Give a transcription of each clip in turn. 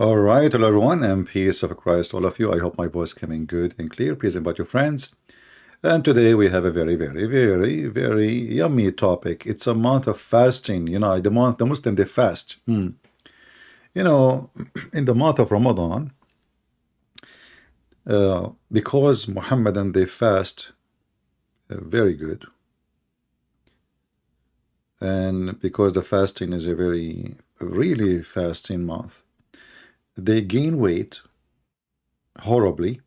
All right, hello everyone, and peace of Christ, all of you. I hope my voice coming good and clear. Please invite your friends. And today we have a very yummy topic. It's a month of fasting. The Muslim, they fast. In the month of Ramadan, because Mohammedan, they fast very good. And because the fasting is a really fasting month, they gain weight horribly.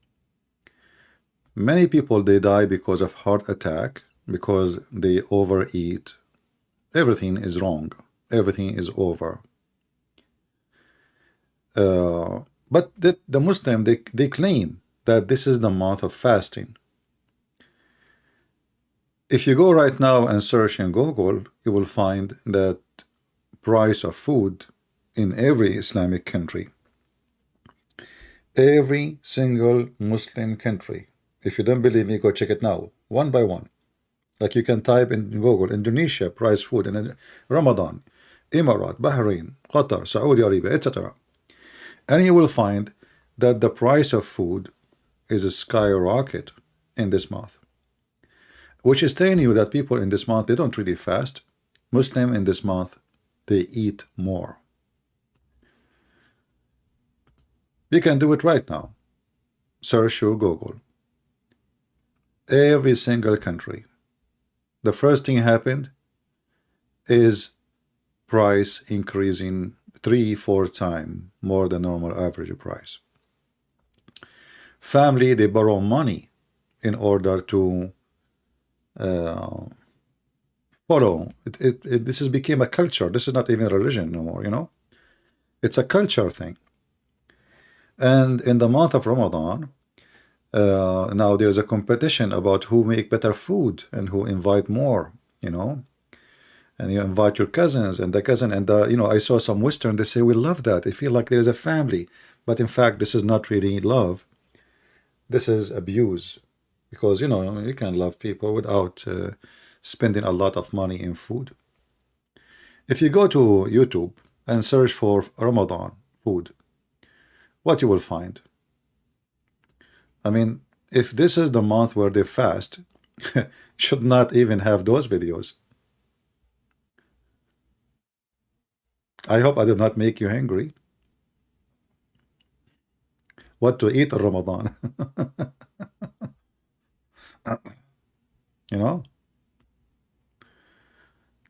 Many people, they die because of heart attack, because they overeat. Everything is wrong. Everything is over. But the Muslim, they claim that this is the month of fasting. If you go right now and search in Google, you will find that price of food in every Islamic country, every single Muslim country. If you don't believe me, go check it now, one by one. Like you can type in Google, Indonesia, price food, and Ramadan, Emirat, Bahrain, Qatar, Saudi Arabia, etc. And you will find that the price of food is a skyrocket in this month, which is telling you that people in this month, they don't really fast. Muslim in this month, they eat more. You can do it right now. Search your Google. Every single country, the first thing happened is price increasing 3-4 times more than normal average price. Family, they borrow money in order to follow. This has become a culture. This is not even a religion no more, It's a culture thing. And in the month of Ramadan, now there's a competition about who make better food and who invite more, and you invite your cousins and the cousin and I saw some Western, they say we love that. They feel like there's a family, but in fact this is not really love. This is abuse, because you can love people without spending a lot of money in food. If you go to YouTube and search for Ramadan food, what you will find? I mean, if this is the month where they fast, should not even have those videos. I hope I did not make you hungry. What to eat in Ramadan?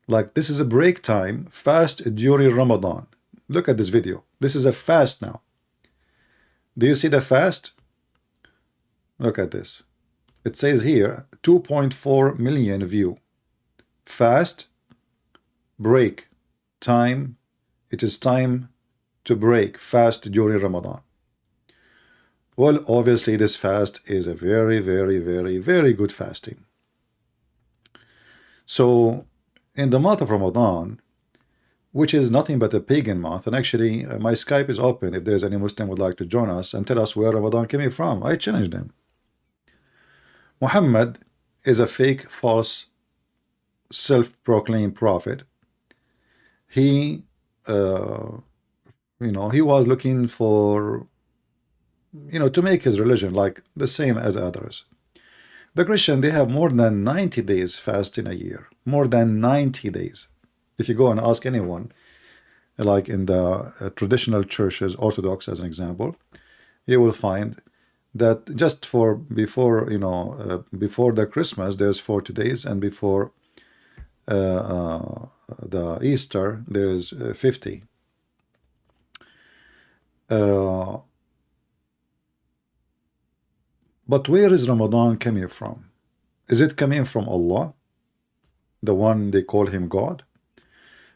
Like this is a break time, fast during Ramadan. Look at this video. This is a fast now. Do you see the fast? Look at this. It says here 2.4 million view. Fast, break, time. It is time to break, fast during Ramadan. Well, obviously this fast is a very good fasting. So in the month of Ramadan, which is nothing but a pagan month, and actually my Skype is open if there's any Muslim would like to join us and tell us where Ramadan came from. I challenge them. Muhammad is a fake, false, self-proclaimed prophet. He he was looking for to make his religion like the same as others. The Christian, they have more than 90 days fast in a year. More than 90 days. If you go and ask anyone, like in the traditional churches, Orthodox as an example, you will find that just for before before the Christmas there's 40 days, and before the Easter there is 50. But where is Ramadan coming from? Is it coming from Allah, the one they call him God?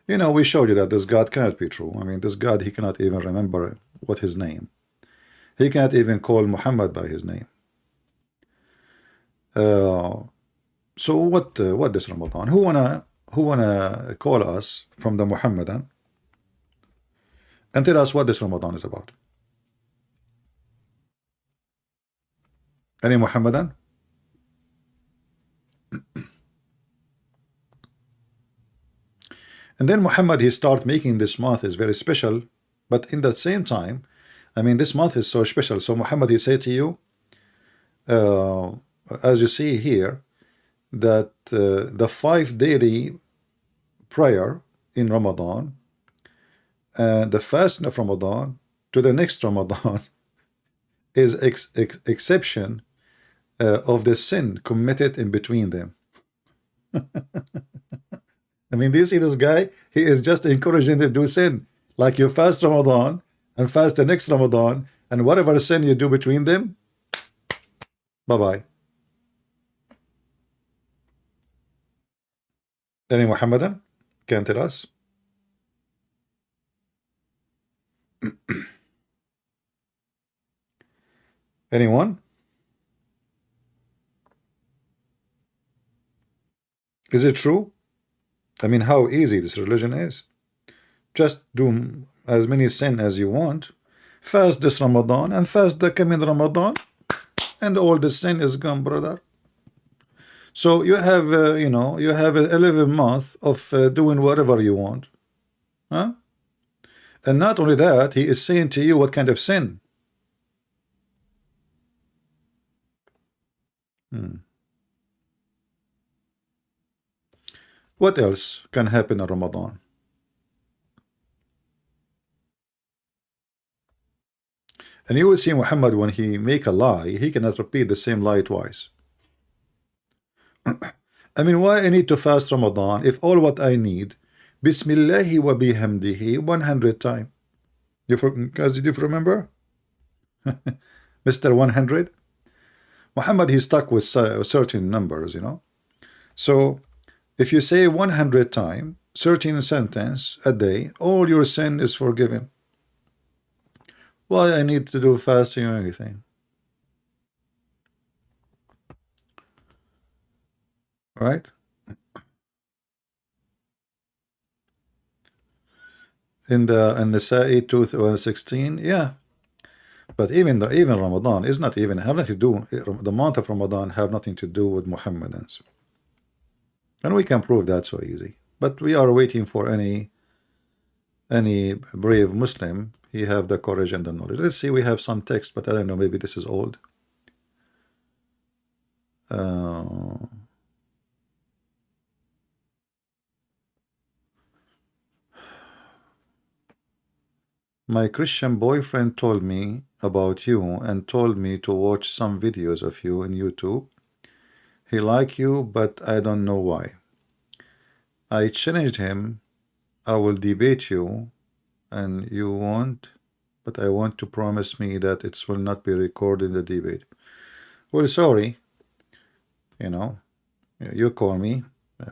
We showed you that this God cannot be true. I mean, this God, he cannot even remember what his name. He can't even call Muhammad by his name. So what is Ramadan? Who wanna call us from the Mohammedan and tell us what this Ramadan is about? Any Mohammedan? And then Muhammad, he start making this month is very special, but in the same time I mean, this month is so special. So Muhammad, he said to you, uh, as you see here, that the 5 daily prayer in Ramadan and the fasting of Ramadan to the next Ramadan is exception of the sin committed in between them. I mean, do you see this guy? He is just encouraging to do sin. Like you fast Ramadan and fast the next Ramadan, and whatever sin you do between them, bye-bye. Any Mohammedan can tell us? Anyone? Is it true? I mean, how easy this religion is. Just do as many sin as you want, fast this Ramadan and fast the coming Ramadan, and all the sin is gone, brother. So you have, you have 11 months of doing whatever you want. Huh? And not only that, he is saying to you what kind of sin. What else can happen in Ramadan? And you will see Muhammad, when he make a lie, he cannot repeat the same lie twice. I mean, why I need to fast Ramadan if all what I need, Bismillahi wa bihamdihi, 100 times. Guys, did you remember? Mr. 100? Muhammad, he's stuck with certain numbers, So, if you say 100 times, 13 sentence a day, all your sin is forgiven. Why I need to do fasting or anything? Right? In the Sa'i 216, yeah. But even Ramadan is not even have nothing to do. The month of Ramadan have nothing to do with Mohammedans, and we can prove that so easy. But we are waiting for any brave Muslim. He have the courage and the knowledge. Let's see. We have some text, but I don't know. Maybe this is old. My Christian boyfriend told me about you and told me to watch some videos of you in YouTube. He like you, but I don't know why. I challenged him. I will debate you, and you won't, but I want to promise me that it will not be recorded in the debate. Well, sorry. You call me.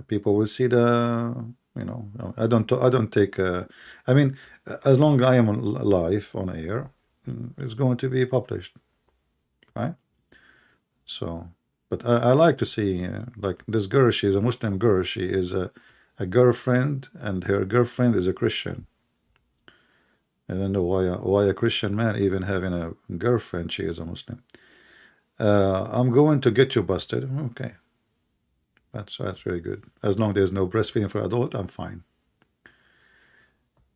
People will see the. I don't take. I mean, as long as I am live on air, it's going to be published, right? So, but I like to see like this girl. She is a Muslim girl. She is a girlfriend, and her girlfriend is a Christian. I don't know why a Christian man even having a girlfriend. She is a Muslim. I'm going to get you busted. Okay. That's very good. As long as there's no breastfeeding for adult, I'm fine.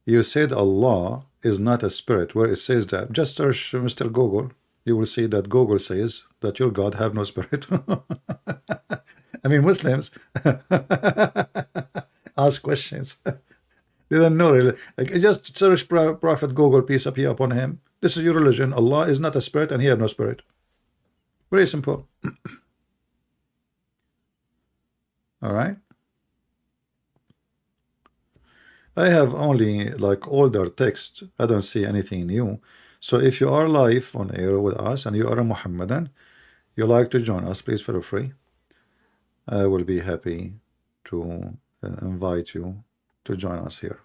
You said Allah is not a spirit. Where it says that? Just search Mr. Google. You will see that Google says that your God have no spirit. I mean, Muslims ask questions. They don't know really. Like, just search Prophet Google, peace be upon him. This is your religion. Allah is not a spirit and he have no spirit. Very simple. All right. I have only like older text. I don't see anything new. So if you are live on air with us and you are a Mohammedan, you like to join us, please feel free. I will be happy to invite you to join us here.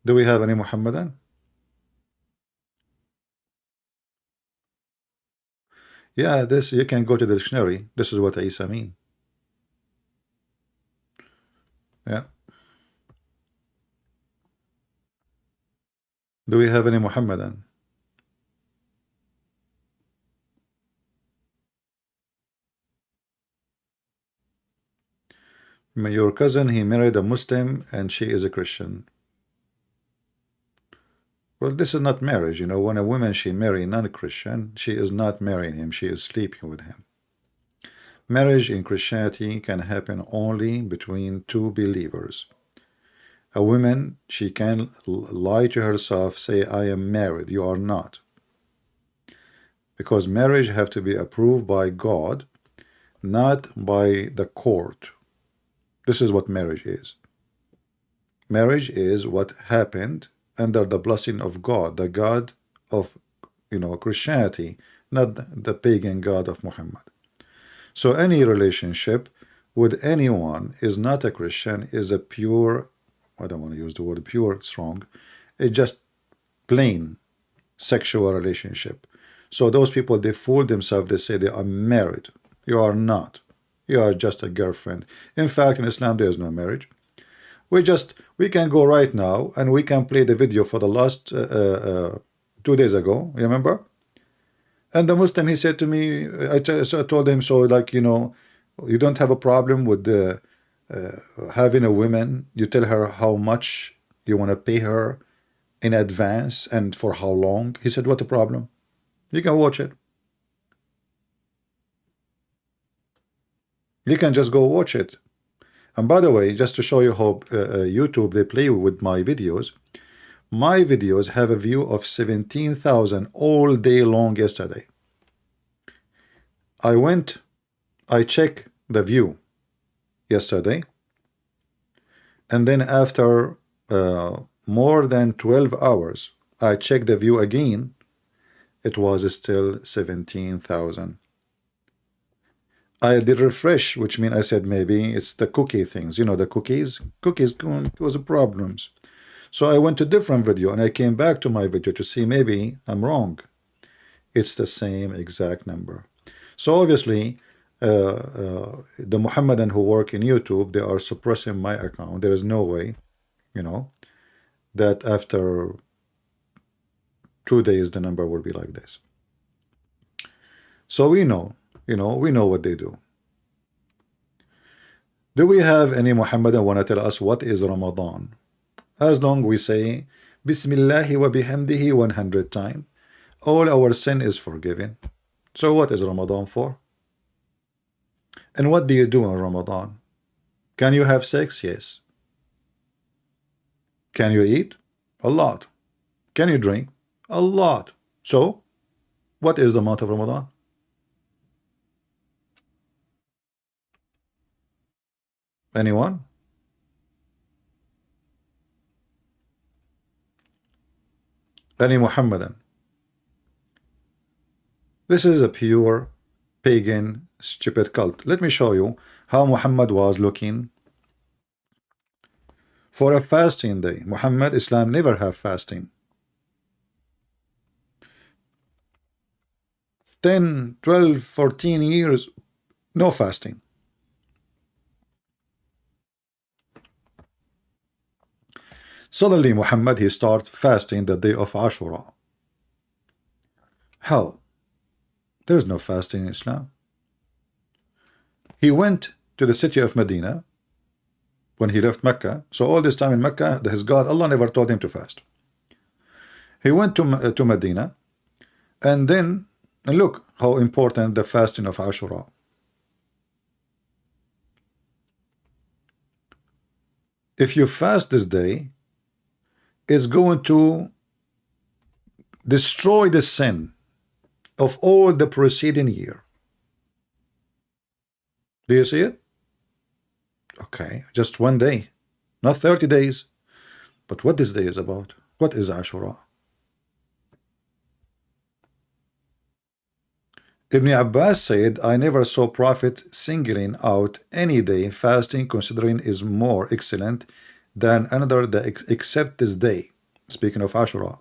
Do we have any Mohammedan? Yeah, this you can go to the dictionary. This is what Isa mean. Yeah. Do we have any Mohammedan? Your cousin, he married a Muslim and she is a Christian. Well, this is not marriage. You know, when a woman, she marry non-Christian, she is not marrying him, she is sleeping with him. Marriage in Christianity can happen only between two believers. A woman, she can lie to herself, say, I am married. You are not. Because marriage have to be approved by God, not by the court. This is what marriage is. Marriage is what happened under the blessing of God, the God of, Christianity, not the pagan God of Muhammad. So any relationship with anyone is not a Christian, is a pure, I don't want to use the word pure, it's wrong. It's just plain sexual relationship. So those people, they fool themselves, they say they are married. You are not. You are just a girlfriend. In fact, in Islam, there is no marriage. We can go right now and we can play the video for the last 2 days ago, remember? And the Muslim, he said to me, so I told him, so like, you don't have a problem with having a woman, you tell her how much you want to pay her in advance and for how long. He said, what the problem? You can watch it. You can just go watch it. And by the way, just to show you how YouTube, they play with my videos have a view of 17,000 all day long yesterday. I checked the view yesterday, and then after more than 12 hours, I checked the view again. It was still 17,000. I did refresh, which means I said maybe it's the cookie things. You know, the cookies cause problems. So I went to different video and I came back to my video to see maybe I'm wrong. It's the same exact number. So obviously, the Mohammedan who work in YouTube, they are suppressing my account. There is no way, that after 2 days the number will be like this. So we know, we know what they do. Do we have any Mohammedan want to tell us what is Ramadan? As long we say Bismillahi wa bihamdihi 100 times, all our sin is forgiven. So what is Ramadan for? And what do you do in Ramadan? Can you have sex? Yes. Can you eat? A lot. Can you drink? A lot. So what is the month of Ramadan? Anyone? Any Mohammedan? This is a pure pagan stupid cult. Let me show you how Muhammad was looking for a fasting day. Muhammad, Islam never have fasting. 10, 12, 14 years, no fasting. Suddenly Muhammad, he started fasting the day of Ashura. How? There is no fasting in Islam. He went to the city of Medina when he left Mecca. So all this time in Mecca, his God, Allah never told him to fast. He went to Medina, and then look how important the fasting of Ashura. If you fast this day, it's going to destroy the sin of all the preceding year. Do you see it? Okay, just one day, not 30 days. But what this day is about? What is Ashura? Ibn Abbas said, I never saw Prophet singling out any day fasting considering is more excellent than another except this day. Speaking of Ashura,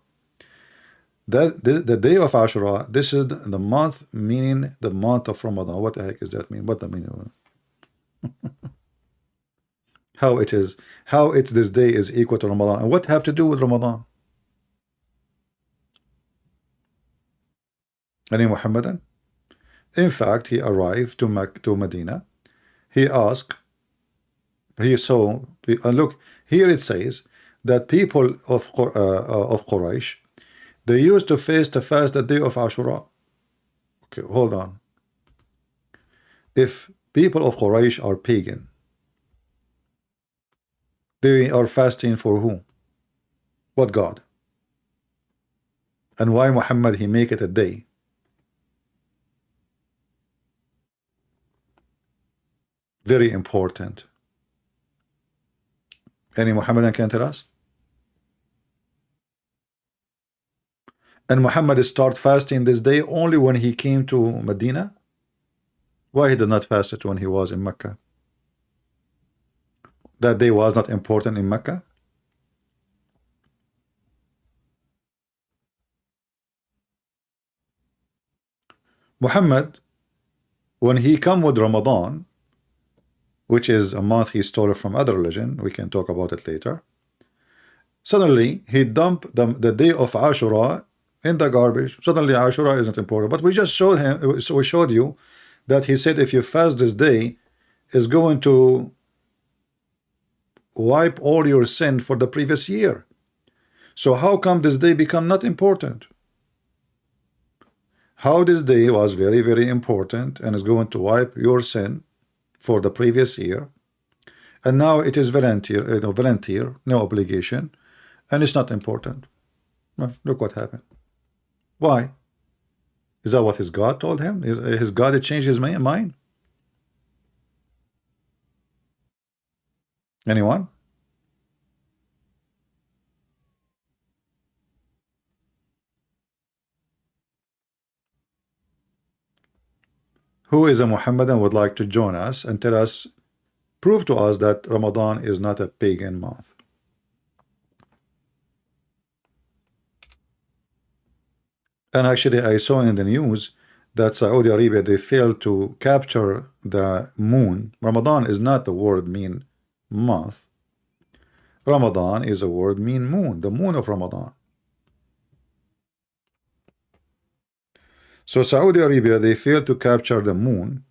the day of Ashura, this is the month, meaning the month of Ramadan. What the heck does that mean? What the meaning? How it's this day is equal to Ramadan, and what have to do with Ramadan? Any Muhammadan? In fact, he arrived to Medina. He asked, he saw, look, here it says that people of Quraysh, They used to fast the day of Ashura. Okay, hold on. If people of Quraysh are pagan, they are fasting for who? What God? And why Muhammad he make it a day? Very important. Any Mohammedan can tell us? And Muhammad start fasting this day only when he came to Medina? Why he did not fast it when he was in Mecca? That day was not important in Mecca? Muhammad, when he come with Ramadan, which is a month he stole from other religion, we can talk about it later, suddenly he dumped the day of Ashura in the garbage. Suddenly Ashura isn't important. But we just showed him, so we showed you that he said if you fast this day, is going to wipe all your sin for the previous year. So how come this day become not important? How this day was very, very important and is going to wipe your sin for the previous year, and now it is volunteer, no obligation, and it's not important. Well, look what happened. Why? Is that what his God told him? His God had changed his mind? Anyone? Who is a Mohammedan would like to join us and tell us, prove to us that Ramadan is not a pagan month? And actually I saw in the news that Saudi Arabia, they failed to capture the moon. Ramadan is not the word mean month. Ramadan is a word mean moon, the moon of Ramadan. So Saudi Arabia, they failed to capture the moon.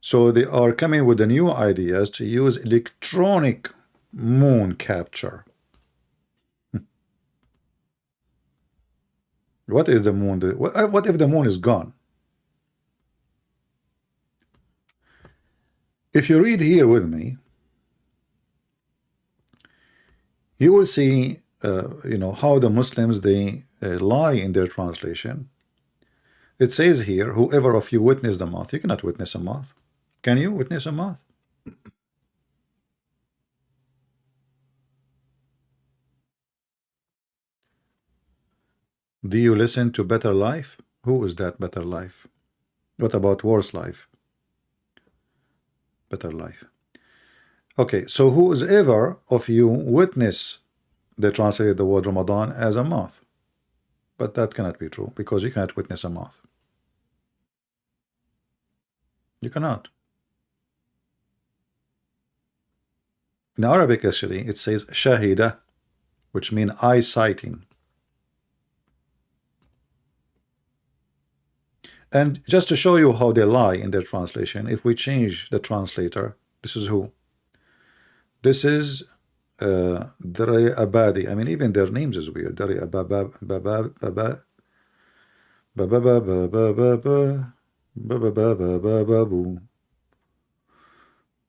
So they are coming with the new ideas to use electronic moon capture. What is the moon? What if the moon is gone? If you read here with me, you will see, how the Muslims, they lie in their translation. It says here, whoever of you witnessed the moth. You cannot witness a moth. Can you witness a moth? Do you listen to Better Life? Who is that Better Life? What about Worse Life? Better Life. Okay, so whoever of you witness, they translate the word Ramadan as a moth. But that cannot be true, because you cannot witness a moth. You cannot. In Arabic, actually, it says shahida, which means eye sighting. And just to show you how they lie in their translation, if we change the translator, this is who? This is Dari Abadi. I mean, even their names is weird. Dari Ababa,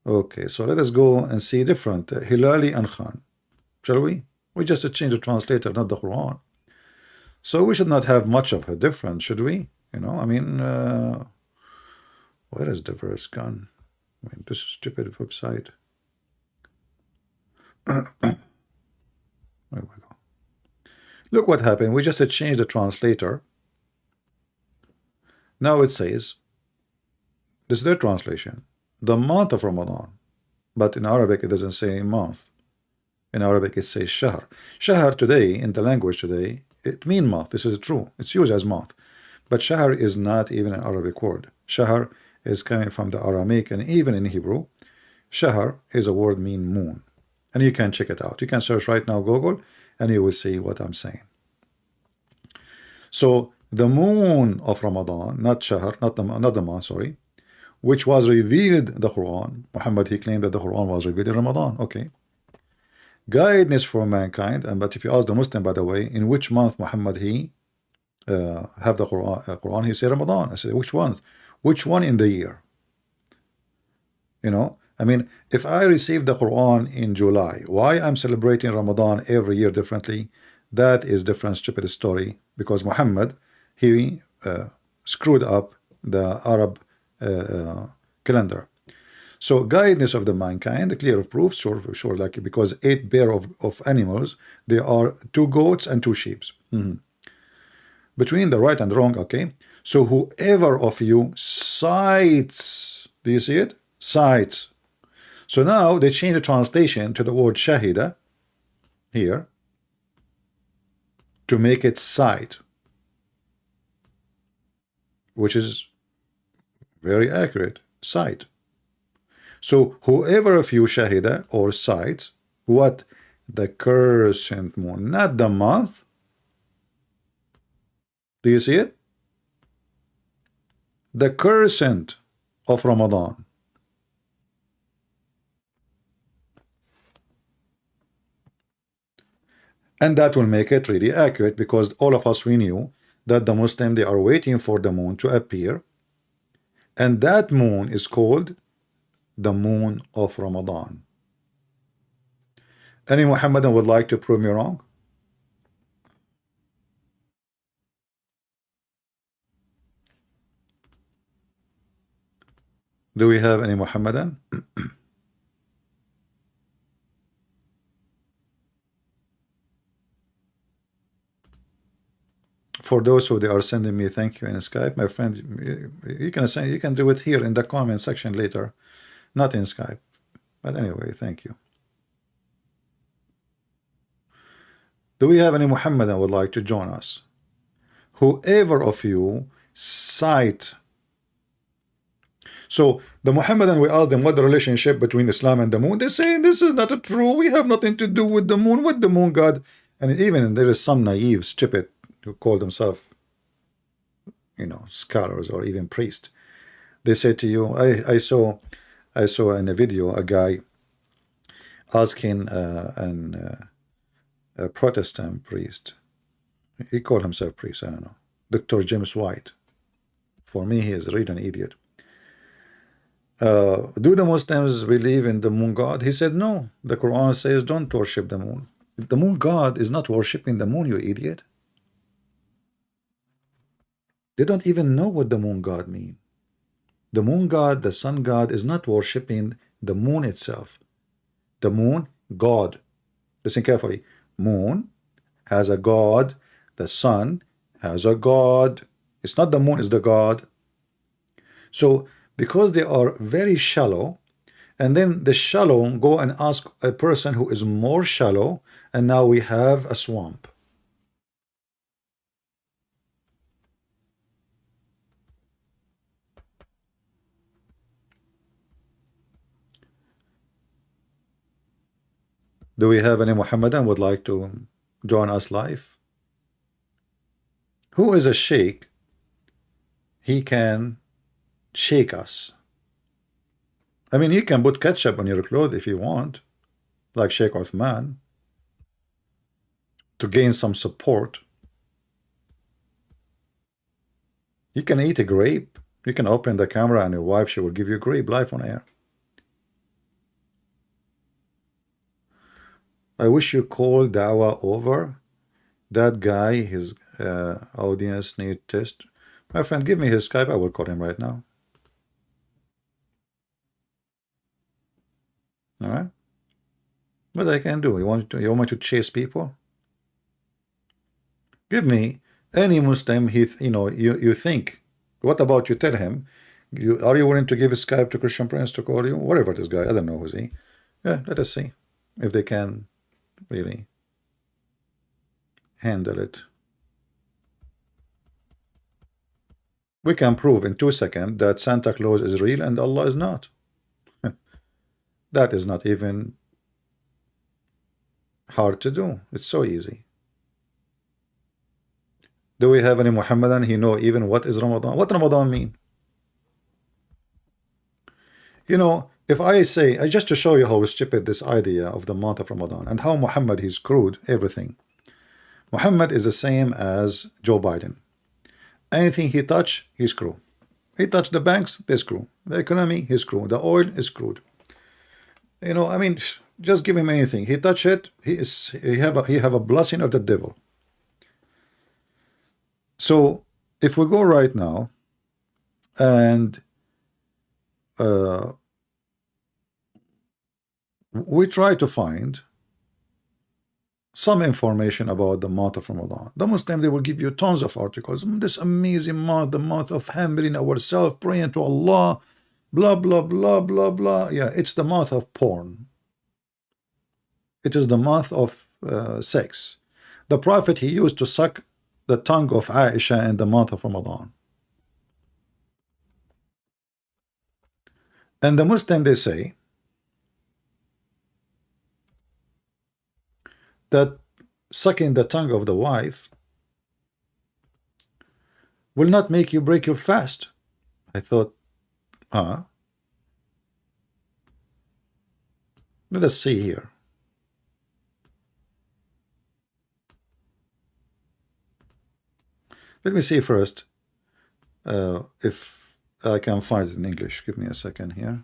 okay, so let us go and see different Hilali and Khan. Shall we? We just change the translator, not the Quran. So we should not have much of a difference, should we? I mean, where is the verse gone? I mean, this stupid website. There we go. Look what happened. We just changed the translator. Now it says, this is their translation, the month of Ramadan. But in Arabic, it doesn't say month. In Arabic, it says shahr. Shahr today, in the language today, it means month. This is true. It's used as month. But shahr is not even an Arabic word. Shahr is coming from the Aramaic, and even in Hebrew, shahr is a word mean moon. And you can check it out. You can search right now Google, and you will see what I'm saying. So the moon of Ramadan, not shahr, not the month, sorry, which was revealed the Quran. Muhammad, he claimed that the Quran was revealed in Ramadan. Okay. Guidance for mankind. But if you ask the Muslim, by the way, in which month Muhammad he have the Quran? He said Ramadan. I said, which one? Which one in the year? You know, I mean, if I received the Quran in July, why I'm celebrating Ramadan every year differently? That is different, stupid story. Because Muhammad, he screwed up the Arab calendar. So guidance of the mankind, clear of proof, sure, like, because 8 pair of animals, there are 2 goats and 2 sheep. Between the right and wrong, okay? So whoever of you cites, do you see it? Cites. So now they change the translation to the word shahida here to make it cite, which is very accurate, cite. So whoever of you shahida or cites what? The crescent moon, not the month. Do you see it? The crescent of Ramadan. And that will make it really accurate, because all of us, we knew that the Muslim, they are waiting for the moon to appear, and that moon is called the moon of Ramadan. Any Mohammedan would like to prove me wrong? Do we have any Mohammedan? For those who they are sending me thank you in Skype, my friend, you can do it here in the comment section later, not in Skype. But anyway, thank you. Do we have any Muhammadan would like to join us? Whoever of you cite. So the Muhammadan, we ask them what the relationship between Islam and the moon. They say this is not true. We have nothing to do with the moon. With the moon God. And even there is some naive, stupid, who call themselves, you know, scholars or even priests. They say to you, I saw in a video a guy asking a Protestant priest. He called himself priest, I don't know. Dr. James White. For me, he is really an idiot. Do the Muslims believe in the moon god? He said no. The Quran says don't worship the moon. The moon god is not worshipping the moon, you idiot. They don't even know what the moon god means. The moon god, the sun god, is not worshipping the moon itself. The moon god. Listen carefully. Moon has a god. The sun has a god. It's not the moon is the god. So because they are very shallow, and then the shallow go and ask a person who is more shallow, and now we have a swamp. Do we have any Muhammadan would like to join us live? Who is a sheikh? He can shake us. I mean, he can put ketchup on your clothes if you want, like Sheikh Uthman, to gain some support. You can eat a grape. You can open the camera and your wife, she will give you a grape live on air. I wish you call Dawah over. That guy, his audience need test. My friend, give me his Skype. I will call him right now. All right. What I can do? You want me to chase people? Give me any Muslim. You think. What about you? Tell him. Are you willing to give a Skype to Christian Prince to call you? Whatever this guy. I don't know who's he. Yeah. Let us see if they can really handle it. We can prove in 2 seconds that Santa Claus is real and Allah is not. That is not even hard to do. It's so easy. Do we have any Muhammadan? He know even what is Ramadan? What Ramadan mean? You know, if I say, just to show you how stupid this idea of the month of Ramadan and how Muhammad he screwed everything. Muhammad is the same as Joe Biden. Anything he touch, he screw. He touched the banks, they screw. The economy, he screw. The oil is screwed. You know, I mean, just give him anything. He touch it, he have a blessing of the devil. So if we go right now and we try to find some information about the month of Ramadan. The Muslim, they will give you tons of articles. This amazing month, the month of humbling ourselves, praying to Allah, blah, blah, blah, blah, blah. Yeah, it's the month of porn. It is the month of sex. The Prophet, he used to suck the tongue of Aisha in the month of Ramadan. And the Muslim, they say that sucking the tongue of the wife will not make you break your fast. I thought, let us see here. Let me see first if I can find it in English. Give me a second here.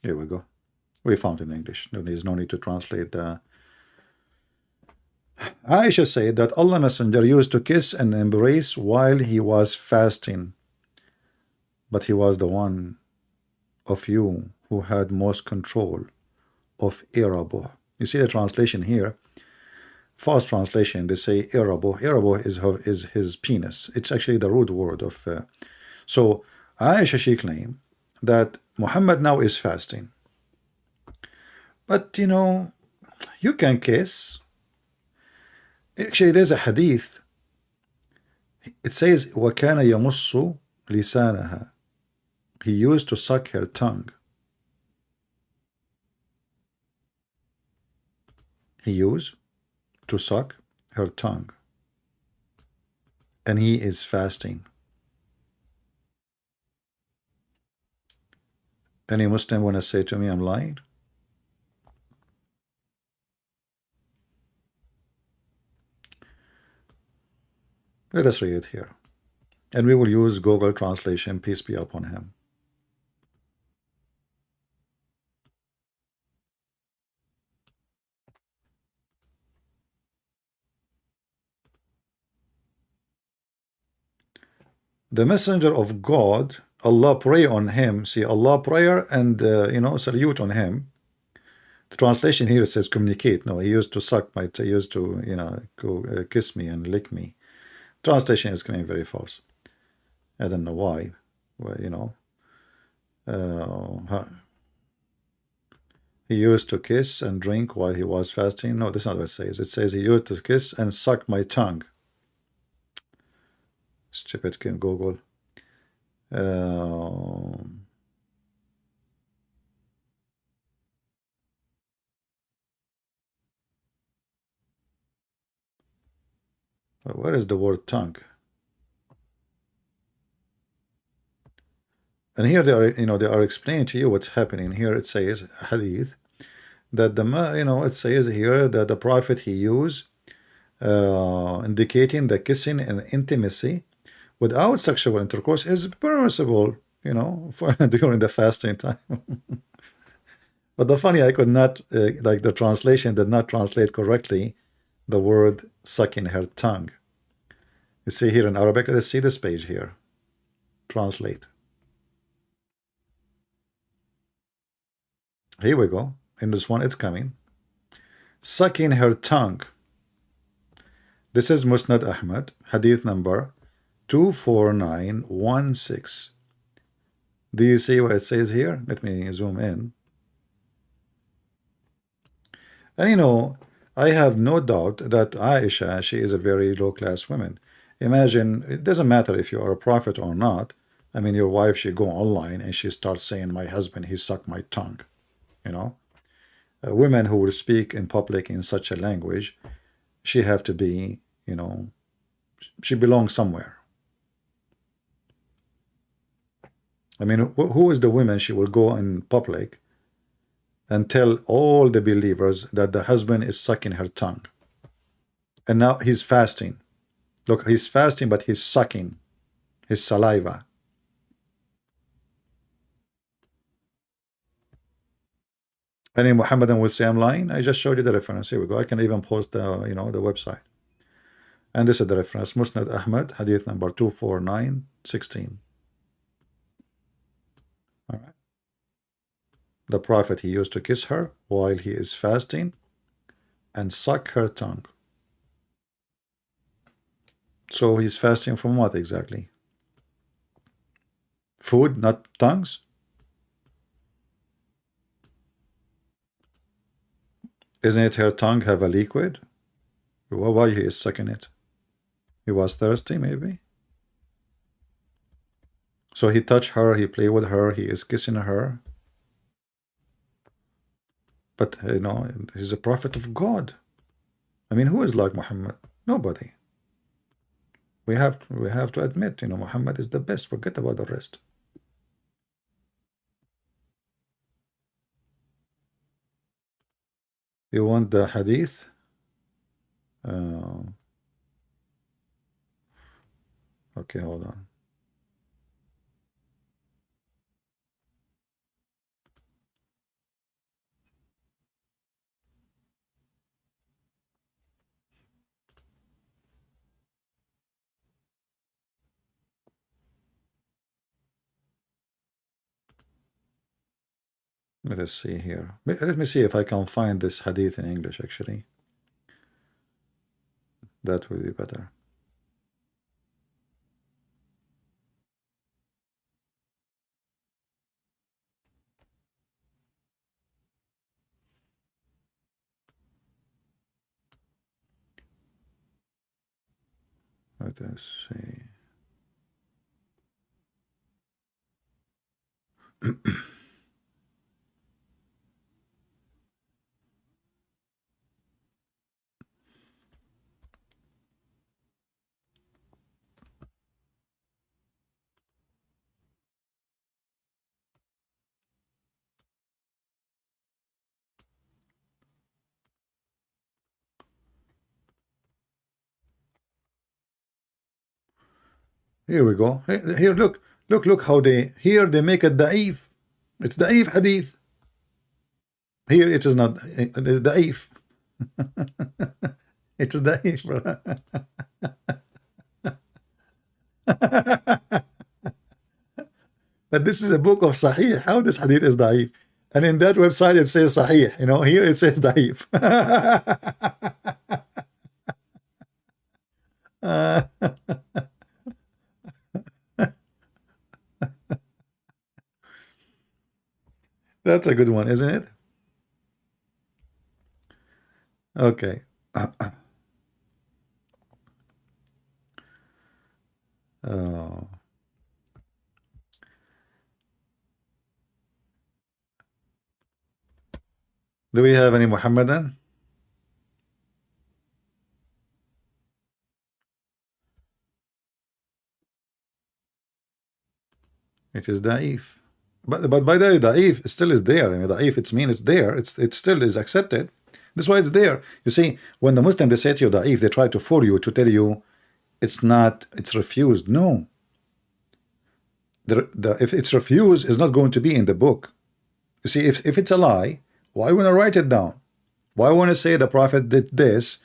Here we go. We found it in English. There's no need to translate. Aisha said that Allah Messenger used to kiss and embrace while he was fasting, but he was the one of you who had most control of irabo. You see the translation here. Fast translation, they say irabo. Irabo is his penis. It's actually the root word of. So Aisha, she claimed that Muhammad now is fasting. But you know, you can kiss. Actually, there's a hadith. It says, وَكَانَ يَمُصُّ لِسَانَهَا. He used to suck her tongue. He used to suck her tongue. And he is fasting. Any Muslim want to say to me I'm lying? Let us read it here. And we will use Google translation, peace be upon him. The messenger of God, Allah pray on him. See, Allah prayer and salute on him. The translation here says communicate. No, he used to suck my, he used to go kiss me and lick me. Translation is coming very false. I don't know why. Well, he used to kiss and drink while he was fasting. No, that's not what it says. It says he used to kiss and suck my tongue. Stupid can Google. Where is the word tongue? And here they are, they are explaining to you what's happening. Here it says hadith that it says here that the Prophet he used indicating the kissing and intimacy without sexual intercourse is permissible, for during the fasting time. But the funny, I could not like the translation did not translate correctly the word sucking her tongue. You see here in Arabic, let's see this page here. Translate. Here we go. In this one, it's coming. Sucking her tongue. This is Musnad Ahmed, hadith number 24916. Do you see what it says here? Let me zoom in. And I have no doubt that Aisha, she is a very low-class woman. Imagine, it doesn't matter if you are a prophet or not. I mean, your wife, she go online and she starts saying, my husband, he sucked my tongue. Women who will speak in public in such a language, she have to be, she belongs somewhere. I mean, who is the woman she will go in public and tell all the believers that the husband is sucking her tongue. And now he's fasting. Look, he's fasting, but he's sucking his saliva. Any Mohammedan will say I'm lying. I just showed you the reference. Here we go. I can even post the the website. And this is the reference. Musnad Ahmed, hadith number 24916. All right. The Prophet, he used to kiss her while he is fasting and suck her tongue. So he's fasting from what exactly? Food, not tongues? Isn't it her tongue have a liquid? Why he is sucking it? He was thirsty, maybe? So he touched her, he played with her, he is kissing her. But, he's a prophet of God. I mean, who is like Muhammad? Nobody. We have to admit, Muhammad is the best. Forget about the rest. You want the hadith? Okay, hold on. Let us see here. Let me see if I can find this hadith in English, actually. That will be better. Let us see. Here we go. Here, look how they make it da'if. It's da'if hadith. Here it is not. It is da'if. It is da'if, brother. But this is a book of Sahih. How this hadith is da'if? And in that website it says Sahih. Here it says da'if. That's a good one, isn't it? Okay. Oh. Do we have any Mohammedan? It is da'if. But by the way, da'if still is there. I mean, da'if, it's mean it's there. It still is accepted. That's why it's there. You see, when the Muslim, they say to you da'if, they try to fool you, to tell you it's not, it's refused. No. If it's refused, it's not going to be in the book. You see, if it's a lie, why want to write it down? Why want to say the Prophet did this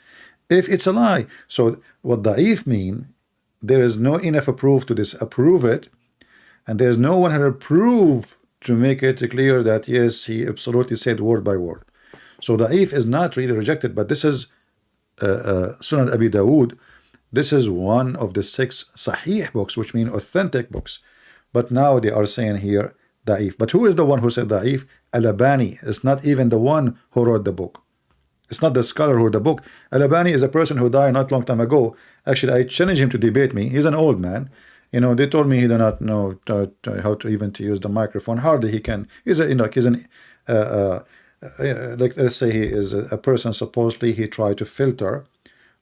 if it's a lie? So what da'if mean, there is no enough proof to disapprove it, and there's no 100 proof to make it clear that yes, he absolutely said word by word. So da'if is not really rejected, but this is Sunan Abi Dawood. This is one of the 6 Sahih books, which mean authentic books. But now they are saying here da'if. But who is the one who said da'if? Al-Albani. It's not even the one who wrote the book. It's not the scholar who wrote the book. Al-Albani is a person who died not long time ago. Actually, I challenged him to debate me. He's an old man. They told me he do not know how to even to use the microphone. Hardly he can. He's like, let's say he is a person, supposedly he tried to filter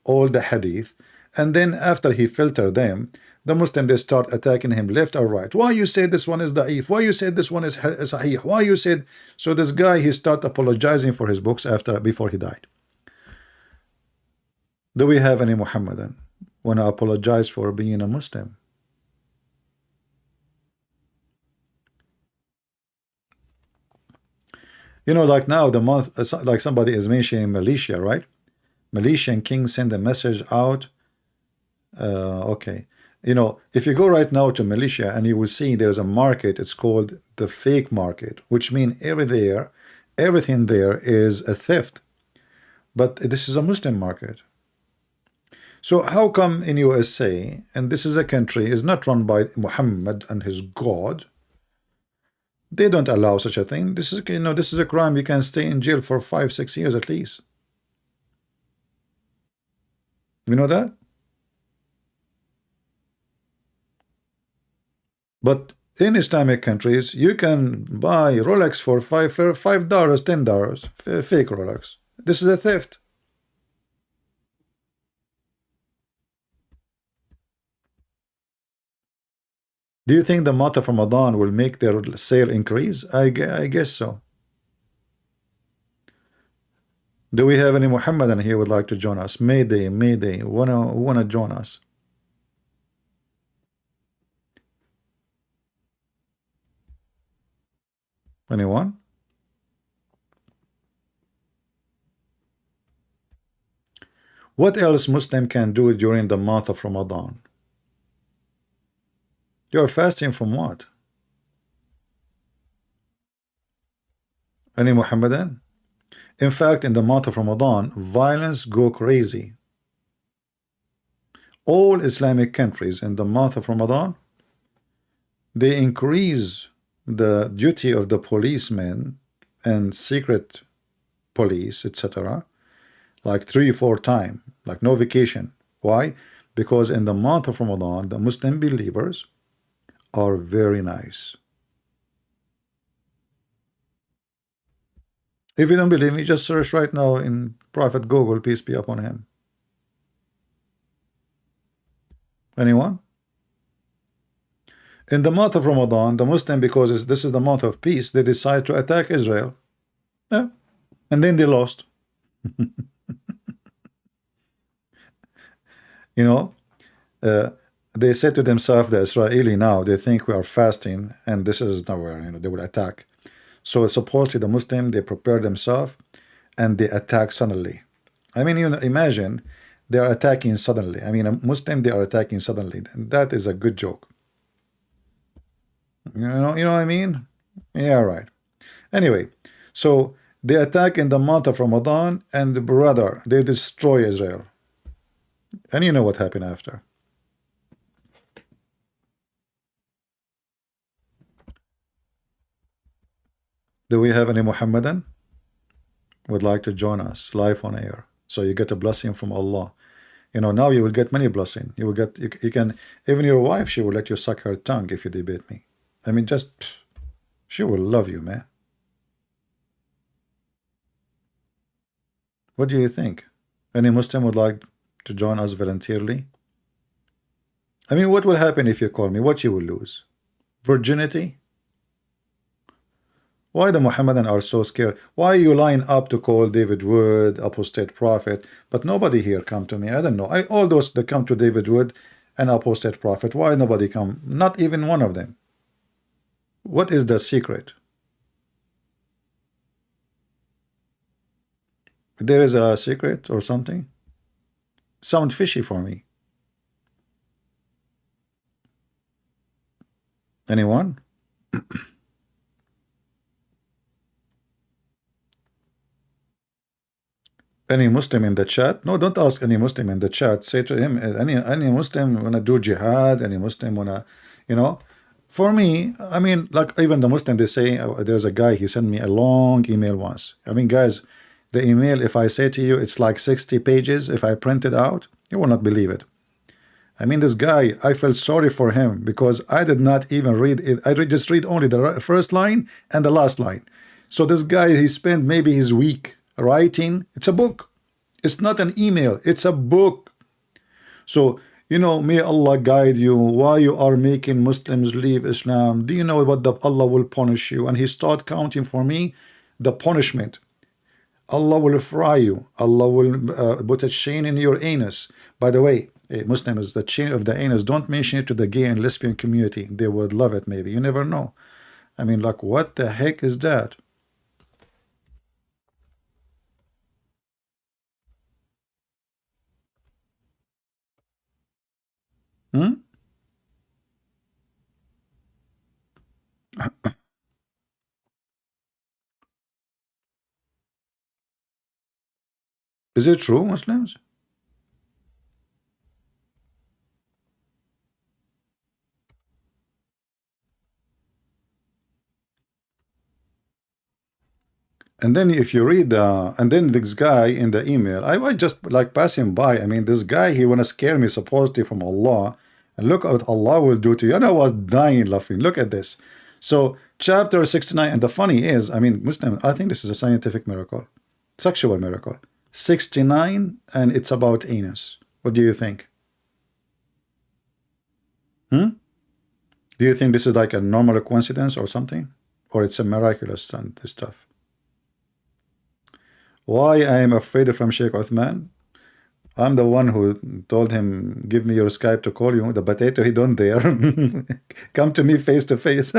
all the hadith, and then after he filtered them, The Muslim, they start attacking him left or right. Why you say this one is da'if? Why you said this one is sahih? Why you said? So this guy, he start apologizing for his books before he died. Do we have any Mohammedan want to apologize for being a Muslim? You know, like now the month, like somebody is mentioning Malaysia, right? Malaysian king send a message out. Okay, you know, if you go right now to Malaysia and you will see there's a market, it's called the fake market, which means everything there is a theft. But this is a Muslim market. So how come in USA, and this is a country is not run by Muhammad and his God, they don't allow such a thing? This is, you know, this is a crime. You can stay in jail for 5-6 years at least. You know that? But in Islamic countries, you can buy Rolex for $5, $10, fake Rolex. This is a theft. Do you think the month of Ramadan will make their sale increase? I guess so. Do we have any Muhammadan here would like to join us? Mayday, wanna join us? Anyone? What else Muslim can do during the month of Ramadan? You're fasting from what? Any Muhammadan? In fact, in the month of Ramadan, violence go crazy. All Islamic countries in the month of Ramadan, they increase the duty of the policemen and secret police, etc., like 3-4 times, like no vacation. Why? Because in the month of Ramadan, the Muslim believers are very nice. If you don't believe me, just search right now in Prophet Google, peace be upon him. Anyone? In the month of Ramadan, the Muslim, because this is the month of peace, they decide to attack Israel. Yeah. And then they lost. You know, they said to themselves, the Israeli now, they think we are fasting, and this is nowhere, you know, they will attack. So supposedly the Muslim, they prepare themselves, and they attack suddenly. I mean, you know, imagine they are attacking suddenly. I mean, a Muslim, they are attacking suddenly. That is a good joke. You know what I mean? Yeah, right. Anyway, so they attack in the month of Ramadan, and the brother, they destroy Israel. And you know what happened after. Do we have any Muhammadan would like to join us live on air? So you get a blessing from Allah. You know, now you will get many blessings. You will get, you can, even your wife, she will let you suck her tongue if you debate me. I mean, just, she will love you, man. What do you think? Any Muslim would like to join us voluntarily? I mean, what will happen if you call me? What you will lose? Virginity? Why the Mohammedan are so scared? Why you line up to call David Wood apostate prophet, but nobody here come to me? I don't know. All those that come to David Wood and apostate prophet, why nobody come? Not even one of them. What is the secret? There is a secret or something? Sound fishy for me. Anyone? Any Muslim in the chat? No, don't ask any Muslim in the chat. Say to him, any Muslim wanna do jihad? Any Muslim wanna, you know? For me, I mean, like even the Muslim, they say, there's a guy, he sent me a long email once. I mean, guys, the email, if I say to you, it's like 60 pages. If I print it out, you will not believe it. I mean, this guy, I felt sorry for him because I did not even read it. I just read only the first line and the last line. So this guy, he spent maybe his week writing. It's a book. It's not an email. It's a book. So You know, may Allah guide you. Why you are making Muslims leave Islam? Do you know what the Allah will punish you? And he start counting for me the punishment. Allah will fry you. Allah will put a chain in your anus. By the way, Muslims, the chain of the anus, don't mention it to the gay and lesbian community. They would love it, maybe. You never know. I mean, like, what the heck is that? Hmm? Is it true, Muslims? And then if you read and then this guy in the email, I just like pass him by. I mean, this guy, he want to scare me supposedly from Allah. And look what Allah will do to you. And I was dying laughing. Look at this. So chapter 69, and the funny is, I mean, Muslim, I think this is a scientific miracle, sexual miracle. 69, and it's about anus. What do you think? Do you think this is like a normal coincidence or something? Or it's a miraculous and this stuff? Why I am afraid from Sheikh Uthman? I'm the one who told him, give me your Skype to call you. The potato, he don't dare. Come to me face to face.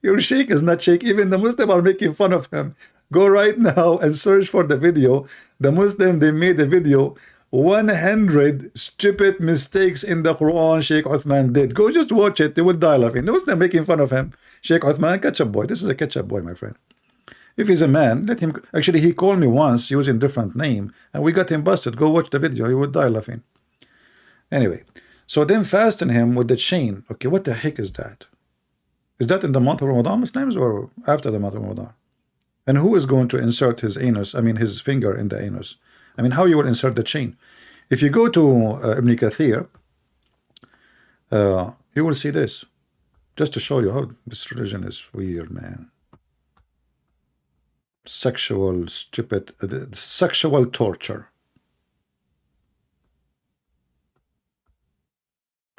Your Sheikh is not Sheikh. Even the Muslim are making fun of him. Go right now and search for the video. The Muslim, they made a video. 100 stupid mistakes in the Quran Sheikh Uthman did. Go just watch it. They will die laughing. The Muslim making fun of him. Sheikh Uthman, ketchup boy. This is a ketchup boy, my friend. If he's a man, let him. Actually, he called me once using different name, and we got him busted. Go watch the video. He would die laughing. Anyway, so then fasten him with the chain. Okay, what the heck is that? Is that in the month of Ramadan, Muslims, or after the month of Ramadan? And who is going to insert his anus, I mean his finger in the anus? I mean, how you will insert the chain? If you go to Ibn Kathir, you will see this. Just to show you how this religion is weird, man. Sexual, stupid, sexual torture.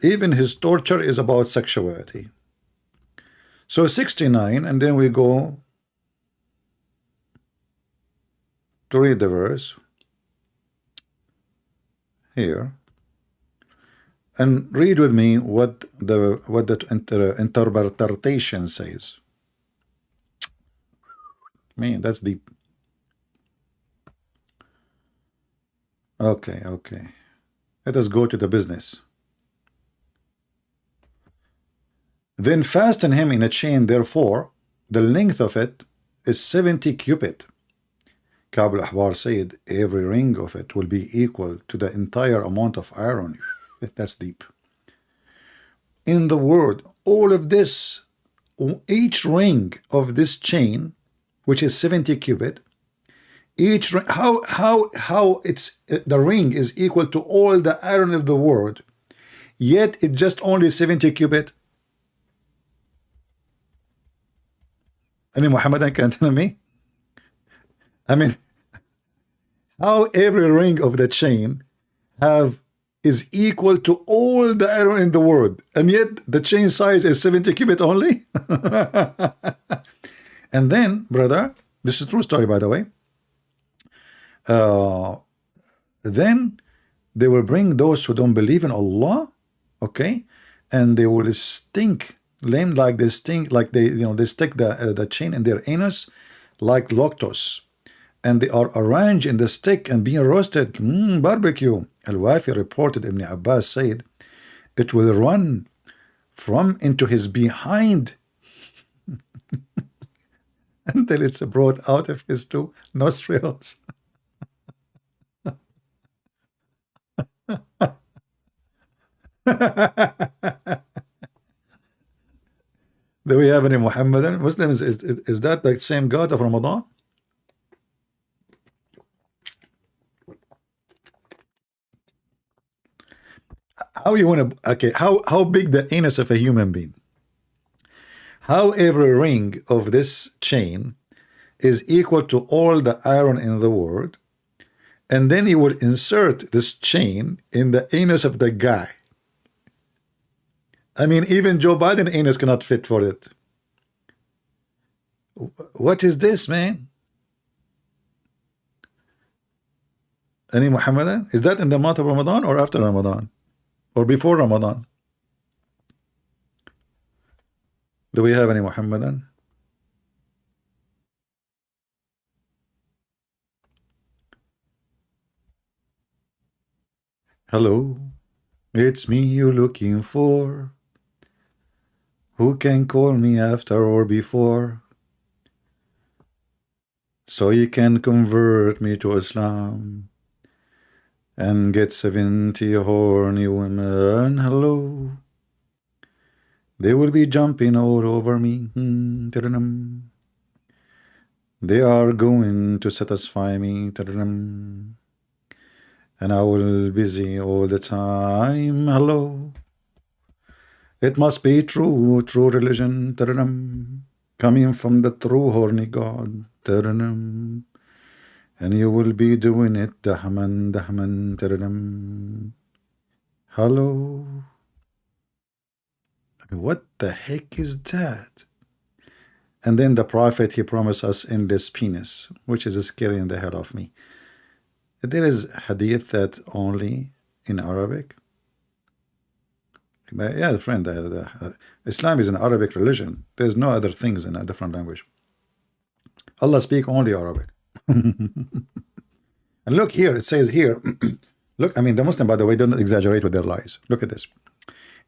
Even his torture is about sexuality. So 69, and then we go to read the verse here, and read with me what the interpretation says. Man, that's deep. Okay, okay. Let us go to the business. Then fasten him in a chain, therefore, the length of it is 70 cubit. Ka'b al-Ahbar said, every ring of it will be equal to the entire amount of iron. That's deep. In the word, all of this, each ring of this chain, which is 70 cubit, each how it's the ring is equal to all the iron of the world, yet it's just only 70 cubit. Any Mohammedan can tell me? I mean, how every ring of the chain is equal to all the iron in the world, and yet the chain size is 70 cubit only? And then, brother, this is a true story, by the way. Then they will bring those who don't believe in Allah, okay, and they will stink, lame like they stink, like they, they stick the chain in their anus like lactose, and they are arranged in the stick and being roasted. Barbecue. Al-Wafi reported, Ibn Abbas said, it will run from into his behind until it's brought out of his two nostrils. Do we have any Mohammedan Muslims? Is that the same God of Ramadan? How you want to, okay, how big the anus of a human being? How every ring of this chain is equal to all the iron in the world, and then he will insert this chain in the anus of the guy. I mean, even Joe Biden anus cannot fit for it. What is this, man? Any Mohammedan? Is that in the month of Ramadan or after Ramadan? Or before Ramadan? Do we have any Mohammedan? Hello, it's me you're looking for. Who can call me after or before? So you can convert me to Islam and get 70 horny women. Hello. They will be jumping all over me. They are going to satisfy me. And I will be busy all the time. Hello. It must be true religion. Coming from the true horny God. And you will be doing it. Dahman. Hello. What the heck is that? And then the prophet, he promised us endless penis, which is scaring the hell of me. There is hadith that only in Arabic. But yeah, friend, Islam is an Arabic religion. There's no other things in a different language. Allah speak only Arabic. And look here, it says here, look, I mean, the Muslim, by the way, don't exaggerate with their lies. Look at this.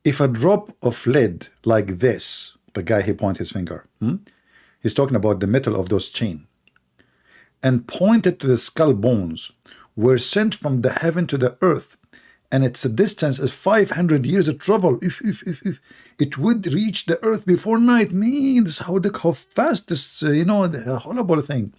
If a drop of lead like this, the guy, he pointed his finger, he's talking about the metal of those chain, and pointed to the skull bones, were sent from the heaven to the earth, and it's a distance of 500 years of travel. If it would reach the earth before night, means how fast this, the horrible thing.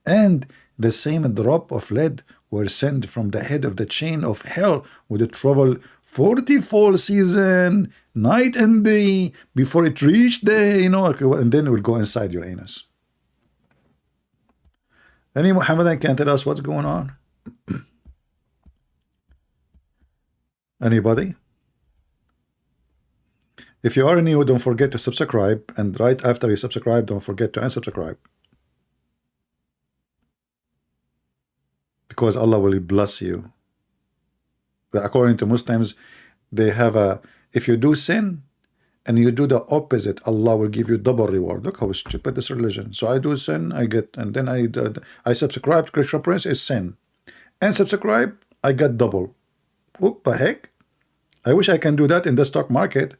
And the same drop of lead were sent from the head of the chain of hell, would travel 40 season, night and day, before it reached the, and then it will go inside your anus. Any Mohammedan can tell us what's going on? Anybody? If you are new, don't forget to subscribe, and right after you subscribe, don't forget to unsubscribe, because Allah will bless you. But according to Muslims, they have a, if you do sin and you do the opposite, Allah will give you double reward. Look how stupid this religion. So I do sin, I get, and then I subscribe to Christian Prince is sin, and subscribe, I get double. What the heck? I wish I can do that in the stock market.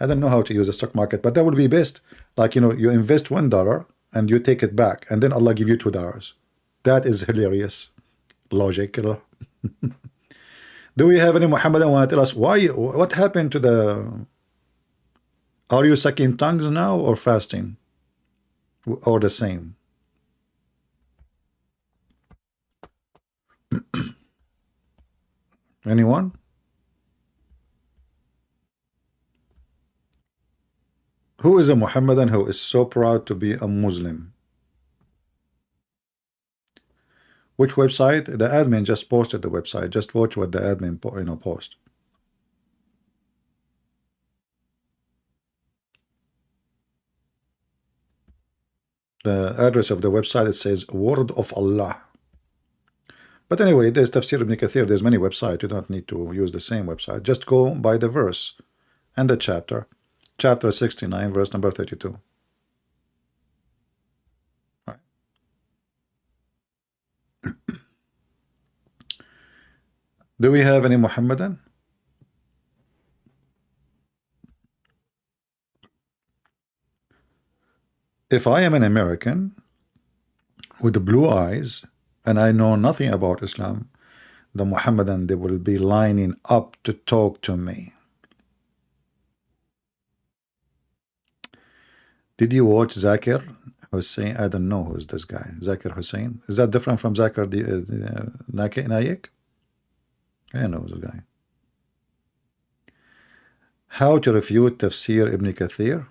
I don't know how to use the stock market, but that would be best. Like, you invest $1 and you take it back, and then Allah give you $2. That is hilarious. Logical. Do we have any Mohammedan want to tell us why? What happened to the? Are you sucking tongues now or fasting, or the same? Anyone? Who is a Mohammedan who is so proud to be a Muslim? Which website? The admin just posted the website. Just watch what the admin post. The address of the website, it says Word of Allah. But anyway, there's Tafsir ibn Kathir. There's many websites. You don't need to use the same website. Just go by the verse and the chapter. Chapter 69, verse number 32. All right. Do we have any Mohammedan? If I am an American with blue eyes and I know nothing about Islam, the Mohammedan, they will be lining up to talk to me. Did you watch Zakir Hussain? I don't know who's this guy. Zakir Hussain. Is that different from Zakir Naik? I know this guy. How to refute Tafsir ibn Kathir?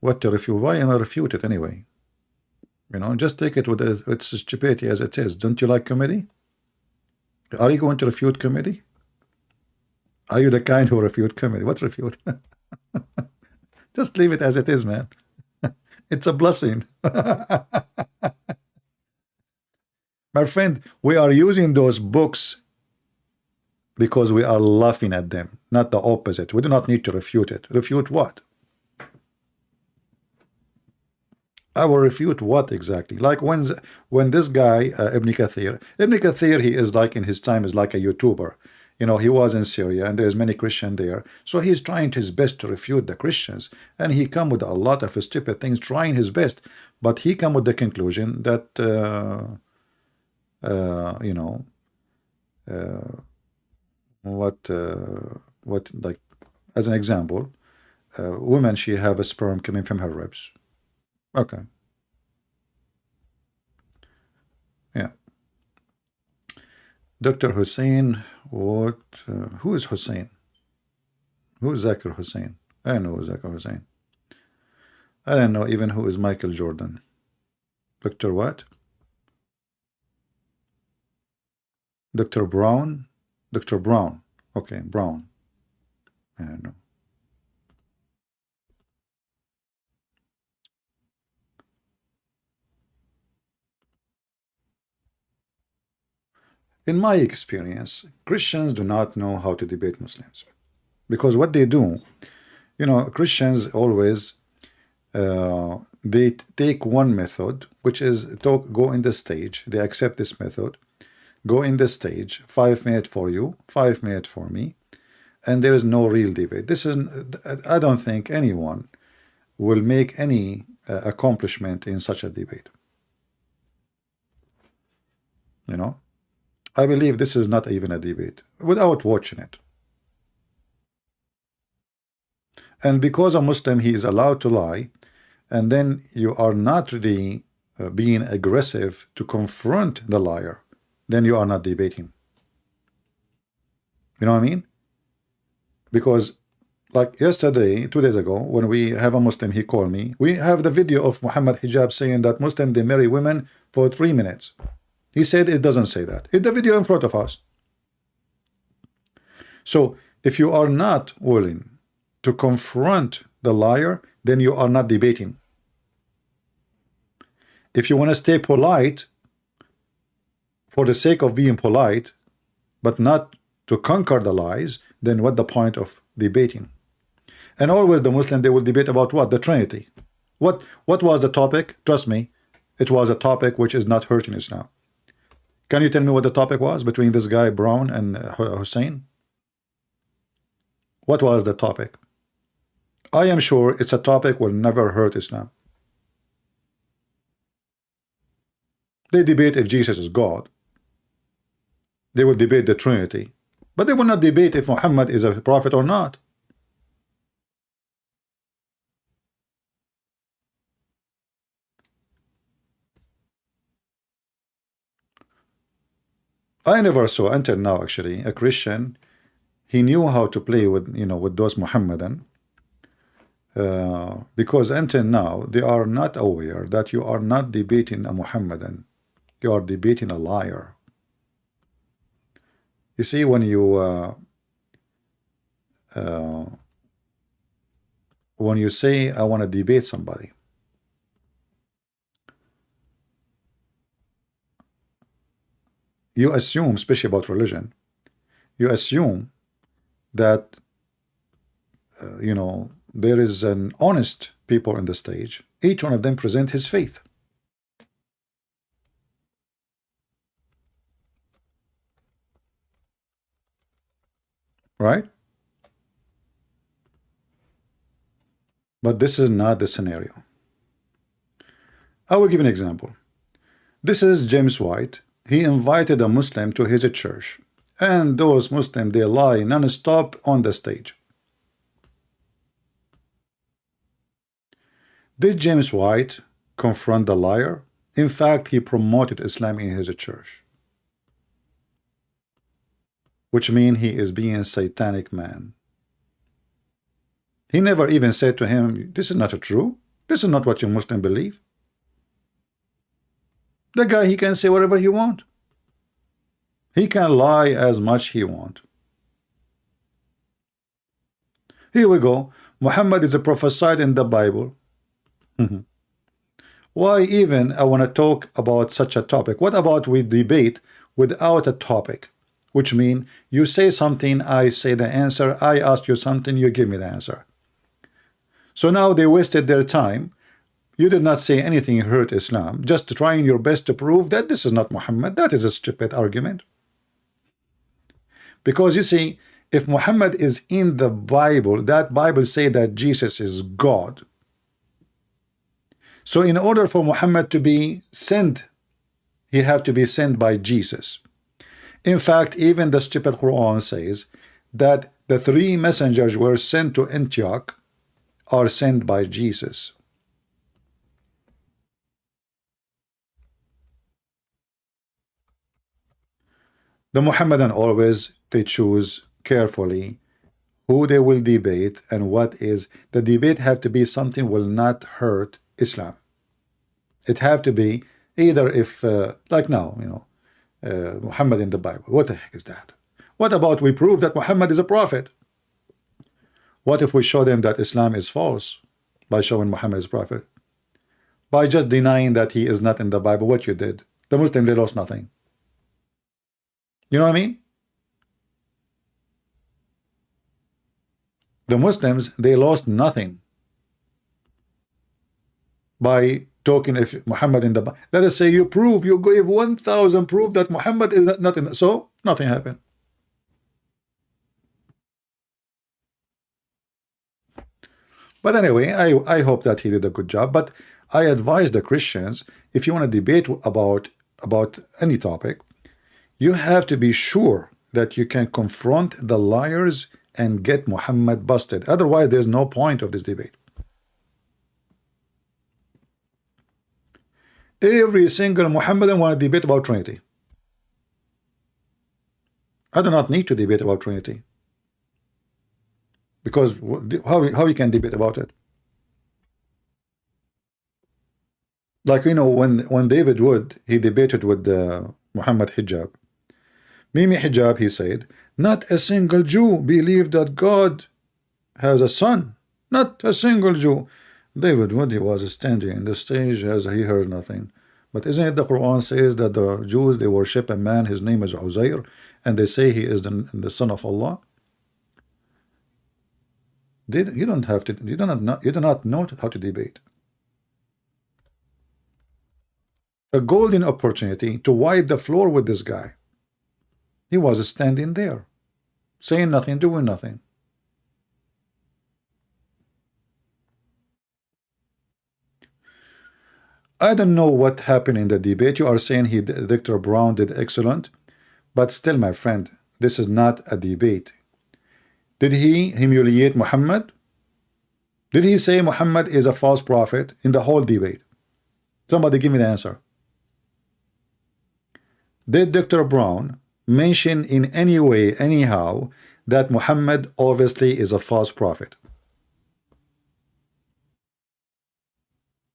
What to refute? Why am I refute it anyway? You know, just take it with its stupidity as it is. Don't you like comedy? Are you going to refute comedy? Are you the kind who refute comedy? What refute? Just leave it as it is, man. It's a blessing. My friend, we are using those books because we are laughing at them, not the opposite. We do not need to refute it. Refute what? I will refute what exactly? Like when this guy, Ibn Kathir, he is like in his time is like a YouTuber. You know, he was in Syria and there's many Christians there. So he's trying his best to refute the Christians. And he come with a lot of stupid things, trying his best. But he come with the conclusion that, you know, what like, as an example, women, she have a sperm coming from her ribs. Okay. Yeah. Dr. Hussein, what? Who is Hussein? Who is Zakir Hussein? I don't know who is Zakir Hussein. I don't know even who is Michael Jordan. Dr. what? Dr. Brown? Dr. Brown. Okay, Brown. I don't know. In my experience, Christians do not know how to debate Muslims. Because what they do, you know, Christians always, they take one method, which is go in the stage. They accept this method. Go in the stage, 5 minutes for you, 5 minutes for me. And there is no real debate. This is, I don't think anyone will make any accomplishment in such a debate. You know? I believe this is not even a debate without watching it. And because a Muslim, he is allowed to lie, and then you are not really being aggressive to confront the liar, then you are not debating. You know what I mean? Because like yesterday, 2 days ago, when we have a Muslim, he called me. We have the video of Muhammad Hijab saying that Muslim, they marry women for 3 minutes. He said it doesn't say that. It's the video in front of us. So if you are not willing to confront the liar, then you are not debating. If you want to stay polite for the sake of being polite, but not to conquer the lies, then what the point of debating? And always the Muslim, they will debate about what? The Trinity. What was the topic? Trust me, it was a topic which is not hurting Islam. Can you tell me what the topic was between this guy Brown and Hussein? What was the topic? I am sure it's a topic will never hurt Islam. They debate if Jesus is God. They will debate the Trinity. But they will not debate if Muhammad is a prophet or not. I never saw until now actually a Christian, he knew how to play with, you know, with those Mohammedan, because until now they are not aware that you are not debating a Mohammedan, you are debating a liar. You see, when you say I want to debate somebody, you assume, especially about religion, you assume that you know, there is an honest people in the stage. Each one of them present his faith. Right? But this is not the scenario. I will give an example. This is James White. He invited a Muslim to his church, and those Muslims, they lie non-stop on the stage. Did James White confront the liar? In fact, he promoted Islam in his church, which means he is being a satanic man. He never even said to him, this is not true. This is not what you Muslim believe. The guy, he can say whatever he want. He can lie as much he want. Here we go. Muhammad is prophesied in the Bible. Why even I want to talk about such a topic? What about we debate without a topic? Which means you say something, I say the answer, I ask you something, you give me the answer. So now they wasted their time. You did not say anything hurt Islam, just trying your best to prove that this is not Muhammad. That is a stupid argument. Because you see, if Muhammad is in the Bible, that Bible say that Jesus is God. So in order for Muhammad to be sent, he have to be sent by Jesus. In fact, even the stupid Quran says that the 3 messengers were sent to Antioch are sent by Jesus. The Mohammedan always, they choose carefully who they will debate and what is. The debate have to be something will not hurt Islam. It have to be either if, like now, you know, Muhammad in the Bible. What the heck is that? What about we prove that Muhammad is a prophet? What if we show them that Islam is false by showing Muhammad is a prophet? By just denying that he is not in the Bible, what you did? The Muslim, they lost nothing. You know what I mean? The Muslims, they lost nothing by talking if Muhammad in the Bible. Let us say you prove, you gave 1,000 proof that Muhammad is not in the, so nothing happened. But anyway, I hope that he did a good job. But I advise the Christians, if you want to debate about any topic, you have to be sure that you can confront the liars and get Muhammad busted. Otherwise, there's no point of this debate. Every single Muhammadan want to debate about Trinity. I do not need to debate about Trinity. Because how we can debate about it? Like, you know, when David Wood, he debated with Muhammad Hijab. Mimi Hijab, he said, not a single Jew believed that God has a son. Not a single Jew. David Wood, he was standing in the stage as he heard nothing. But isn't it the Quran says that the Jews, they worship a man, his name is Uzair, and they say he is the son of Allah? You do not know how to debate. A golden opportunity to wipe the floor with this guy. He was standing there, saying nothing, doing nothing. I don't know what happened in the debate. You are saying Dr. Brown did excellent, but still, my friend, this is not a debate. Did he humiliate Muhammad? Did he say Muhammad is a false prophet in the whole debate? Somebody give me the answer. Did Dr. Brown mention in any way, anyhow, that Muhammad obviously is a false prophet?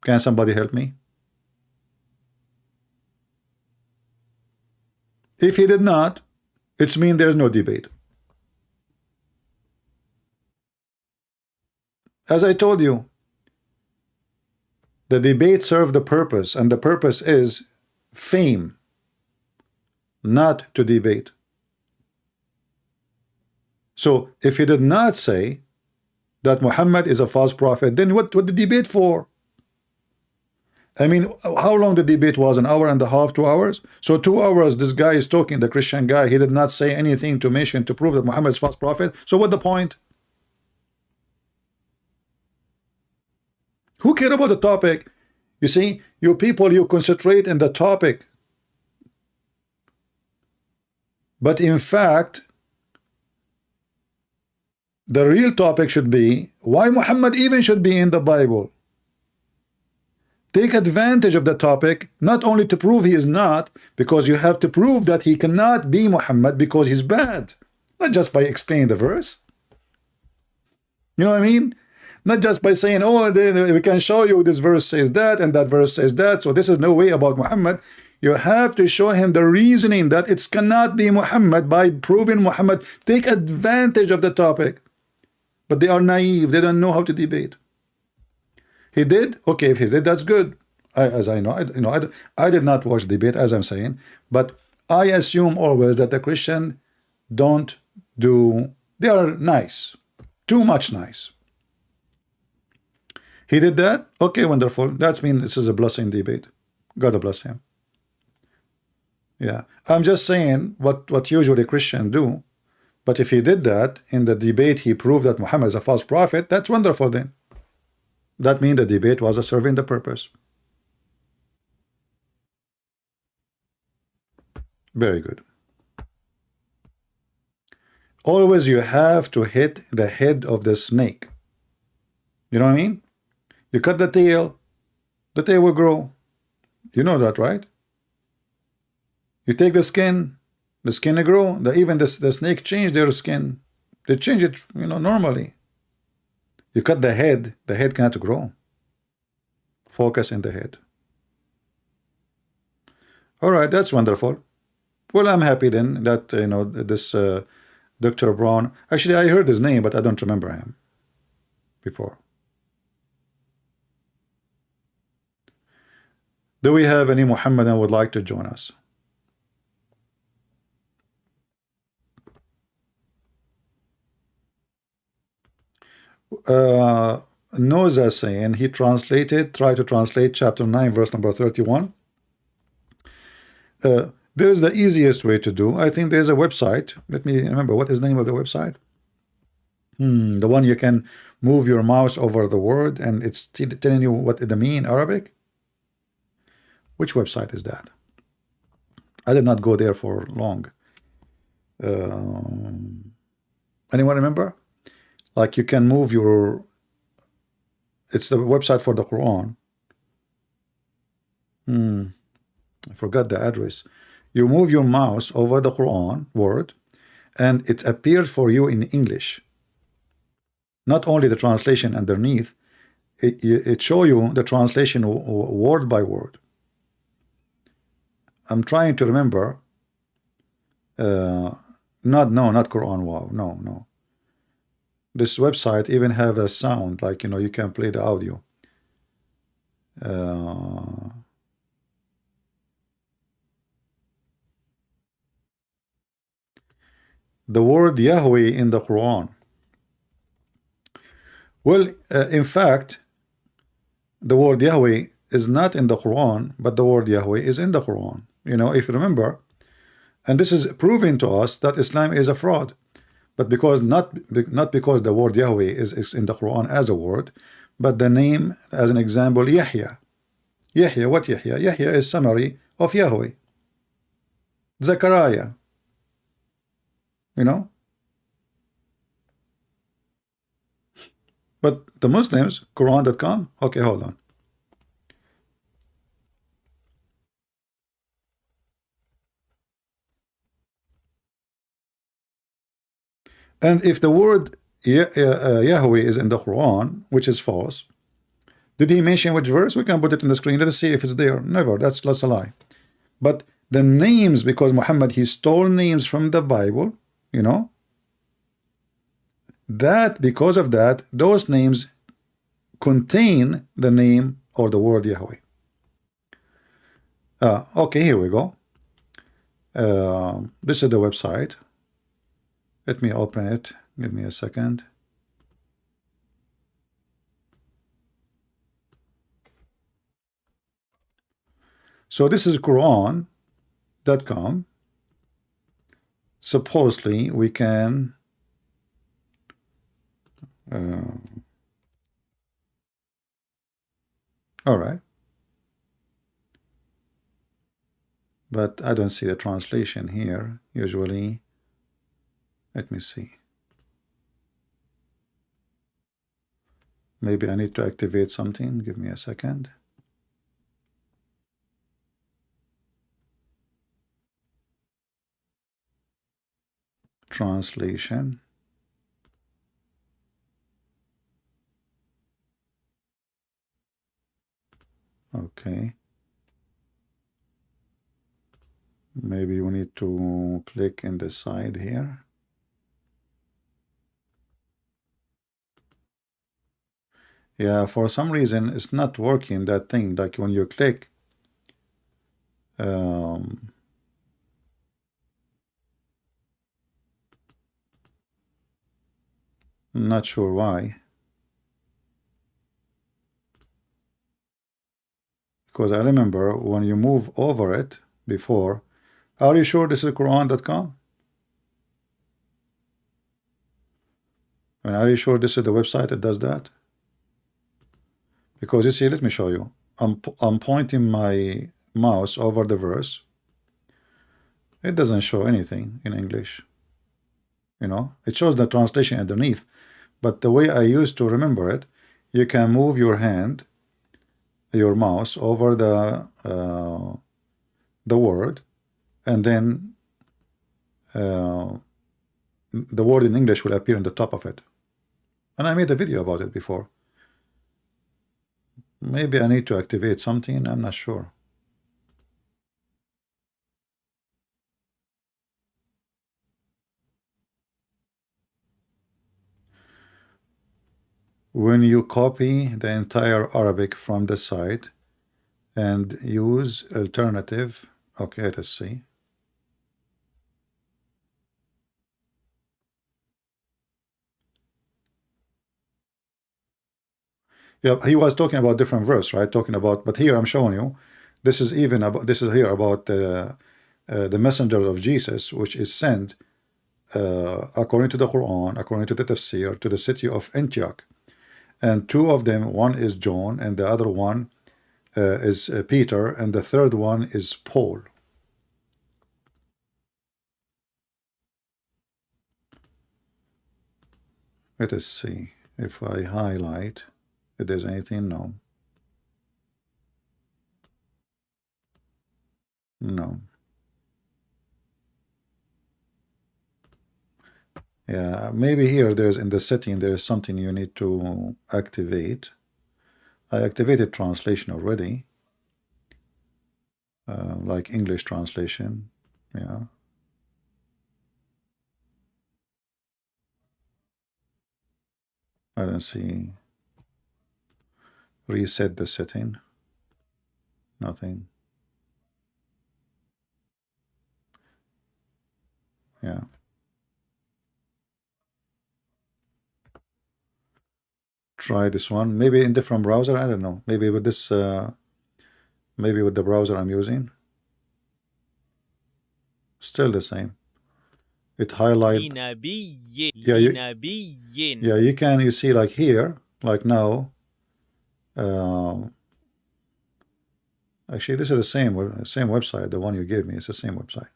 Can somebody help me? If he did not, it means there's no debate. As I told you, the debate served the purpose, and the purpose is fame, not to debate. So if he did not say that Muhammad is a false prophet, then what the debate for? I mean, how long the debate was? An hour and a half, 2 hours? So 2 hours, this guy is talking, the Christian guy, he did not say anything to mention to prove that Muhammad is a false prophet. So what the point? Who care about the topic? You see, you people, you concentrate in the topic. But in fact, the real topic should be why Muhammad even should be in the Bible. Take advantage of the topic, not only to prove he is not, because you have to prove that he cannot be Muhammad because he's bad. Not just by explaining the verse. You know what I mean? Not just by saying, oh, we can show you this verse says that and that verse says that, so this is no way about Muhammad. You have to show him the reasoning that it cannot be Muhammad by proving Muhammad. Take advantage of the topic. But they are naive. They don't know how to debate. He did? Okay, if he did, that's good. As I know, I did not watch debate, as I'm saying, but I assume always that the Christian don't do, they are nice, too much nice. He did that? Okay, wonderful. That means this is a blessing debate. God bless him. Yeah, I'm just saying what usually Christians do. But if he did that in the debate, he proved that Muhammad is a false prophet. That's wonderful then. That means the debate was serving the purpose. Very good. Always you have to hit the head of the snake. You know what I mean? You cut the tail will grow. You know that, right? You take the skin will grow. Even the snake change their skin. They change it, normally. You cut the head cannot grow. Focus in the head. All right, that's wonderful. Well, I'm happy then that this Dr. Brown. Actually, I heard his name, but I don't remember him before. Do we have any Mohammedan who would like to join us? Noza saying he tried to translate chapter 9 verse number 31. There's the easiest way to do. I think there's a website. Let me remember, what is the name of the website? The one you can move your mouse over the word and it's telling you what it mean in Arabic. Which website is that? I did not go there for long. Anyone remember? Like you can move your, it's the website for the Quran. I forgot the address. You move your mouse over the Quran word and it appears for you in English. Not only the translation underneath, it show you the translation word by word. I'm trying to remember. Not Quran. Wow, no. This website even have a sound, like you can play the audio. The word Yahweh in the Quran. Well, in fact, the word Yahweh is not in the Quran, but the word Yahweh is in the Quran. If you remember, and this is proving to us that Islam is a fraud. But because not because the word Yahweh is in the Quran as a word, but the name, as an example, Yahya. Yahya, what Yahya? Yahya is summary of Yahweh. Zachariah. But the Muslims, Quran.com. Okay, hold on. And if the word Yahweh is in the Quran, which is false, did he mention which verse? We can put it in the screen. Let us see if it's there. Never. That's a lie. But the names, because Muhammad, he stole names from the Bible, that because of that, those names contain the name or the word Yahweh. Okay, here we go. This is the website. Let me open it. Give me a second. So this is Quran.com. Supposedly we can all right, but I don't see the translation here usually. Let me see. Maybe I need to activate something. Give me a second. Translation. Okay. Maybe we need to click in the side here. Yeah, for some reason it's not working, that thing, like when you click. Not sure why. Because I remember when you move over it before. Are you sure this is Quran.com? And are you sure this is the website that does that? Because you see, let me show you. I'm pointing my mouse over the verse. It doesn't show anything in English. You know, it shows the translation underneath. But the way I used to remember it, you can move your hand, your mouse over the word, and then the word in English will appear on the top of it. And I made a video about it before. Maybe I need to activate something, I'm not sure. When you copy the entire Arabic from the site and use alternative, okay, let's see. Yeah, he was talking about different verse, right? Talking about, but here I'm showing you, this is even about, this is here about the messenger of Jesus, which is sent according to the Quran, according to the tafsir, to the city of Antioch. And two of them, one is John, and the other one is Peter, and the third one is Paul. Let us see if I highlight if there's anything. No. No. Yeah, maybe here there's in the setting there is something you need to activate. I activated translation already, like English translation. Yeah. I don't see. Reset the setting. Nothing. Yeah. Try this one. Maybe in different browser. I don't know. Maybe with this. Maybe with the browser I'm using. Still the same. It highlights. Yeah, you can. You see, like here, like now. Actually, this is the same website. The one you gave me is the same website.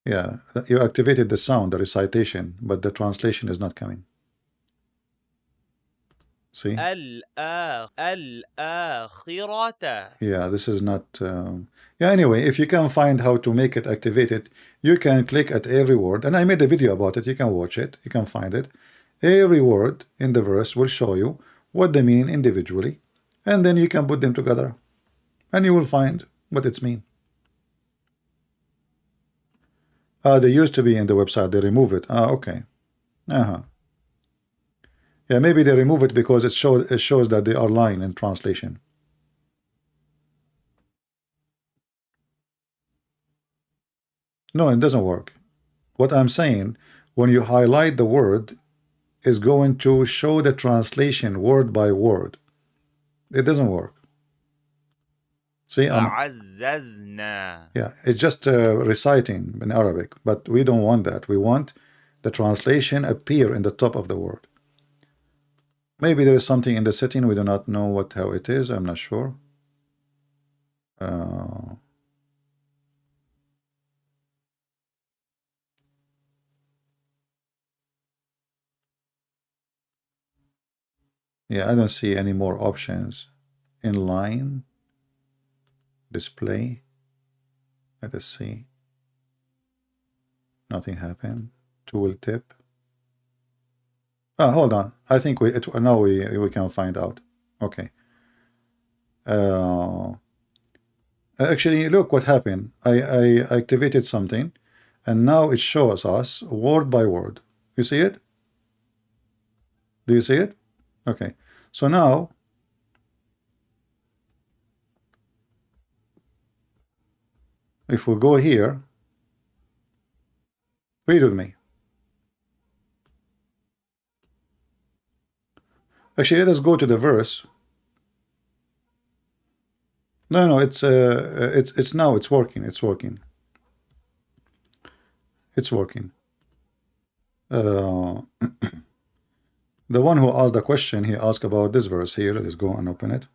Yeah, you activated the sound, the recitation, but the translation is not coming. See? Yeah, this is not. Yeah, anyway, if you can find how to make it activated, you can click at every word. And I made a video about it. You can watch it. You can find it. Every word in the verse will show you what they mean individually. And then you can put them together. And you will find what it's mean. They used to be in the website. They remove it. Okay. Yeah, maybe they remove it because it shows that they are lying in translation. No, it doesn't work. What I'm saying, when you highlight the word, is going to show the translation word by word. It doesn't work. See, yeah, it's just reciting in Arabic, but we don't want that. We want the translation appear in the top of the word. Maybe there is something in the setting we do not know how it is. I'm not sure. Yeah, I don't see any more options. Inline display. Let us see. Nothing happened. Tooltip. Hold on. I think now we can find out. Okay. Actually, look what happened. I activated something, and now it shows us word by word. You see it? Do you see it? Okay. So now, if we go here, read with me. Actually, let us go to the verse. No, no, it's now it's working. It's working. It's working. The one who asked the question, he asked about this verse here. Let's go and open it.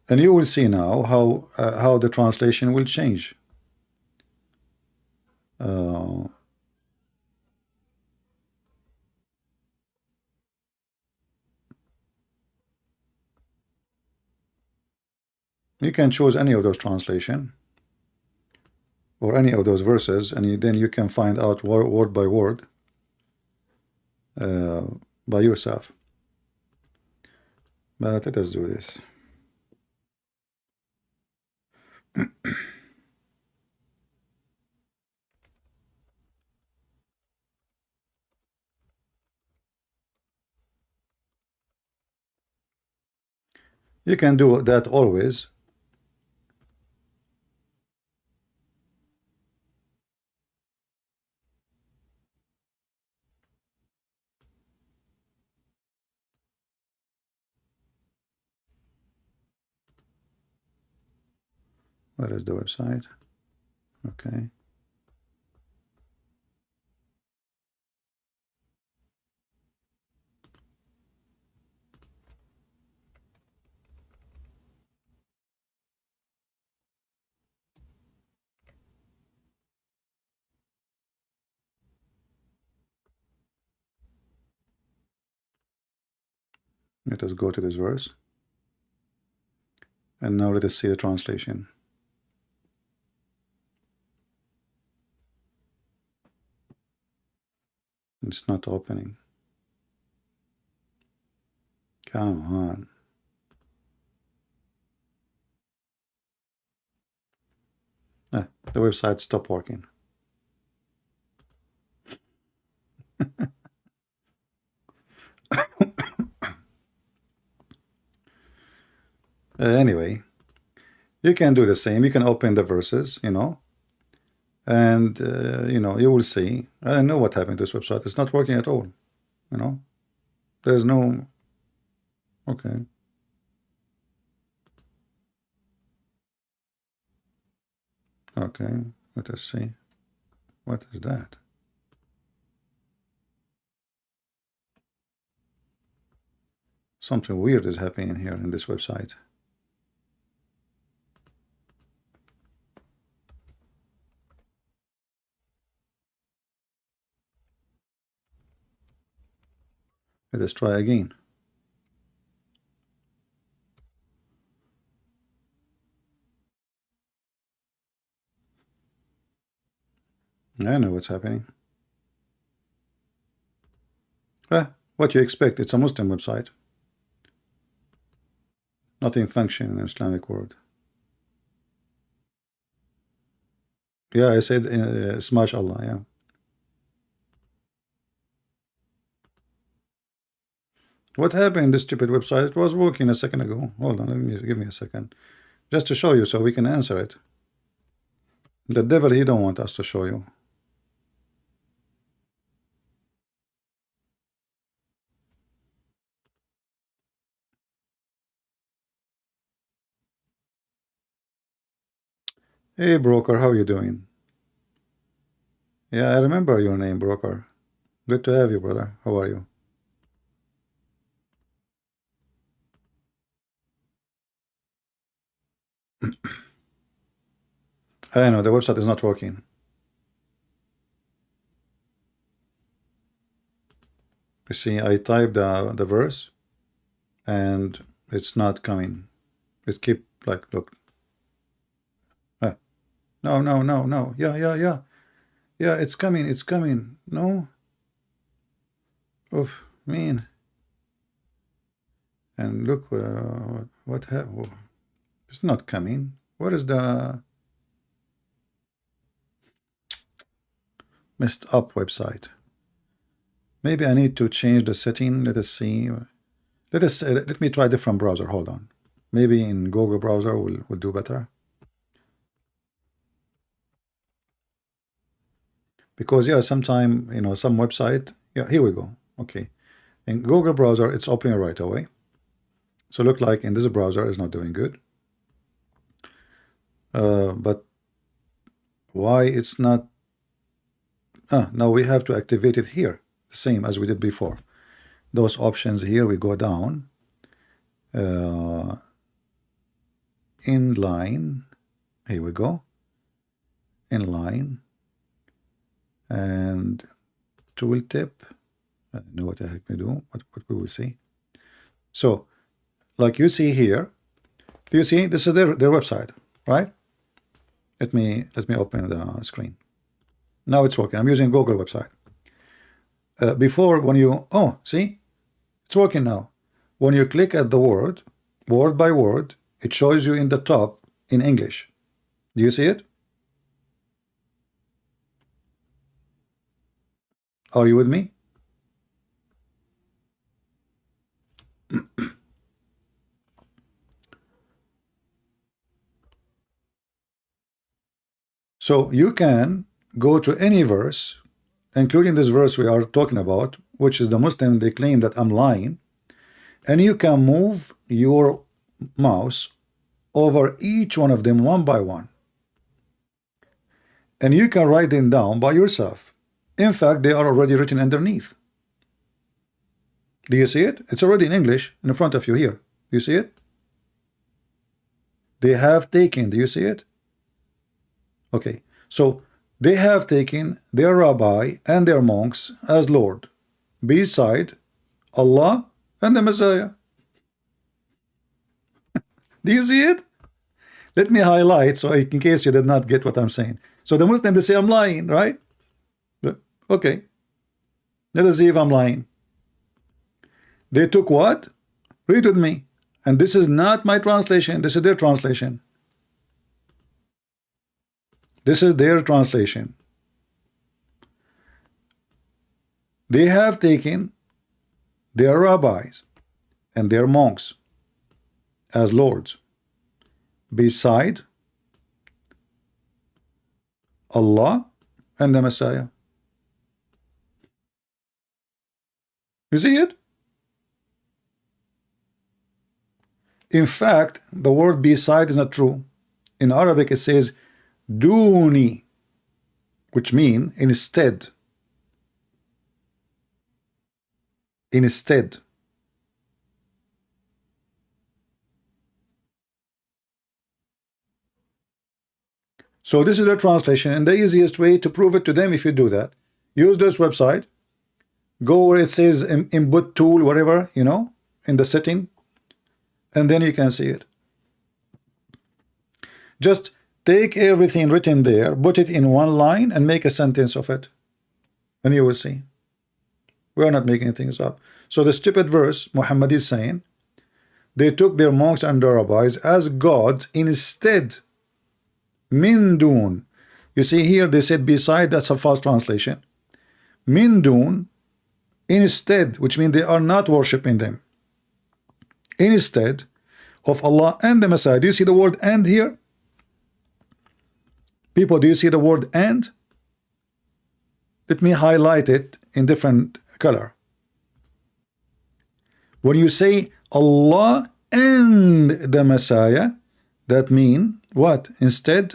And you will see now how the translation will change. You can choose any of those translation or any of those verses, and then you can find out word by word by yourself. But let us do this. You can do that always. Where is the website? Okay. Let us go to this verse. And now let us see the translation. It's not opening. Come on. The website stopped working. Anyway, you can do the same. You can open the verses, you know, and you know, you will see. I know what happened to this website. It's not working at all. You know, there's no. Okay. Okay. Let us see. What is that? Something weird is happening here in this website. Let us try again. I know what's happening. What you expect? It's a Muslim website. Nothing function in the Islamic world. Yeah, I said smash Allah. Yeah. What happened? This stupid website? It was working a second ago. Hold on, give me a second, just to show you, so we can answer it. The devil, he don't want us to show you. Hey, broker, how you doing? Yeah, I remember your name, broker. Good to have you, brother. How are you? I know the website is not working. You see, I typed the verse, and it's not coming. It keep like, look. No, no, no, no. Yeah, yeah, yeah. Yeah, it's coming. It's coming. No. Oof, mean. And look, what have? It's not coming. What is the messed up website? Maybe I need to change the setting. Let us see. Let me try a different browser. Hold on. Maybe in Google browser will do better. Because yeah, sometime some website. Yeah, here we go. Okay, in Google browser it's opening right away. So look like in this browser is not doing good. But why it's not? Now we have to activate it here, the same as we did before. Those options here, we go down. Inline. Here we go. Inline. And tooltip. I don't know what the heck we do. What we will see. So, like you see here, do you see this is their website, right? Let me open the screen. Now it's working. I'm using Google website. Before, when you see, it's working now. When you click at the word by word, it shows you in the top in English. Do you see it? Are you with me? So you can go to any verse, including this verse we are talking about, which is the Muslim, they claim that I'm lying, and you can move your mouse over each one of them one by one. And you can write them down by yourself. In fact, they are already written underneath. Do you see it? It's already in English in front of you here. Do you see it? They have taken. Do you see it? Okay. So they have taken their rabbi and their monks as Lord, beside Allah and the Messiah. Do you see it? Let me highlight so in case you did not get what I'm saying. So the Muslim, they say I'm lying, right? Okay. Let us see if I'm lying. They took what? Read with me. And this is not my translation. This is their translation. This is their translation. They have taken their rabbis and their monks as lords beside Allah and the Messiah. You see it? In fact, the word beside is not true. In Arabic it says duni, which means instead. Instead. So this is the translation, and the easiest way to prove it to them, if you do that, use this website, go where it says input tool, whatever, in the setting, and then you can see it. Just take everything written there, put it in one line, and make a sentence of it, and you will see. We are not making things up. So the stupid verse Muhammad is saying, they took their monks and their rabbis as gods instead. Min dun. You see here they said beside, that's a false translation. Min dun, instead, which means they are not worshiping them. Instead of Allah and the Messiah. Do you see the word and here? People, do you see the word and? Let me highlight it in different color. When you say Allah and the Messiah, that means what? Instead,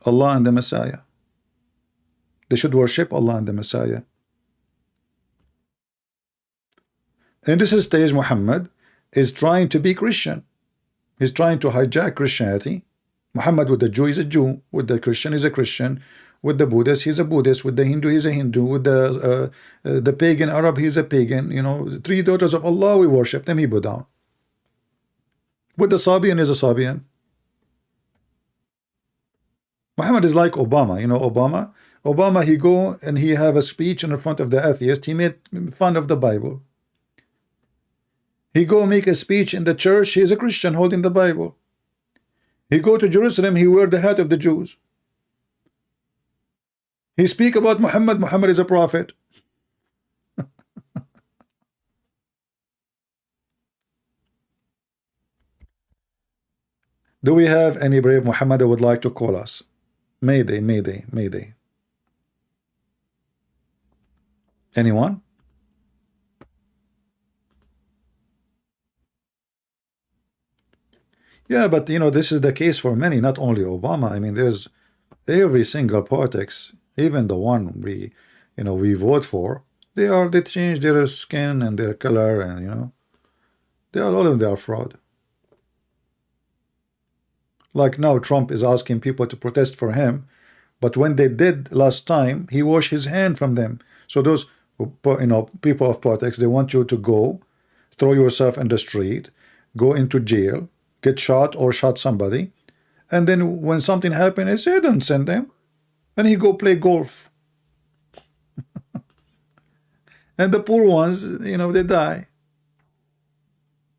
Allah and the Messiah. They should worship Allah and the Messiah. In this stage, Muhammad is trying to be Christian. He's trying to hijack Christianity. Muhammad with the Jew is a Jew, with the Christian is a Christian, with the Buddhist he's a Buddhist, with the Hindu he's a Hindu, with the pagan Arab he's a pagan. Three daughters of Allah, we worship them, he bow down. With the Sabian is a Sabian. Muhammad is like Obama. You know Obama? Obama, he go and he have a speech in front of the atheist. He made fun of the Bible. He go make a speech in the church. He is a Christian holding the Bible. He go to Jerusalem. He wear the hat of the Jews. He speak about Muhammad. Muhammad is a prophet. Do we have any brave Muhammad that would like to call us? Mayday, mayday, mayday. Anyone? Yeah, but you know, this is the case for many, not only Obama. I mean, there's every single politics, even the one we vote for, they change their skin and their color, and you know, all of them, they are fraud. Like now, Trump is asking people to protest for him, but when they did last time, he washed his hand from them. So those, people of politics, they want you to go, throw yourself in the street, go into jail, get shot or shot somebody, and then when something happened, they say, don't send them, and he go play golf. And the poor ones, they die.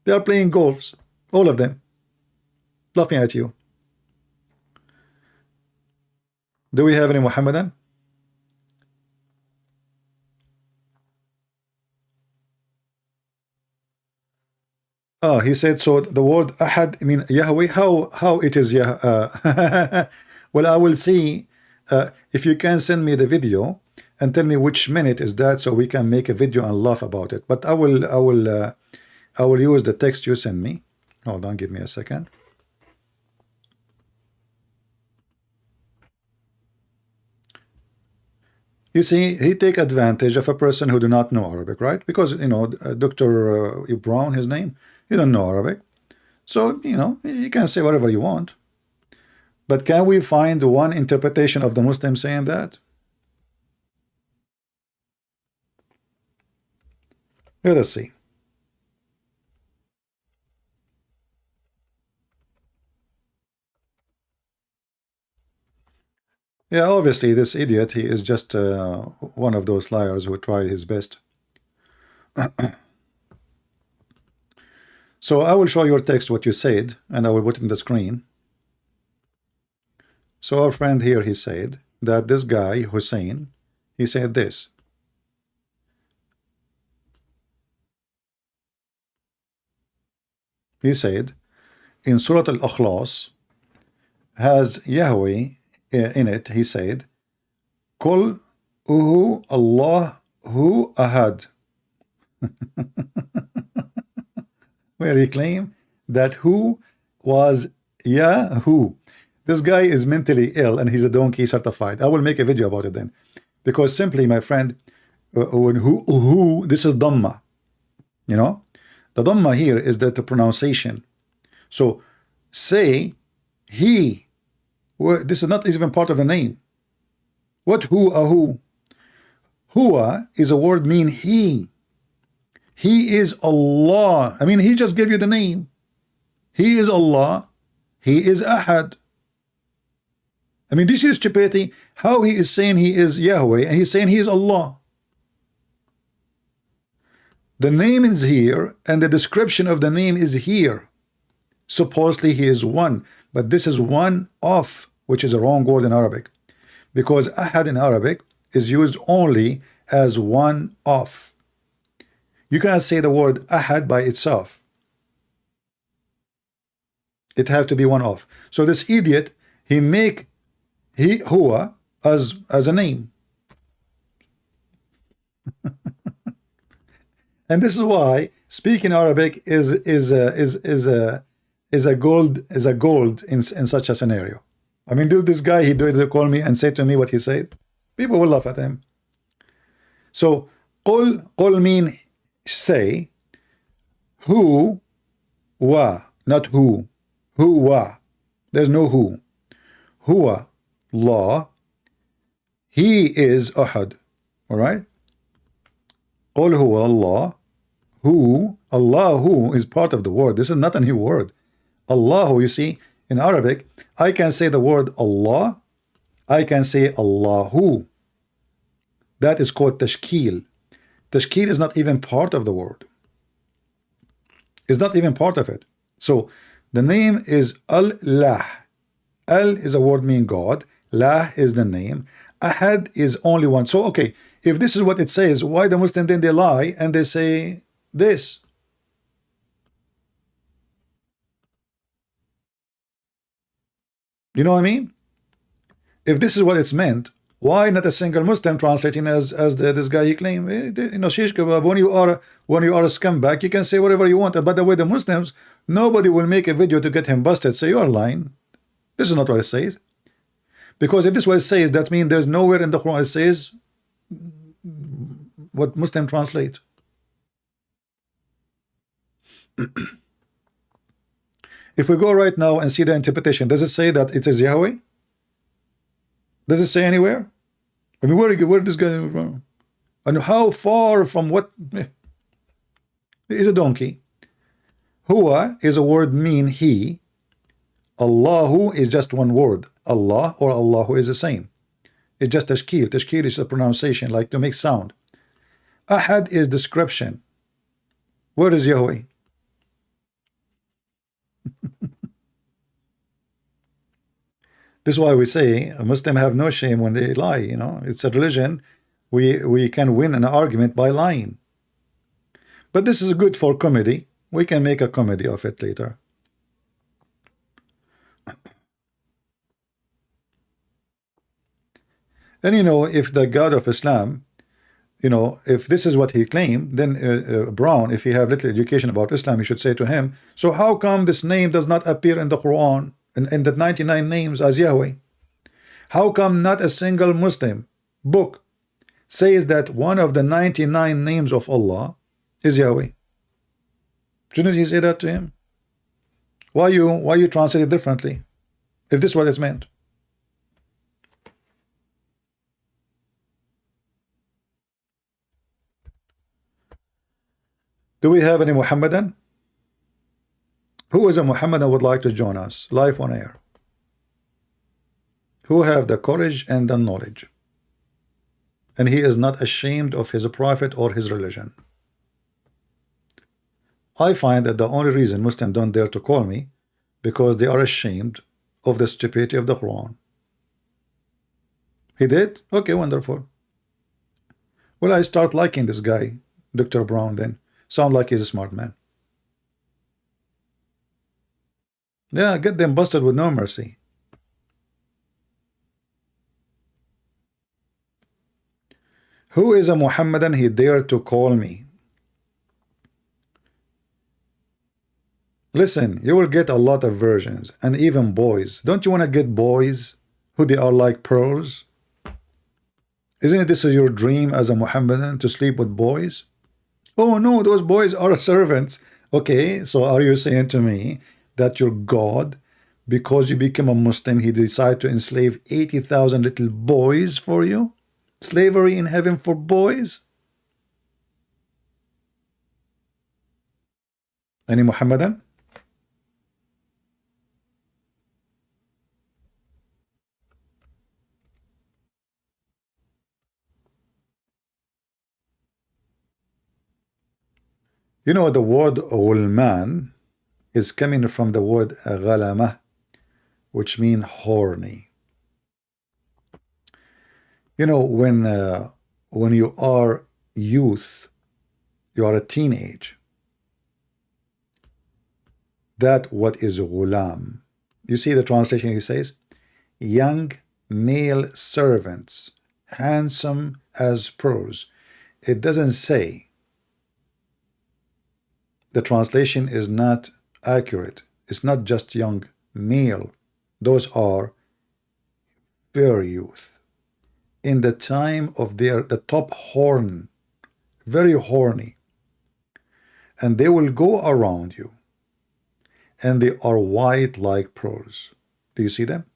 They are playing golfs, all of them, laughing at you. Do we have any Mohammedan? Oh, he said, so the word Ahad, I mean Yahweh, how it is well, I will see if you can send me the video and tell me which minute is that, so we can make a video and laugh about it. But I will use the text you send me. Hold on, give me a second. You see, he take advantage of a person who do not know Arabic, right? Because, Dr. Brown, his name, he don't know Arabic. So, you can say whatever you want. But can we find one interpretation of the Muslim saying that? Let us see. Yeah, obviously, this idiot, he is just one of those liars who tried his best. So I will show your text what you said, and I will put it in the screen. So our friend here, he said that this guy, Hussein, he said this. He said, in Surah Al-Ikhlas, has Yahweh in it, he said, Kul uhu Allah hu ahad. Where he claimed that who was Yahoo. This guy is mentally ill and he's a donkey certified. I will make a video about it then. Because simply, my friend, this is Dhamma. The Dhamma here is the pronunciation. So say he. This is not even part of the name. What who? Huwa is a word mean he. He is Allah. I mean, he just gave you the name. He is Allah. He is Ahad. I mean, this is stupidity. How he is saying he is Yahweh and he's saying he is Allah. The name is here and the description of the name is here. Supposedly he is one, but this is one of, which is a wrong word in Arabic, because Ahad in Arabic is used only as one of. You cannot say the word Ahad by itself. It have to be one of. So this idiot, he make huwa as a name. And this is why speaking Arabic is a gold in such a scenario. I mean, dude, this guy, he did call me and say to me what he said. People will laugh at him. So qul mean say, who wa, not who. Who wa. There's no who. Huwa law. He is Ahad. All right. Qul huwa Allah. Who, Allahu is part of the word. This is not a new word. Allahu, you see, in Arabic, I can say the word Allah I can say Allahu. That is called tashkil. Tashkil is not even part of the word. It's not even part of it. So the name is Allah. Al is a word meaning God. La is the name. Ahad is only one. So okay, if this is what it says, why the Muslim then they lie and they say this? You know what I mean? If this is what it's meant, why not a single Muslim translating as this guy you claim? You know, shish kebab. When you are a scumbag, you can say whatever you want. By the way, the Muslims, nobody will make a video to get him busted. Say you are lying. This is not what it says. Because if this is what it says, that means there's nowhere in the Quran it says what Muslim translate. If we go right now and see the interpretation, does it say that it is Yahweh? Does it say anywhere? I mean, where did this guy from? And how far from what? Is a donkey. Huwa is a word mean he. Allahu is just one word. Allah or Allahu is the same. It's just tashkil. Tashkil is a pronunciation, like to make sound. Ahad is description. Where is Yahweh? This is why we say a Muslim have no shame when they lie. You know, it's a religion. We can win an argument by lying. But this is good for comedy. We can make a comedy of it later. And you know, if the God of Islam, you know, if this is what he claimed, then Brown, if he have little education about Islam, he should say to him, so how come this name does not appear in the Quran, in the 99 names as Yahweh? How come not a single Muslim book says that one of the 99 names of Allah is Yahweh? Shouldn't you say that to him? Why you translate it differently, if this is what it's meant? Do we have any Mohammedan? Who is a Mohammedan would like to join us live on air? Who have the courage and the knowledge, and he is not ashamed of his prophet or his religion? I find that the only reason Muslims don't dare to call me because they are ashamed of the stupidity of the Quran. He did? Okay, wonderful. Well, I start liking this guy, Dr. Brown, then. Sound like he's a smart man. Yeah, get them busted with no mercy. Who is a Mohammedan he dared to call me? Listen, you will get a lot of versions, and even boys. Don't you want to get boys who they are like pearls? Isn't this your dream as a Mohammedan, to sleep with boys? Oh no, those boys are servants. Okay, so are you saying to me that your God, because you became a Muslim, he decided to enslave 80,000 little boys for you? Slavery in heaven for boys? Any Mohammedan? You know, the word Ghulman is coming from the word Ghalamah, which means horny. You know, when you are youth, you are a teenage. That what is Ghulam. You see the translation, he says, young male servants, handsome as pearls. It doesn't say. The translation is not accurate. It's not just young male. Those are very youth. In the time of the top horn, very horny. And they will go around you. And they are white like pearls. Do you see them?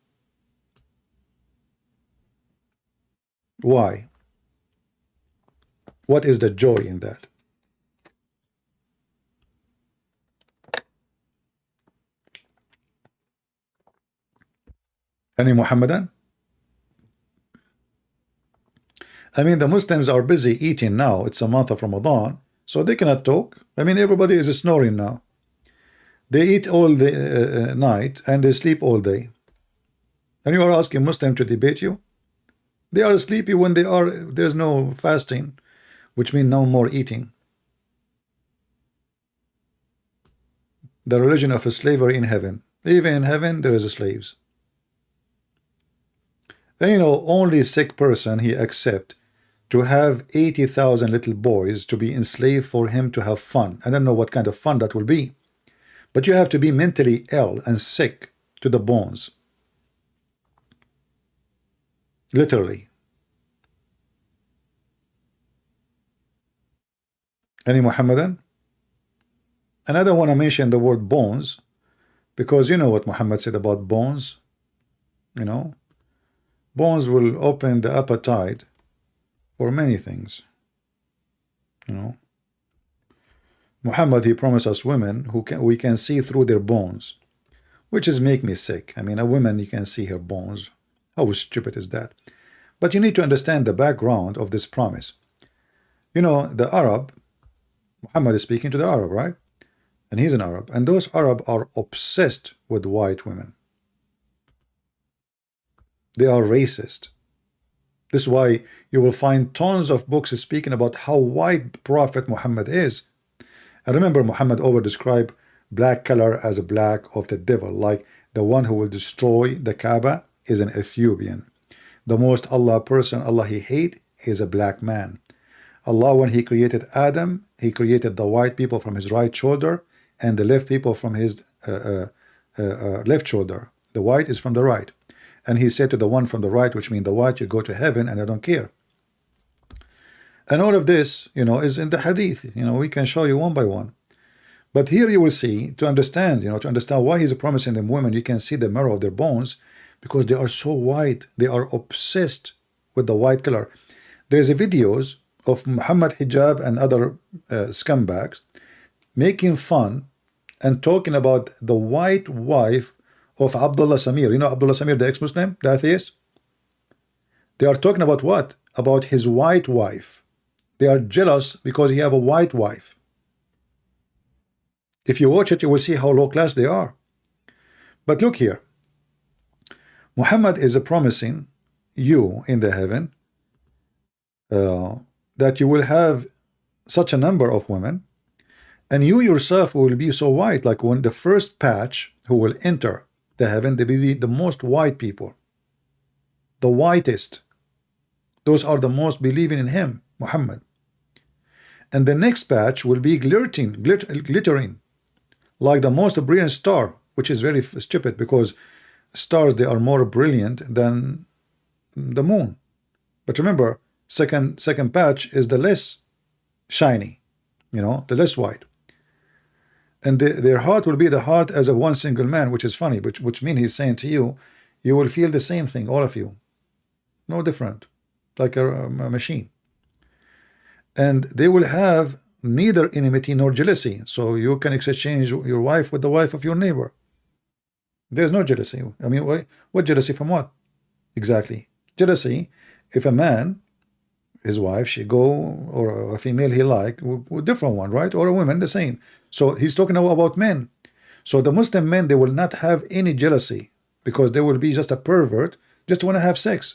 Why? What is the joy in that? Any Muhammadan? I mean, the Muslims are busy eating now. It's a month of Ramadan, so they cannot talk. I mean, everybody is snoring now. They eat all the night and they sleep all day. And you are asking Muslim to debate you? They are sleepy when there's no fasting, which means no more eating. The religion of slavery in heaven. Even in heaven, there is slaves. And you know, only a sick person he accept to have 80,000 little boys to be enslaved for him to have fun. I don't know what kind of fun that will be. But you have to be mentally ill and sick to the bones. Literally. Any Mohammedan? And I don't want to mention the word bones, because you know what Muhammad said about bones. You know, bones will open the appetite for many things. You know, Muhammad, he promised us women who we can see through their bones, which is make me sick. I mean, a woman, you can see her bones. How stupid is that? But you need to understand the background of this promise. You know, the Arab, Muhammad is speaking to the Arab, right? And he's an Arab, and those Arab are obsessed with white women. They are racist. This is why you will find tons of books speaking about how white Prophet Muhammad is. I remember Muhammad over described black color as a black of the devil, like the one who will destroy the Kaaba is an Ethiopian. The most Allah person Allah he hate is a black man. Allah, when he created Adam, he created the white people from his right shoulder and the left people from his left shoulder. The white is from the right. And he said to the one from the right, which means the white, you go to heaven and I don't care. And all of this, you know, is in the hadith. You know, we can show you one by one. But here you will see, to understand, you know, to understand why he's promising them women, you can see the marrow of their bones, because they are so white. They are obsessed with the white color. There's a videos of Muhammad Hijab and other scumbags making fun and talking about the white wife of Abdullah Samir. You know Abdullah Samir, the ex-Muslim, the atheist? They are talking about what? About his white wife. They are jealous because he have a white wife. If you watch it, you will see how low class they are. But look here. Muhammad is promising you in the heaven that you will have such a number of women, and you yourself will be so white, like when the first batch who will enter the heaven, they be the most white people, the whitest. Those are the most believing in him, Muhammad. And the next batch will be glittering like the most brilliant star, which is very stupid, because stars, they are more brilliant than the moon. But remember, second batch is the less shiny, you know, the less white. And their heart will be the heart as of one single man, which is funny, which means he's saying to you, you will feel the same thing, all of you, no different, like a machine. And they will have neither enmity nor jealousy, so you can exchange your wife with the wife of your neighbor. There's no jealousy. I mean, what jealousy from what? Exactly. Jealousy, if a man, his wife, she go, or a female he like, with different one, right? Or a woman, the same. So he's talking about men. So the Muslim men, they will not have any jealousy, because they will be just a pervert, just want to have sex.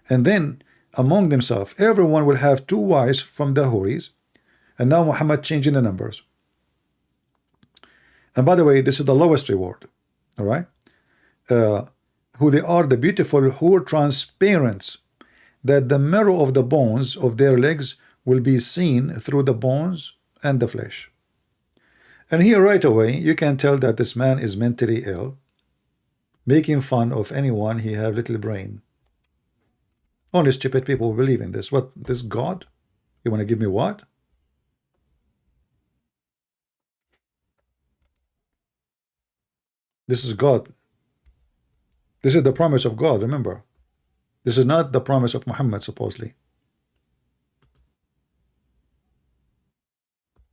And then among themselves, everyone will have two wives from the Houris. And now Muhammad changing the numbers. And by the way, this is the lowest reward. All right, who they are, the beautiful who are transparent, that the marrow of the bones of their legs will be seen through the bones and the flesh. And here right away you can tell that this man is mentally ill, making fun of anyone he have little brain. Only stupid people believe in this. What, this God? You want to give me what? This is God. This is the promise of God, remember. This is not the promise of Muhammad, supposedly.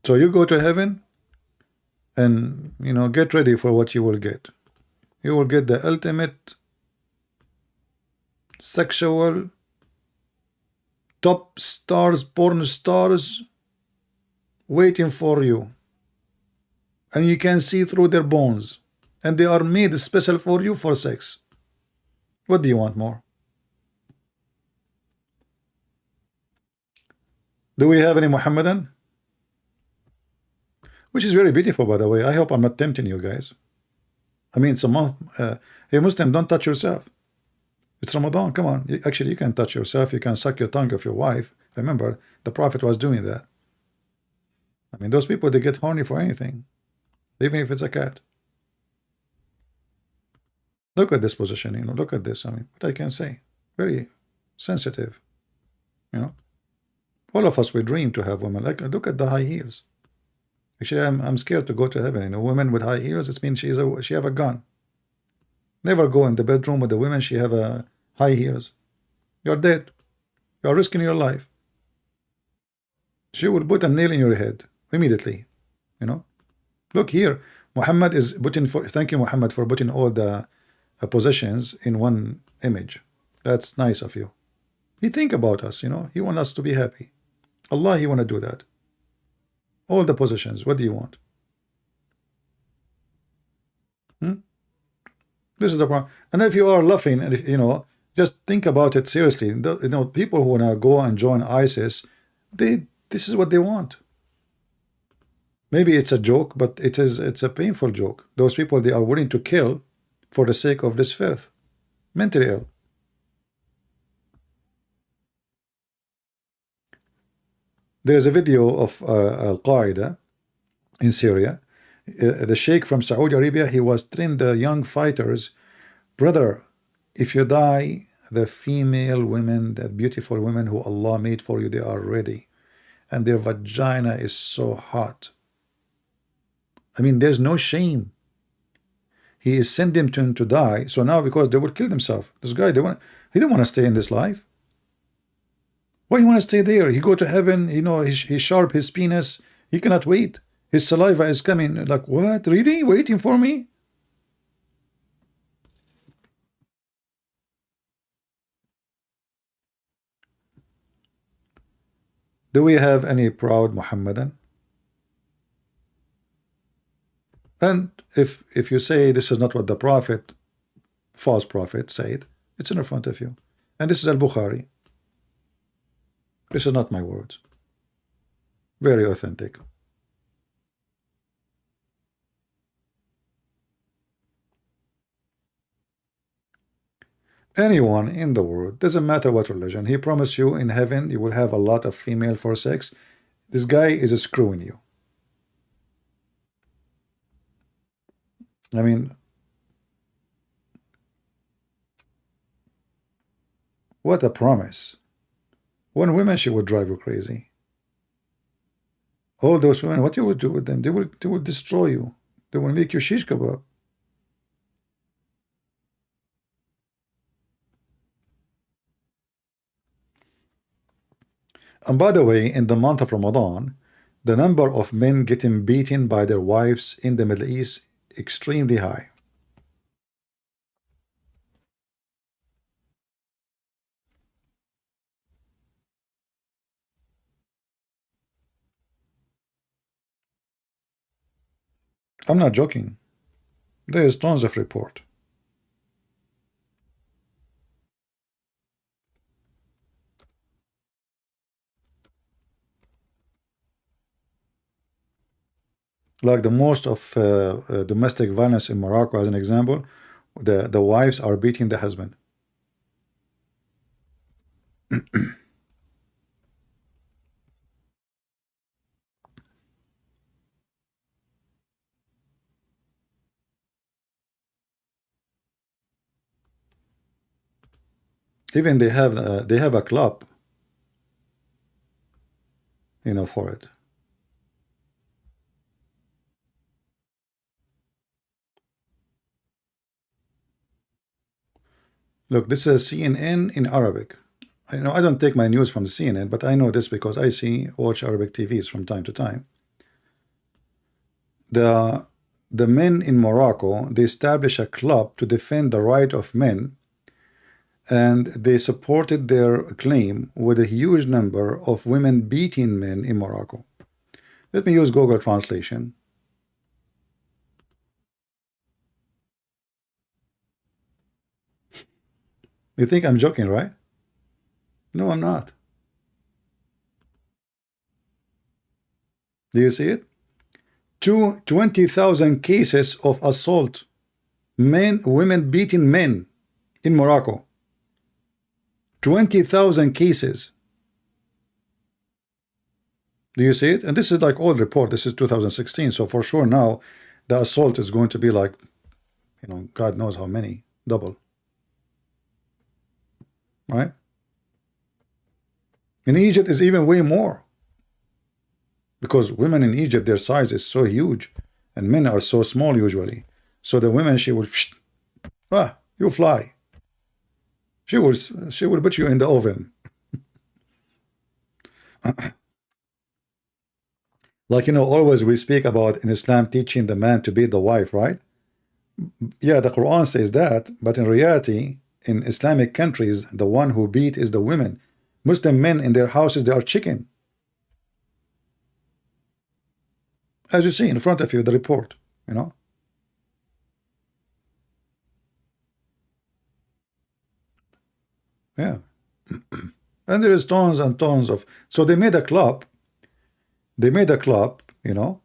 So you go to heaven and, you know, get ready for what you will get. You will get the ultimate sexual top stars, porn stars waiting for you, and you can see through their bones, and they are made special for you for sex. What do you want more? Do we have any Mohammedan? Which is very beautiful, by the way. I hope I'm not tempting you guys. I mean, it's a month. Hey, Muslim, don't touch yourself. It's Ramadan. Come on. Actually, you can touch yourself. You can suck your tongue of your wife. Remember, the Prophet was doing that. I mean, those people, they get horny for anything, even if it's a cat. Look at this position. You know, look at this. I mean, what I can say. Very sensitive. You know, all of us, we dream to have women. Like, look at the high heels. Actually, I'm scared to go to heaven. You know, women with high heels, it means she have a gun. Never go in the bedroom with the women. She have a high heels. You're dead. You're risking your life. She will put a nail in your head immediately. You know, look here. Muhammad is putting for. Thank you, Muhammad, for putting all the possessions in one image. That's nice of you. He think about us. You know, he want us to be happy. Allah, he want to do that. All the positions. What do you want? This is the problem. And if you are laughing, and if, you know, just think about it seriously. You know, people who wanna go and join ISIS, this is what they want. Maybe it's a joke, but it's a painful joke. Those people, they are willing to kill for the sake of this filth. Mentally ill. There is a video of Al-Qaeda in Syria. The Sheikh from Saudi Arabia, he was trained the young fighters. Brother, if you die, the female women, the beautiful women who Allah made for you, they are ready. And their vagina is so hot. I mean, there's no shame. He is sending them to die. So now, because they will kill themselves. This guy, he didn't want to stay in this life. Why you want to stay there? He go to heaven, you know, he sharp his penis. He cannot wait. His saliva is coming. Like, what? Really? Waiting for me? Do we have any proud Mohammedan? And if you say this is not what the prophet, false prophet, said, it's in front of you. And this is Al-Bukhari. This is not my words. Very authentic. Anyone in the world, doesn't matter what religion, he promised you in heaven you will have a lot of female for sex. This guy is screwing you. I mean, what a promise. One woman, she would drive you crazy. All those women, what you would do with them? They will destroy you. They will make you shish kebab. And by the way, in the month of Ramadan, the number of men getting beaten by their wives in the Middle East extremely high. I'm not joking. There is tons of report. Like the most of domestic violence in Morocco, as an example, the wives are beating the husband. Even they have a club, you know, for it. Look, this is CNN in Arabic. I know I don't take my news from the CNN, but I know this because I watch Arabic TVs from time to time. The men in Morocco, they establish a club to defend the right of men and they supported their claim with a huge number of women beating men in Morocco. Let me use Google translation. You think I'm joking, right? No, I'm not. Do you see it? 20,000 cases of assault, women beating men in Morocco. 20,000 cases. Do you see it? And this is like old report. This is 2016. So for sure now the assault is going to be like, you know, God knows how many, double. Right? In Egypt is even way more. Because women in Egypt, their size is so huge, and men are so small usually. So the women, she will, you fly. She will put you in the oven. Like, you know, always we speak about in Islam teaching the man to beat the wife, right? Yeah, the Quran says that, but in reality, in Islamic countries, the one who beat is the women. Muslim men in their houses, they are chicken. As you see in front of you, the report, you know. Yeah. And there is tons and tons of, so they made a club, you know,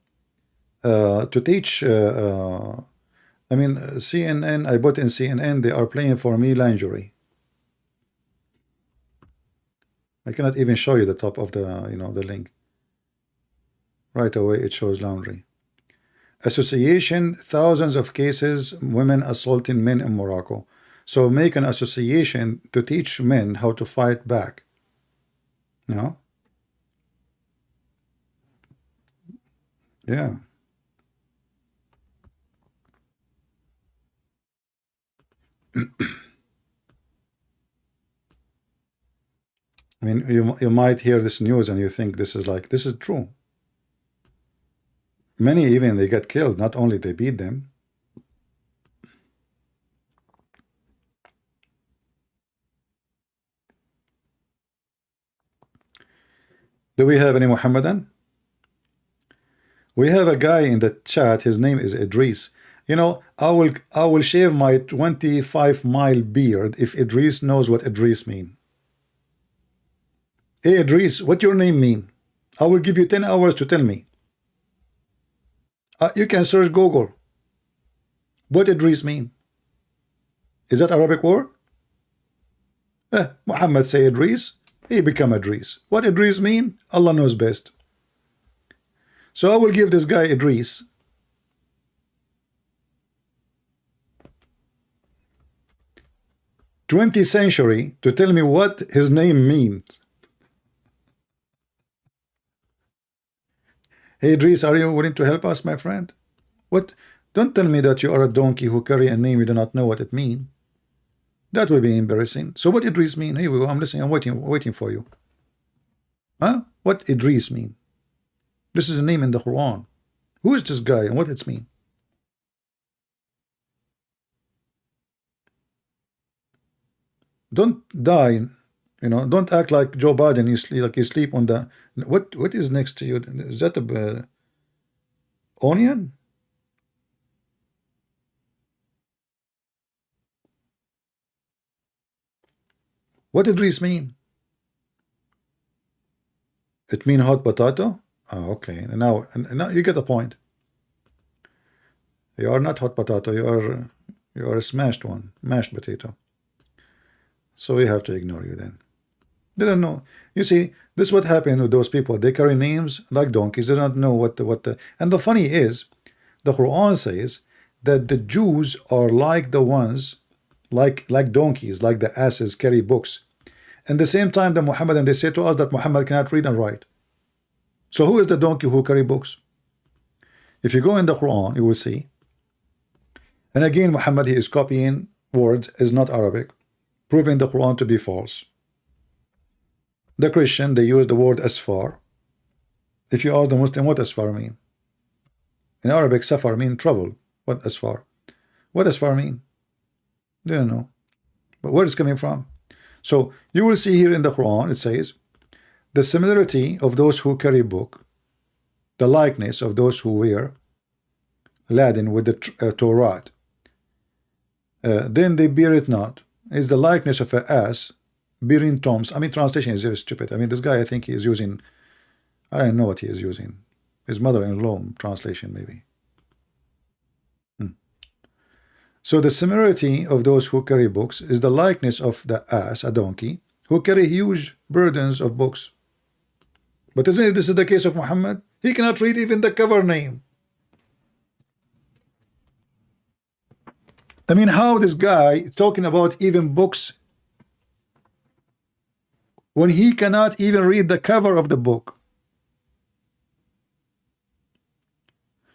to teach, I mean, CNN, I put in CNN, they are playing for me lingerie. I cannot even show you the top of the, you know, the link. Right away, it shows laundry. Association, thousands of cases, women assaulting men in Morocco. So make an association to teach men how to fight back. You know? Yeah. I mean, you might hear this news and you think this is like, this is true. Many even they get killed, not only they beat them. Do we have any Mohammedan? We have a guy in the chat, his name is Idris. You know, I will shave my 25-mile beard if Idris knows what Idris mean. Hey Idris, what your name mean? I will give you 10 hours to tell me. You can search Google. What Idris mean? Is that Arabic word? Muhammad say Idris, he become Idris. What Idris mean? Allah knows best. So I will give this guy Idris 20th century to tell me what his name means. Hey Idris, are you willing to help us, my friend? What? Don't tell me that you are a donkey who carry a name you do not know what it means. That will be embarrassing. So what Idris mean? Here we go. I'm listening. I'm waiting for you. Huh? What Idris mean? This is a name in the Quran. Who is this guy and what it mean? Don't die. You know, don't act like Joe Biden. You sleep on the. What is next to you? Is that a onion? What did Idris mean? It mean hot potato? Oh, okay. Now you get the point. You are not hot potato. You are a smashed one, mashed potato. So we have to ignore you then. They don't know. You see, this is what happened with those people. They carry names like donkeys. They don't know what the. And the funny is, the Quran says that the Jews are like the ones, like donkeys, like the asses carry books. And the same time, the Mohammedans, they say to us that Muhammad cannot read and write. So who is the donkey who carry books? If you go in the Quran, you will see. And again, Muhammad, he is copying words, is not Arabic, proving the Quran to be false. The Christian, they use the word asfar. If you ask the Muslim, what asfar mean? In Arabic, safar mean trouble. What asfar? What asfar mean? They don't know. But where it's coming from? So you will see here in the Quran, it says, the similarity of those who carry book, the likeness of those who wear laden with the Torah, then they bear it not, is the likeness of an ass bearing toms. I mean, translation is very stupid. I mean, this guy, I think he is using, I don't know what he is using. His mother-in-law translation, maybe. So the similarity of those who carry books is the likeness of the ass, a donkey, who carry huge burdens of books. But isn't it, this is the case of Muhammad? He cannot read even the cover name. I mean, how this guy talking about even books when he cannot even read the cover of the book?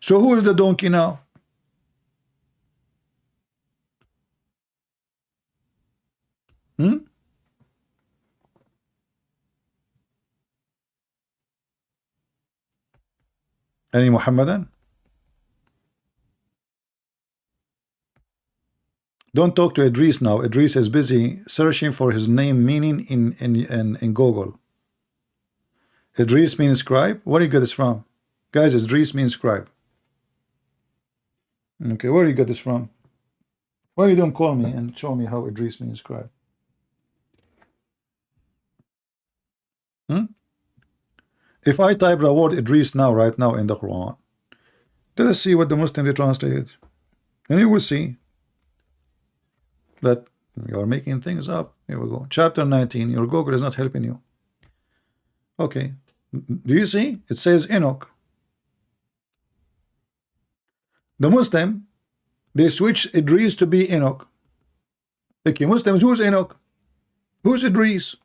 So who is the donkey now? Any Mohammedan? Don't talk to Idris now. Idris is busy searching for his name meaning in Google. Idris means scribe. Where do you get this from? Guys, Idris means scribe. Okay, where do you get this from? Why you don't call me and show me how Idris means scribe? If I type the word Idris now, right now in the Quran, let us see what the Muslim they translated, and you will see that you are making things up. Here we go. Chapter 19. Your Google is not helping you. Okay. Do you see? It says Enoch. The Muslim, they switch Idris to be Enoch. Okay, Muslims, who's Enoch? Who's Idris?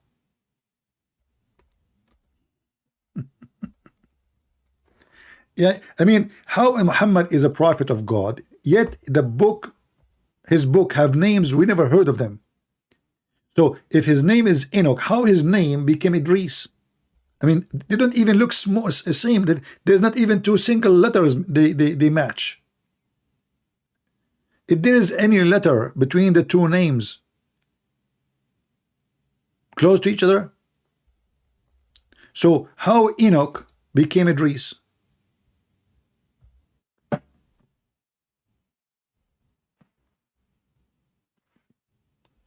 Yeah, I mean, how Muhammad is a prophet of God, yet the book, his book have names we never heard of them. So if his name is Enoch, how his name became Idris? I mean, they don't even look same. There's not even two single letters they match. If there is any letter between the two names close to each other, so how Enoch became Idris?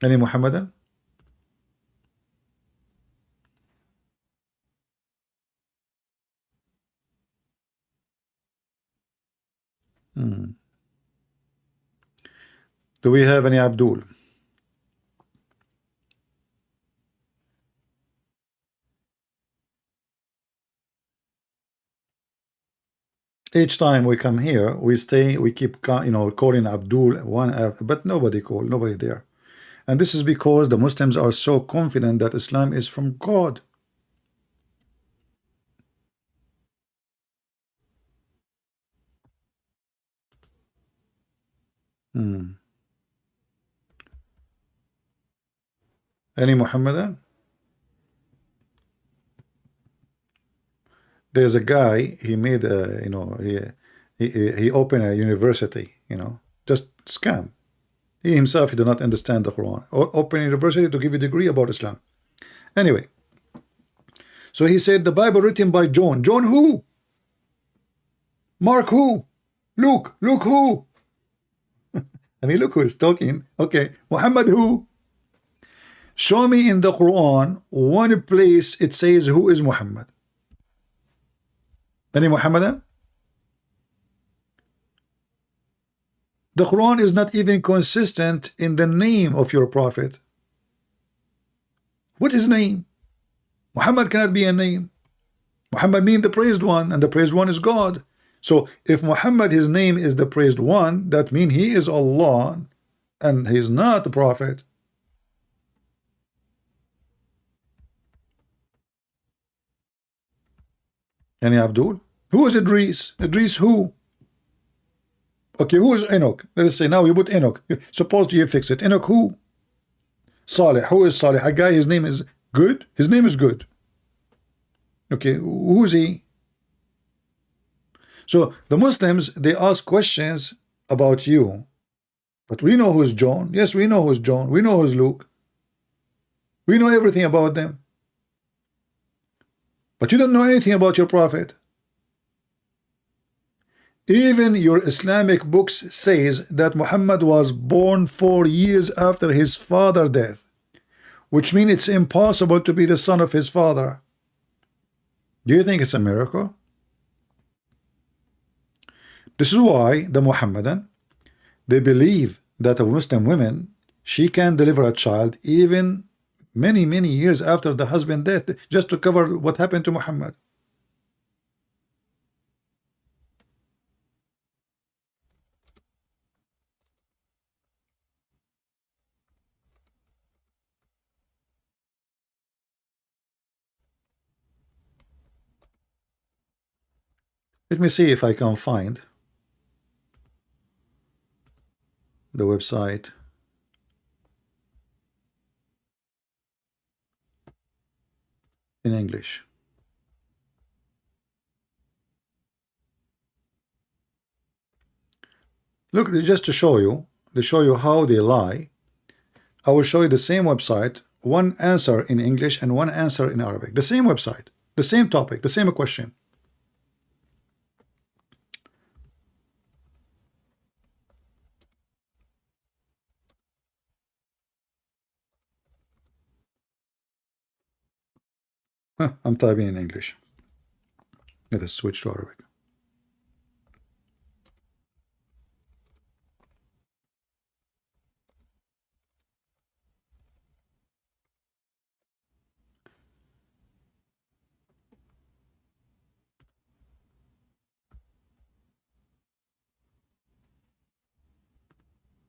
Any Mohammedan? Do we have any Abdul? Each time we come here, we keep calling Abdul one, but nobody there. And this is because the Muslims are so confident that Islam is from God. Any Muhammadan? There's a guy, he made a, he opened a university, just scam. He himself, he did not understand the Quran. Open a university to give you a degree about Islam. Anyway, so he said the Bible written by John. John who? Mark who? Luke who? I mean, look who is talking. Okay, Muhammad who? Show me in the Quran one place it says who is Muhammad. Any Muhammadan? The Quran is not even consistent in the name of your prophet. What is name? Muhammad cannot be a name. Muhammad means the praised one, and the praised one is God. So if Muhammad, his name is the praised one, that means he is Allah and he is not the prophet. Any Abdul? Who is Idris? Idris who? Okay, who is Enoch? Let us say now you put Enoch. Suppose you fix it. Enoch who? Saleh. Who is Saleh? A guy, his name is good. His name is good. Okay, who is he? So the Muslims, they ask questions about you, But we know who's John. Yes, we know who's John. We know who's Luke. We know everything about them. But you don't know anything about your prophet. Even your Islamic books says that Muhammad was born 4 years after his father's death, which means it's impossible to be the son of his father. Do you think it's a miracle? This is why the Mohammedan, they believe that a Muslim woman, she can deliver a child even many years after the husband death, just to cover what happened to Muhammad. Let me see if I can find the website. In English. Look, just to show you how they lie, I will show you the same website, one answer in English and one answer in Arabic. The same website, the same topic, the same question. I'm typing in English. Let us switch to Arabic.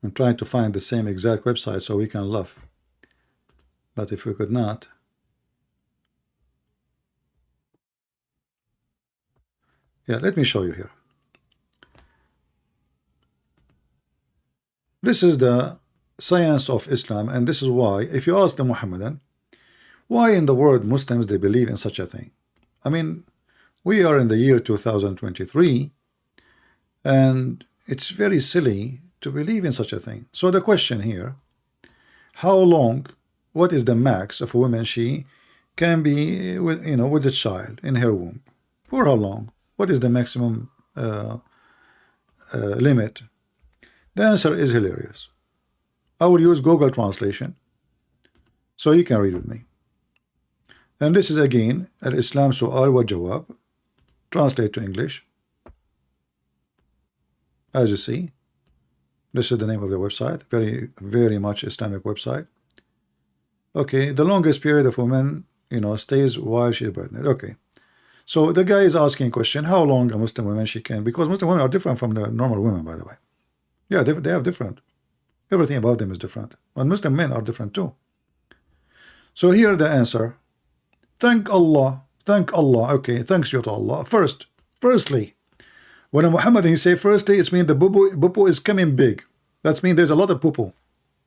I'm trying to find the same exact website so we can laugh. But if we could not, yeah, let me show you here. This is the science of Islam, and this is why, if you ask the Mohammedan, why in the world Muslims they believe in such a thing? I mean, we are in the year 2023, and it's very silly to believe in such a thing. So the question here, how long, what is the max of a woman she can be with, with a child in her womb? For how long? What is the maximum limit? The answer is hilarious. I will use Google translation so you can read with me. And this is again Al-Islam Su'al wa Jawab, translate to English. As you see, this is the name of the website, very much Islamic website. Okay, the longest period of woman, stays while she is pregnant. Okay, so the guy is asking a question, how long a Muslim woman she can, because Muslim women are different from the normal women, by the way. Yeah, they have different. Everything about them is different. And Muslim men are different too. So here the answer. Thank Allah. Okay, thanks you to Allah. Firstly, when a Muhammad he say firstly, it means the bubu is coming big. That means there's a lot of poo-poo.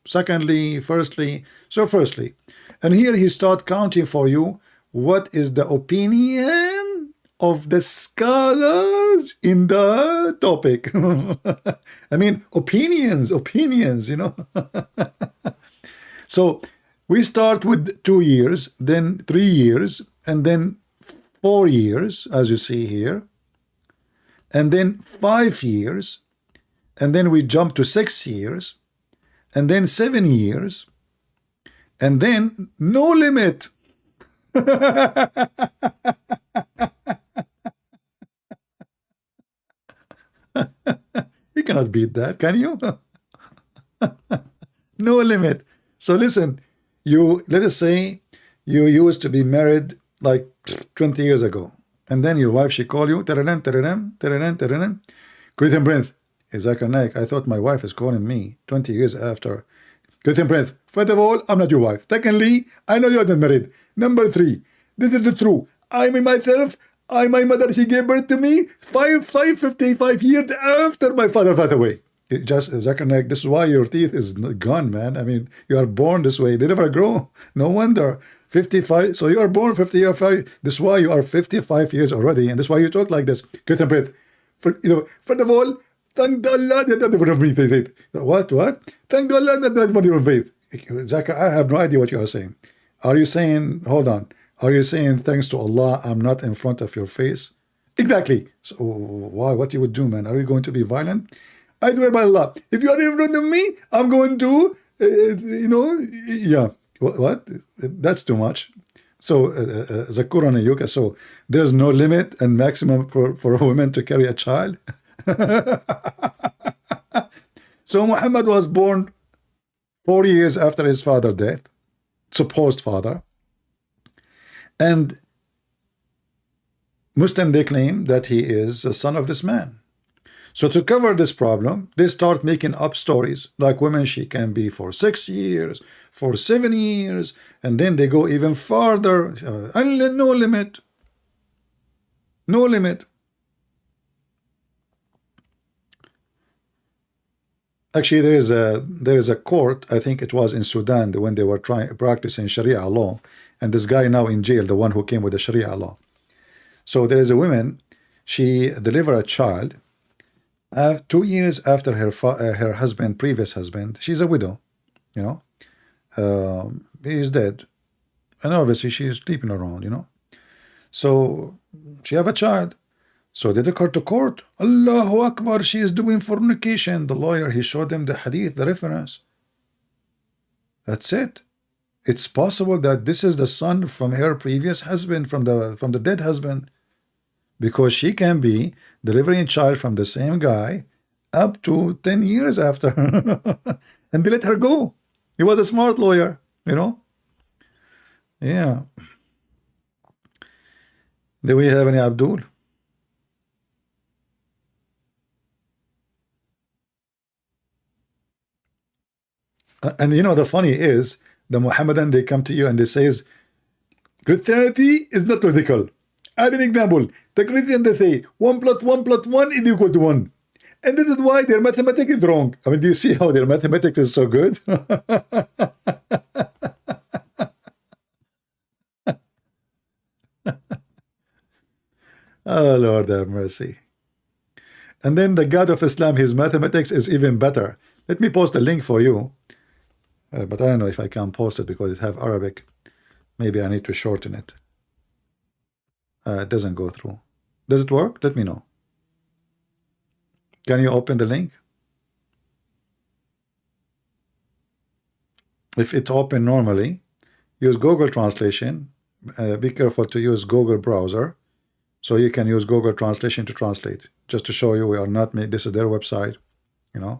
Secondly, firstly. And here he start counting for you what is the opinion of the scholars in the topic. I mean, opinions, So we start with 2 years, then 3 years, and then 4 years, as you see here, and then 5 years, and then we jump to 6 years, and then 7 years, and then no limit. You cannot beat that, can you? No limit. So listen, let us say you used to be married like 20 years ago, and then your wife, she called you, Great breath. Zakir Naik, I thought my wife is calling me 20 years after. Great breath. First of all, I'm not your wife. Secondly, I know you're not married. Number 3, this is the truth. I myself, my mother, she gave birth to me 55 years after my father passed away. Just Zakir Naik, this is why your teeth is gone, man. I mean, you are born this way. They never grow. No wonder. 55. So you are born 50 years. This is why you are 55 years already, and this is why you talk like this. Great breath. First of all, Thank Allah that I never be faith. What? Thank Allah that I never faith. Zakir, I have no idea what you are saying. Are you saying, hold on, are you saying thanks to Allah I'm not in front of your face? Exactly. So why? What you would do, man? Are you going to be violent? I swear by Allah, if you are in front of me, I'm going to, yeah. What? That's too much. So Zakir and Yuka, so there's no limit and maximum for a woman to carry a child. So Muhammad was born 4 years after his father's death, supposed father, and Muslim, they claim that he is the son of this man. So to cover this problem, they start making up stories like women, she can be for 6 years, for 7 years, and then they go even farther. No limit. No limit. Actually, there is a court, I think it was in Sudan, when they were practicing Sharia law, and this guy now in jail, the one who came with the Sharia law. So there is a woman, she delivered a child 2 years after her husband, previous husband. She's a widow, he is dead, and obviously she is sleeping around, So she have a child. So they took her to court. Allahu Akbar, she is doing fornication. The lawyer, he showed them the hadith, the reference. That's it. It's possible that this is the son from her previous husband, from the dead husband, because she can be delivering a child from the same guy up to 10 years after. And they let her go. He was a smart lawyer, Yeah. Do we have any Abdul? And the funny is, the Mohammedan, they come to you and they says, Christianity is not logical. Add an example. The Christian, they say 1 + 1 + 1 is equal to 1. And this is why their mathematics is wrong. I mean, do you see how their mathematics is so good? Oh, Lord have mercy. And then the God of Islam, his mathematics is even better. Let me post a link for you. But I don't know if I can post it because it have Arabic. Maybe I need to shorten it. It doesn't go through. Does it work? Let me know. Can you open the link? If it's open normally, use Google Translation. Be careful to use Google browser. So you can use Google Translation to translate. Just to show you we are not made. This is their website. Yeah.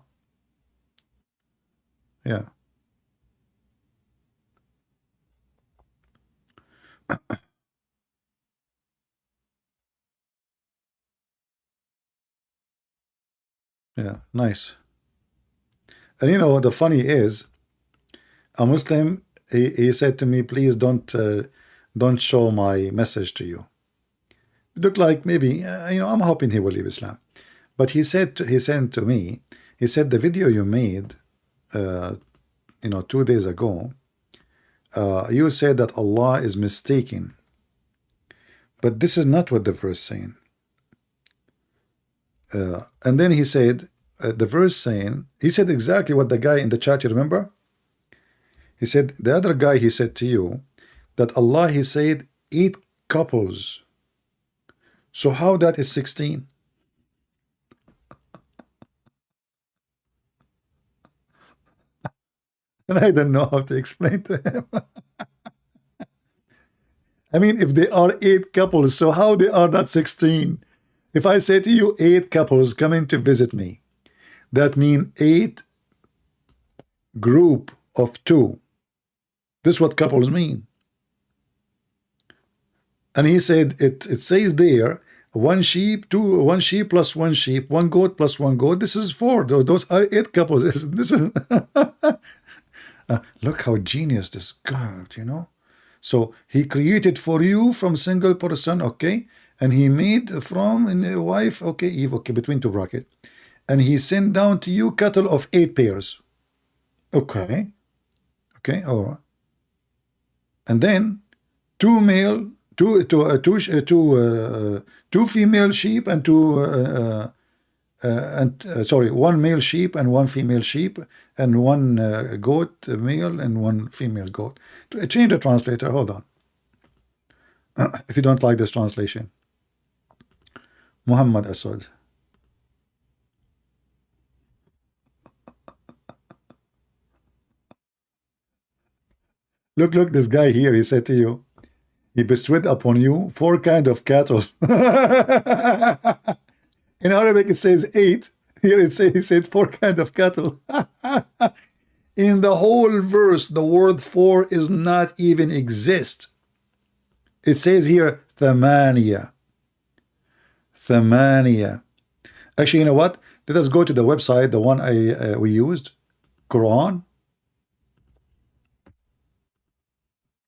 Yeah, nice. And the funny is, a Muslim, he said to me, please don't show my message to you. It looked like maybe, I'm hoping he will leave Islam. But he said to me, he said the video you made, 2 days ago, you said that Allah is mistaken. But this is not what the verse saying. And then he said, the verse saying, he said exactly what the guy in the chat, you remember? He said, the other guy, he said to you, that Allah, he said, 8 couples. So how that is 16? And I don't know how to explain to him. I mean, if they are 8 couples, so how they are not 16? If I say to you 8 couples coming to visit me, that means 8 group of 2. This is what couples mean. And he said, it says there, 1 sheep, 1 sheep plus 1 sheep, 1 goat plus 1 goat. This is 4. Those are 8 couples. This is look how genius this God, So he created for you from single person, okay? And he made from a wife, okay, Eve, okay, between 2 brackets. And he sent down to you cattle of 8 pairs. Okay. Okay, all right. And then 2 male, 2 female sheep and 2 sorry, one male sheep and one female sheep, and one goat male and one female goat. Change the translator. Hold on. If you don't like this translation, Muhammad Asad. Look, this guy here, he said to you, he bestowed upon you 4 kinds of cattle. In Arabic, it says 8. Here it says, he said 4 kinds of cattle. In the whole verse, the word 4 is not even exist. It says here, Thamaniya. Thamaniya. Actually, you know what? Let us go to the website, the one we used, Quran.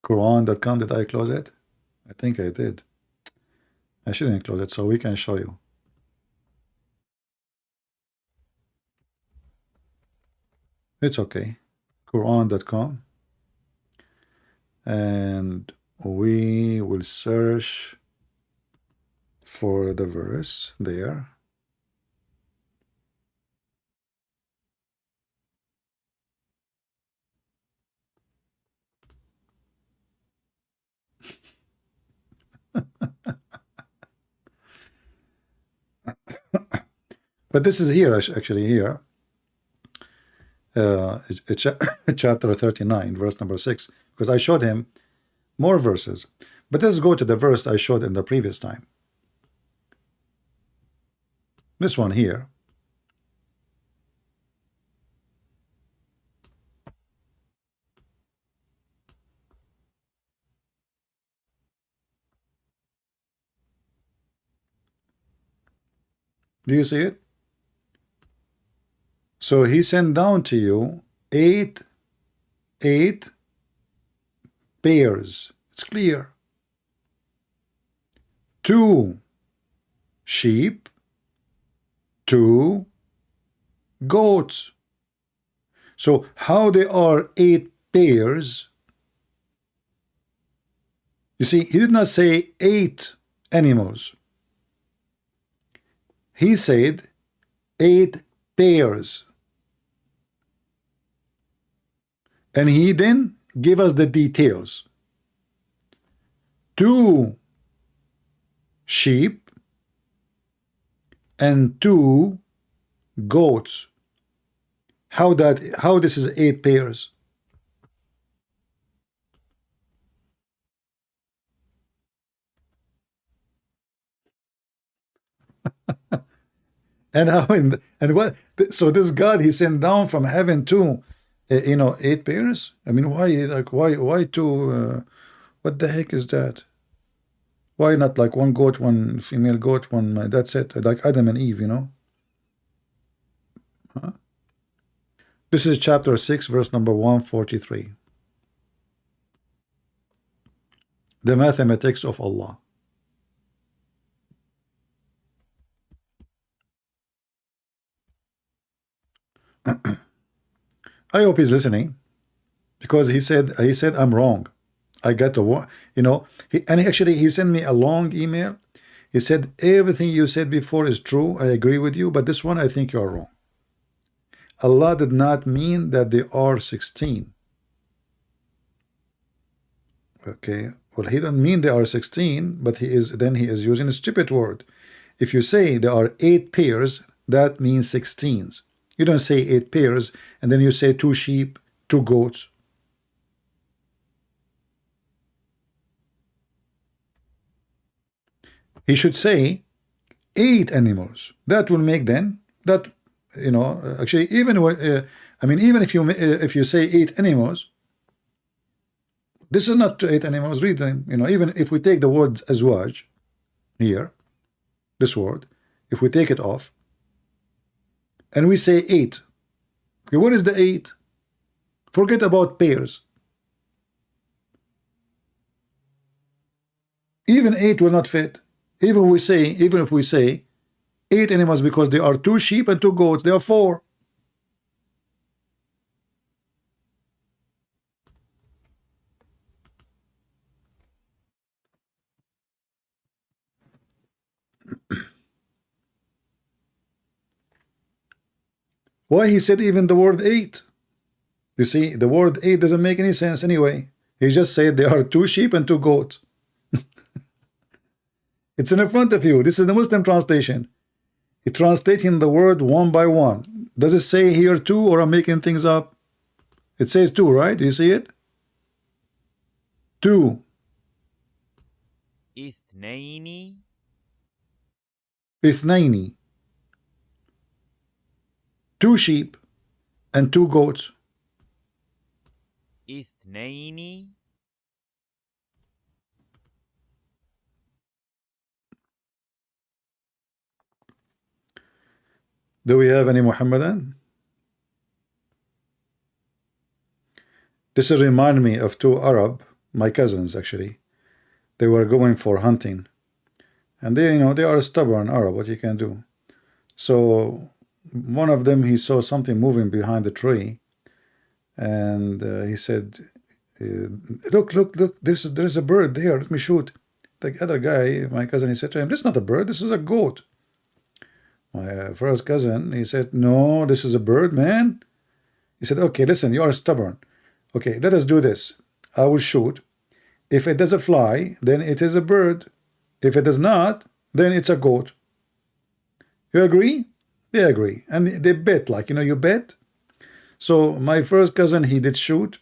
Quran.com. Did I close it? I think I did. I shouldn't close it, so we can show you. It's okay. Quran.com. And we will search for the verse there. But this is here, actually here. It's chapter 39, verse number 6, because I showed him more verses. But let's go to the verse I showed in the previous time. This one here. Do you see it? So he sent down to you eight pairs. It's clear. 2 sheep, 2 goats. So how they are 8 pairs? You see, he did not say 8 animals. He said 8 pairs. And he then gave us the details. 2 sheep and 2 goats. How this is 8 pairs? And how and what? So this God, he sent down from heaven too. 8 pairs. I mean, why 2? What the heck is that? Why not like 1 goat, 1 female goat, 1? That's it. Like Adam and Eve, Huh? This is chapter 6, verse number 143. The mathematics of Allah. I hope he's listening, because he said I'm wrong. I got the he sent me a long email. He said everything you said before is true. I agree with you, but this one I think you are wrong. Allah did not mean that they are 16. Okay, well, he doesn't mean they are 16, but he is using a stupid word. If you say there are 8 pairs, that means 16s. You don't say 8 pairs and then you say 2 sheep, 2 goats. He should say 8 animals. That will make then that actually even when I mean, even if you say 8 animals, this is not 8 animals. Read them. Even if we take the word azwaj here, this word, if we take it off and we say 8, okay, what is the 8? Forget about pairs. Even 8 will not fit. Even if we say 8 animals, because there are 2 sheep and 2 goats, there are 4. Why he said even the word eight? You see, the word eight doesn't make any sense anyway. He just said there are 2 sheep and 2 goats. It's in front of you. This is the Muslim translation. It's translating the word one by one. Does it say here 2, or I'm making things up? It says 2, right? Do you see it? 2. اثنين. اثنين. 2 sheep and 2 goats. اثنين. Do we have any Mohammedan? This remind me of 2 Arab, my cousins actually. They were going for hunting, and they, you know, they are stubborn Arab. What you can do? So one of them, he saw something moving behind the tree, and he said, "Look, look, look! There's a bird there. Let me shoot." The other guy, my cousin, he said to him, "This is not a bird. This is a goat." My first cousin, he said, "No, this is a bird, man." He said, "Okay, listen, you are stubborn. Okay, let us do this. I will shoot. If it does a fly, then it is a bird. If it does not, then it's a goat." You agree? They agree. And they bet, like, you know, you bet. So my first cousin, he did shoot,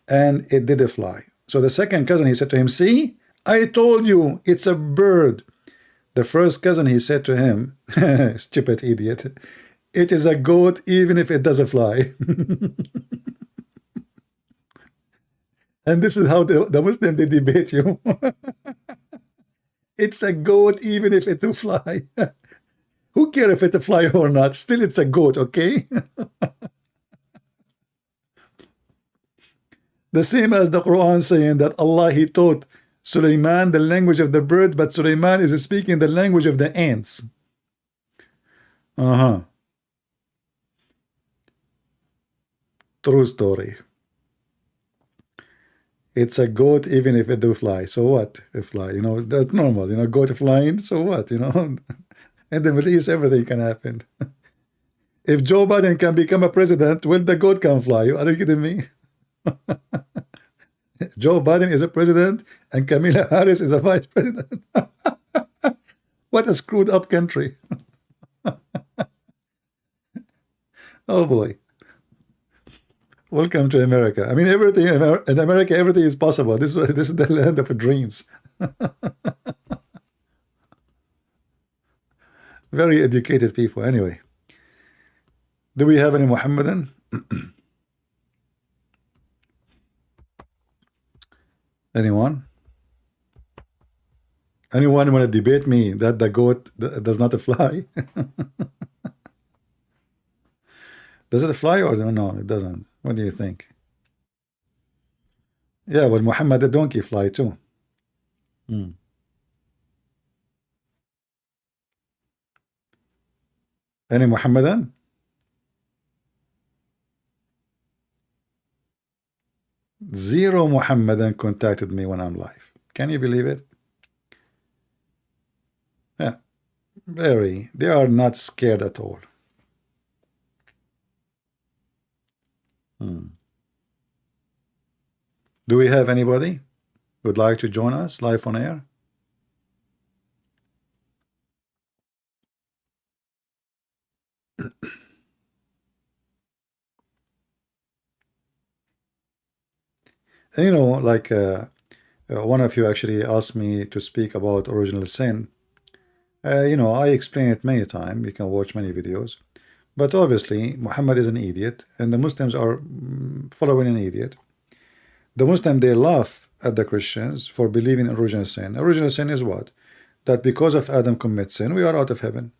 and it did a fly. So the second cousin, he said to him, "See, I told you, it's a bird." The first cousin, he said to him, "Stupid idiot, it is a goat even if it doesn't fly." And this is how the Muslim, they debate you. It's a goat even if it do fly. Who cares if it fly or not? Still, it's a goat, okay? The same as the Quran saying that Allah, he taught Sulaiman the language of the bird, but Sulaiman is speaking the language of the ants. True story. It's a goat even if it do fly. So what? If fly, you know, that's normal. You know, goat flying, so what? You know, in the Middle East, everything can happen. If Joe Biden can become a president, well, the goat can fly. Are you kidding me? Joe Biden is a president and Kamala Harris is a vice president. What a screwed up country. Oh boy. Welcome to America. I mean, everything in America, everything is possible. This is the land of dreams. Very educated people. Anyway, do we have any Mohammedan? Anyone? Anyone want to debate me that the goat does not fly? Does it fly or no? It doesn't. What do you think? Yeah, well, Muhammad the donkey fly too. Any Muhammadan? Zero Muhammadan contacted me when I'm live. Can you believe it? Yeah, very. They are not scared at all. Do we have anybody who would like to join us live on air? And you know, like one of you actually asked me to speak about original sin. You know, I explained it many times. You can watch many videos. But obviously, Muhammad is an idiot, and the Muslims are following an idiot. The Muslim, they laugh at the Christians for believing in original sin. Original sin is what? That because of Adam commits sin, we are out of heaven.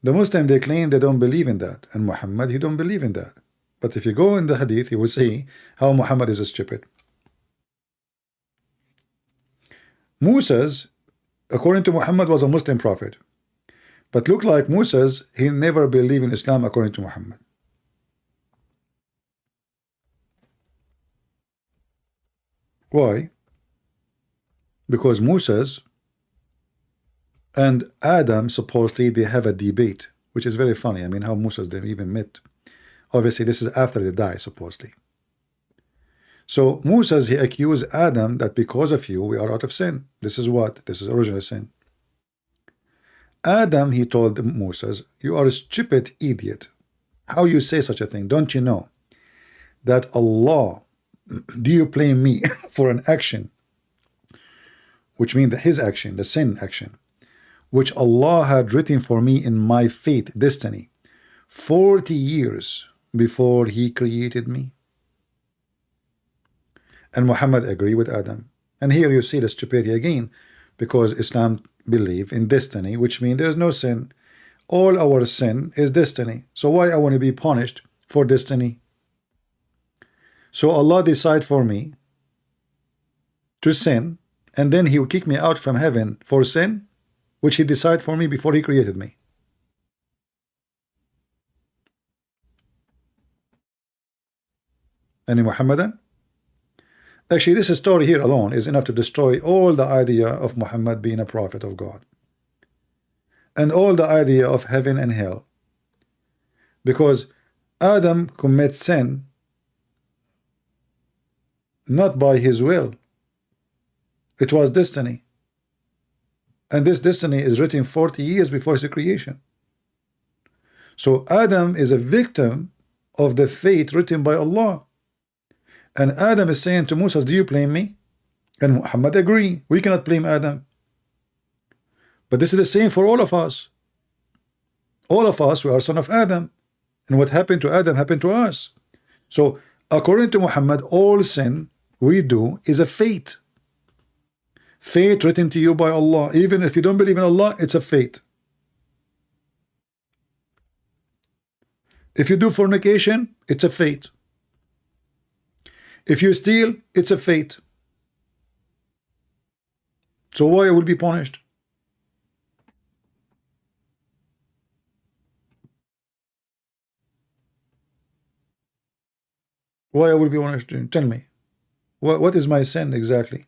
The Muslim, they claim they don't believe in that, and Muhammad, he don't believe in that. But if you go in the hadith, you will see how Muhammad is stupid. Moses, according to Muhammad, was a Muslim prophet. But look like Moses, he never believed in Islam according to Muhammad. Why? Because Moses and Adam, supposedly, they have a debate which is very funny. I mean, how Musas they even met. Obviously, this is after they die, supposedly. So Musas, he accused Adam that because of you, we are out of sin. This is what? This is original sin. Adam, he told Musas, you are a stupid idiot. How you say such a thing? Don't you know that Allah, do you blame me for an action, which means that his action, the sin action, which Allah had written for me in my fate, destiny, 40 years before he created me? And Muhammad agreed with Adam. And here you see the stupidity again, because Islam believe in destiny, which means there is no sin. All our sin is destiny. So why I want to be punished for destiny? So Allah decide for me to sin, and then he will kick me out from heaven for sin, which he decided for me before he created me. Any Mohammedan? Actually, this story here alone is enough to destroy all the idea of Muhammad being a prophet of God, and all the idea of heaven and hell. Because Adam commits sin not by his will. It was destiny. And this destiny is written 40 years before his creation. So Adam is a victim of the fate written by Allah. And Adam is saying to Musa, do you blame me? And Muhammad agree. We cannot blame Adam. But this is the same for all of us. All of us, we are son of Adam. And what happened to Adam happened to us. So according to Muhammad, all sin we do is a fate. Fate written to you by Allah. Even if you don't believe in Allah, it's a fate. If you do fornication, it's a fate. If you steal, it's a fate. So why I will be punished? Why I will be punished? Tell me. What is my sin exactly?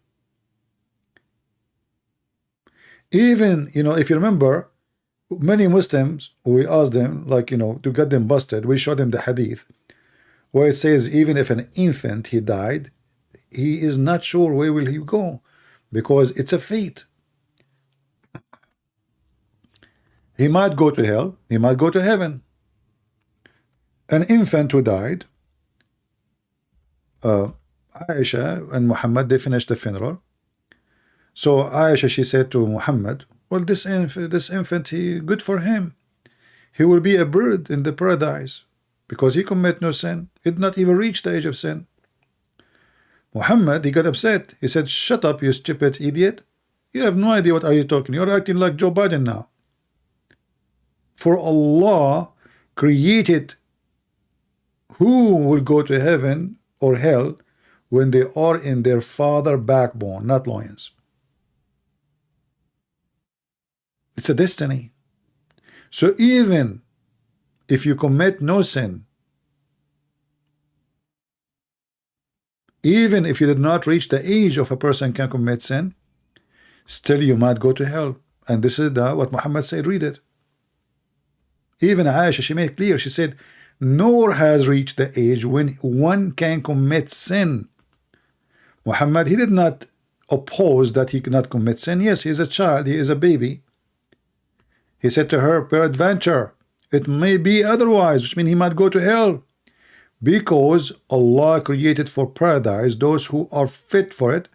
Even, if you remember, many Muslims, we asked them, like, to get them busted, we showed them the hadith where it says even if an infant he died, he is not sure where will he go, because it's a fate. He might go to hell, he might go to heaven. An infant who died, Aisha and Muhammad, they finished the funeral. So Aisha, she said to Muhammad, well, this infant, he good for him. He will be a bird in the paradise because he commit no sin. He did not even reach the age of sin. Muhammad, he got upset. He said, shut up, you stupid idiot. You have no idea what are you talking. You're acting like Joe Biden now. For Allah created who will go to heaven or hell when they are in their father backbone, not loins. It's a destiny. So even if you commit no sin, even if you did not reach the age of a person can commit sin, still you might go to hell. And this is what Muhammad said, read it. Even Aisha, she made clear, she said, nor has reached the age when one can commit sin. Muhammad, he did not oppose that he could not commit sin. Yes, he is a child, he is a baby. He said to her, peradventure, it may be otherwise, which means he might go to hell. Because Allah created for paradise those who are fit for it,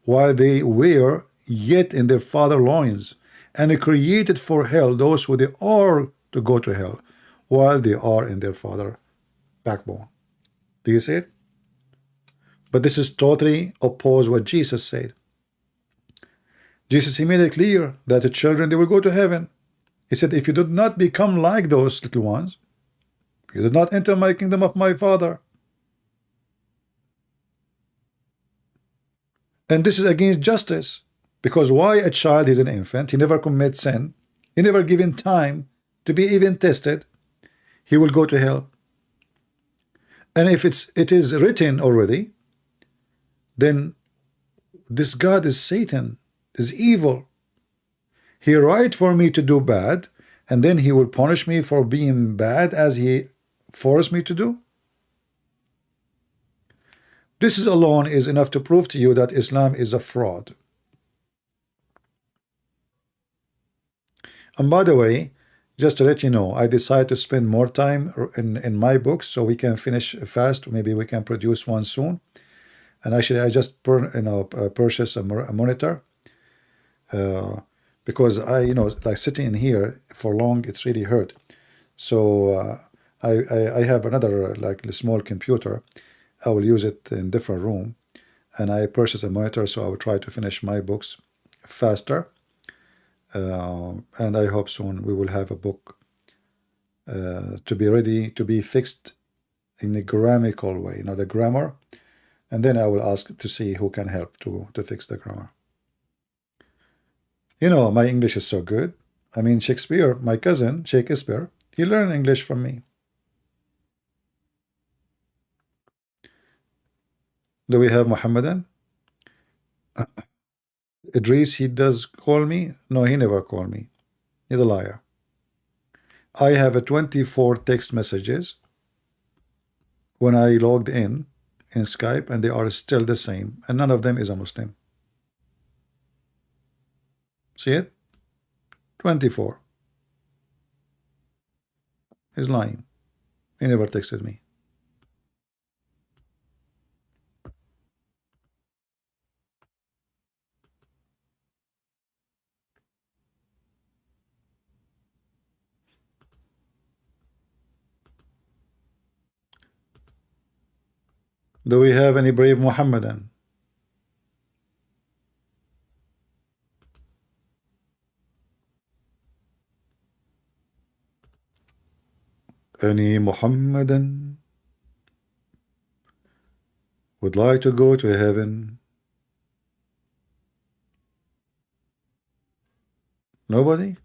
while they were yet in their father loins. And He created for hell those who they are to go to hell, while they are in their father backbone. Do you see it? But this is totally opposed what Jesus said. Jesus, he made it clear that the children, they will go to heaven. He said, if you did not become like those little ones, you did not enter my kingdom of my Father. And this is against justice. Because why a child is an infant? He never commits sin. He never given time to be even tested. He will go to hell. And if it is written already, then this God is Satan, is evil. He write for me to do bad, and then he will punish me for being bad as he forced me to do? This is alone is enough to prove to you that Islam is a fraud. And by the way, just to let you know, I decided to spend more time in my books so we can finish fast. Maybe we can produce one soon. And actually, I just purchased a monitor because like sitting in here for long, it's really hurt. So I have another like small computer. I will use it in different room, and I purchased a monitor so I will try to finish my books faster. And I hope soon we will have a book to be ready to be fixed in a grammatical way, the grammar, and then I will ask to see who can help to fix the grammar. My English is so good. I mean, Shakespeare, my cousin Shakespeare, he learned English from me. Do we have Mohammedan? Idris, he does call me? No, he never called me. He's a liar. I have a 24 text messages when I logged in Skype, and they are still the same, and none of them is a Muslim. See it? 24. He's lying. He never texted me. Do we have any brave Mohammedan? Any Mohammedan would like to go to heaven? Nobody?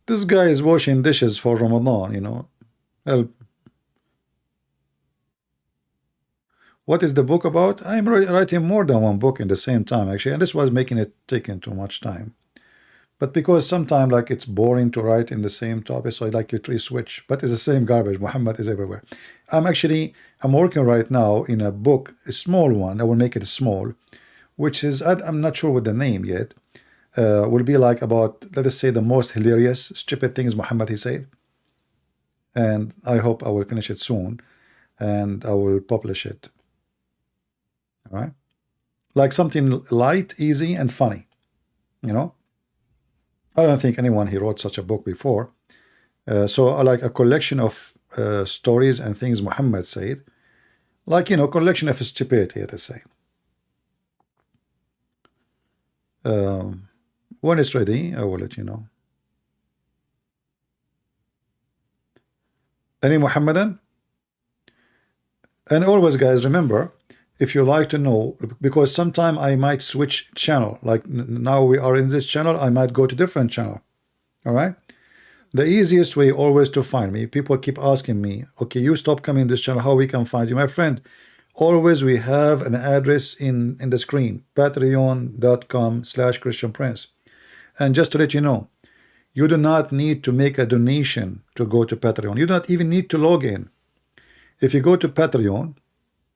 This guy is washing dishes for Ramadan, Help. What is the book about? I'm writing more than one book in the same time, actually, and this was making it taking too much time. But because sometimes like it's boring to write in the same topic, so I like to switch. But it's the same garbage. Muhammad is everywhere. I'm working right now in a book, a small one. I will make it small, which is I'm not sure with the name yet. Will be like about, let us say, the most hilarious, stupid things Muhammad he said. And I hope I will finish it soon, and I will publish it. All right, like something light, easy, and funny. I don't think anyone he wrote such a book before. So I like a collection of stories and things Muhammad said, like collection of stupidity, let us say. When it's ready, I will let you know. Any Muhammadan? And always, guys, remember, if you like to know, because sometime I might switch channel, like now we are in this channel, I might go to different channel. All right, the easiest way always to find me, people keep asking me, okay, you stop coming this channel, how we can find you? My friend, always we have an address in the screen, patreon.com/christianprince. And just to let you know, you do not need to make a donation to go to Patreon. You do not even need to log in. If you go to Patreon,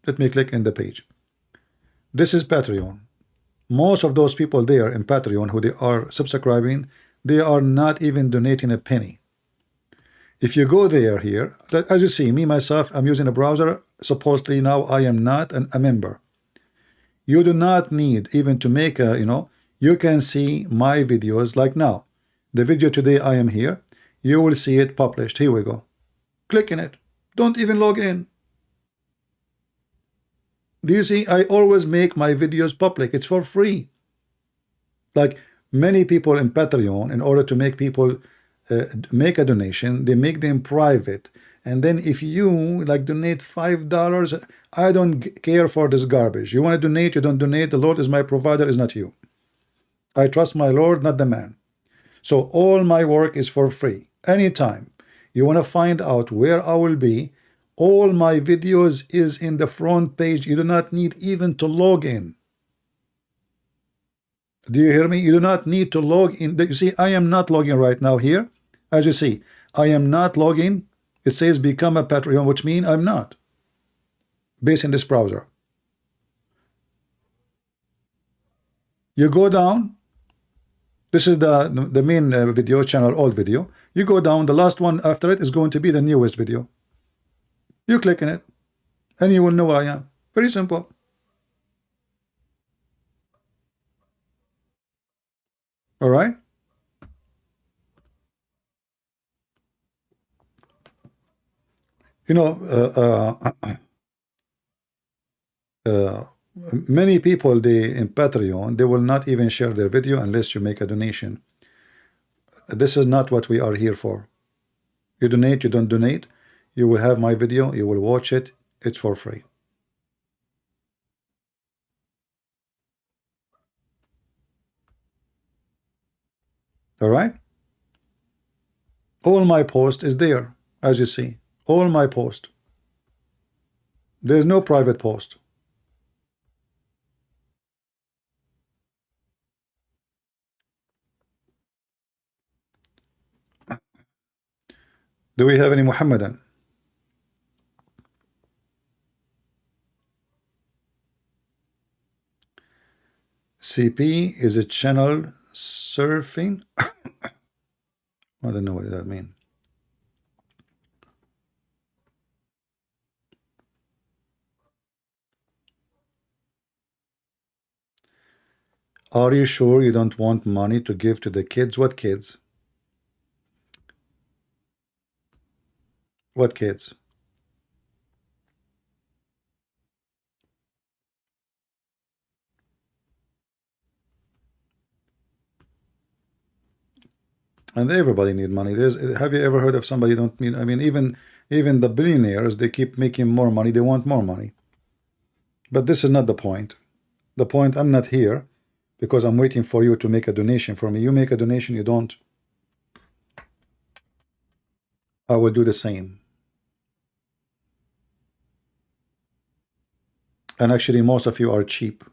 let me click in the page. This is Patreon. Most of those people there in Patreon who they are subscribing, they are not even donating a penny. If you go there here, as you see, me myself, I'm using a browser. Supposedly now I am not a member. You do not need even to make a, you can see my videos like now. The video today I am here. You will see it published. Here we go. Click in it. Don't even log in. Do you see? I always make my videos public. It's for free. Like many people in Patreon, in order to make people make a donation, they make them private. And then if you like donate $5, I don't care for this garbage. You want to donate, you don't donate. The Lord is my provider, is not you. I trust my Lord, not the man. So all my work is for free. Anytime you want to find out where I will be, all my videos is in the front page. You do not need even to log in. Do you hear me? You do not need to log in. You see, I am not logging right now here. As you see, I am not logging. It says become a Patreon, which means I'm not based in this browser. You go down. This is the main video channel, old video. You go down. The last one after it is going to be the newest video. You click on it, and you will know where I am. Very simple. All right. You know, many people in Patreon, they will not even share their video unless you make a donation. This is not what we are here for. You donate, you don't donate, you will have my video, you will watch it, it's for free. All right. All my post is there, as you see. All my post. There's no private post. Do we have any Mohammedan? CP is a channel surfing. I don't know what that means. Are you sure you don't want money to give to the kids? What kids? What kids? And everybody need money. Have you ever heard of somebody don't need? I mean, even the billionaires, they keep making more money. They want more money. But this is not the point. The point, I'm not here because I'm waiting for you to make a donation for me. You make a donation, you don't, I will do the same. And actually, most of you are cheap.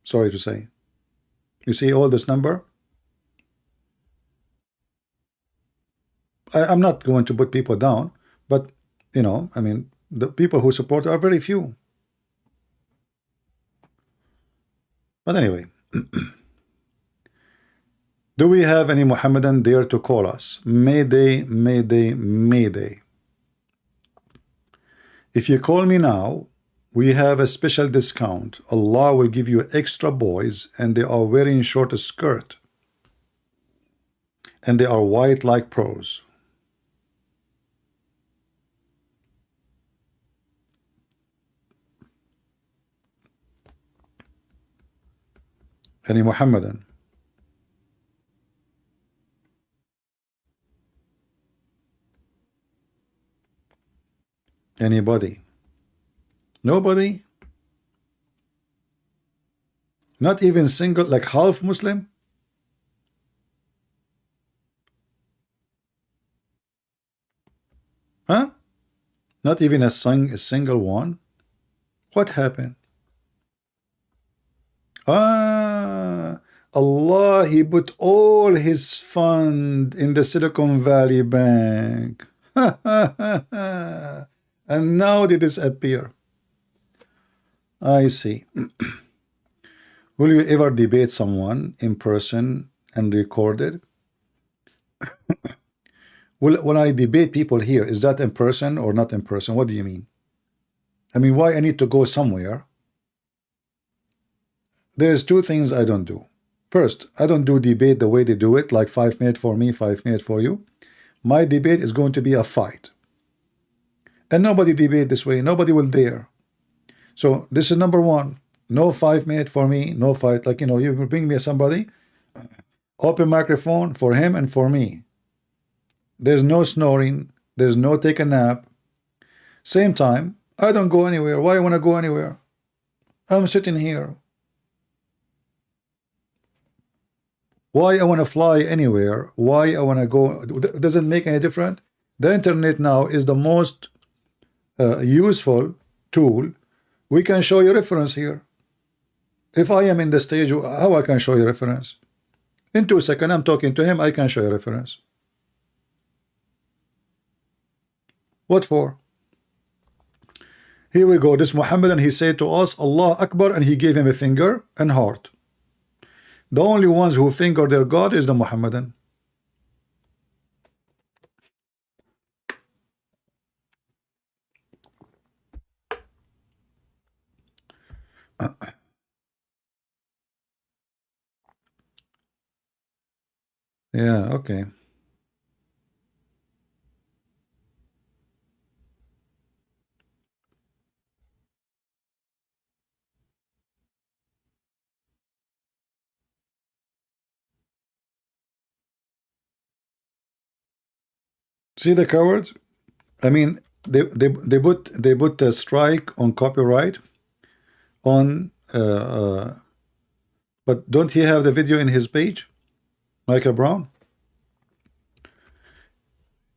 Sorry to say. You see all this number? I'm not going to put people down, but you know, I mean, the people who support are very few. But anyway, do we have any Mohammedan there to call us? Mayday, mayday, mayday. If you call me now, we have a special discount. Allah will give you extra boys, and they are wearing short skirt, and they are white like pros. Any Mohammedan? Anybody? Nobody? Not even single, like half Muslim? Huh? Not even a single one? What happened? Allah, he put all his fund in the Silicon Valley Bank. And now they disappear. I see. Will you ever debate someone in person and record it? When I debate people here, is that in person or not in person? What do you mean? I mean, why I need to go somewhere? There's two things I don't do. First, I don't do debate the way they do it, like 5 minutes for me, 5 minutes for you. My debate is going to be a fight. And nobody debate this way. Nobody will dare. So this is number one. No 5 minutes for me, no fight. Like, you know, you bring me somebody, open microphone for him and for me. There's no snoring. There's no take a nap. Same time, I don't go anywhere. Why I want to go anywhere? I'm sitting here. Why I want to fly anywhere? Why I want to go? Does it make any difference? The internet now is the most useful tool. We can show you reference here. If I am in the stage, how I can show you reference? In 2 seconds, I'm talking to him, I can show you reference. What for? Here we go. This Mohammedan, he said to us, Allah Akbar, and he gave him a finger and heart. The only ones who finger their God is the Mohammedan. Yeah, okay. See the cowards? I mean, they put a strike on copyright on but don't he have the video in his page, Michael Brown?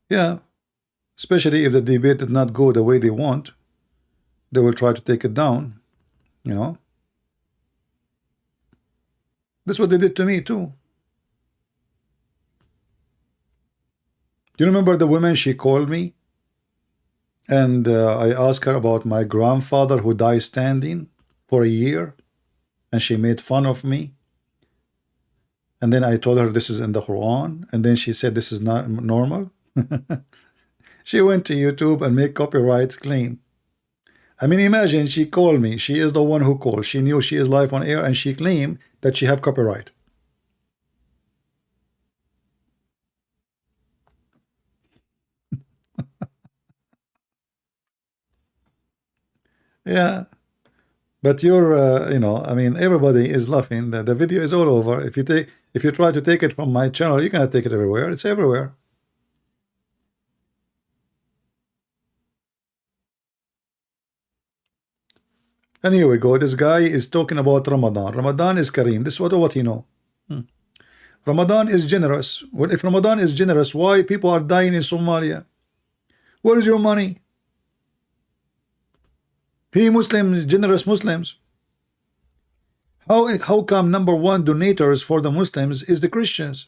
Yeah, especially if the debate did not go the way they want, they will try to take it down, you know. This is what they did to me too. Do you remember the woman? She called me and I asked her about my grandfather who died standing for a year, and she made fun of me. And then I told her this is in the Quran, and then she said this is not normal. She went to YouTube and made copyright claim. I mean, imagine, she called me. She is the one who called. She knew she is live on air, and she claimed that she have copyright. Yeah, but you're, you know, I mean, everybody is laughing. The video is all over. If you try to take it from my channel, you cannot take it everywhere. It's everywhere. And here we go. This guy is talking about Ramadan. Ramadan is Kareem. This is what you know. Ramadan is generous. Well, if Ramadan is generous, why people are dying in Somalia? Where is your money? He Muslims, generous Muslims. How come number one donators for the Muslims is the Christians?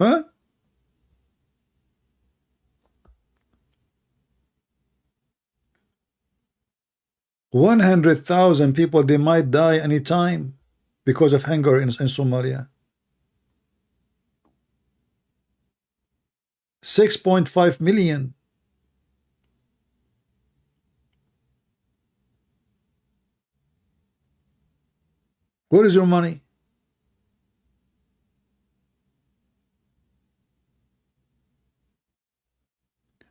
Huh? $100,000 people, they might die anytime because of hunger in Somalia. 6.5 million. Where is your money?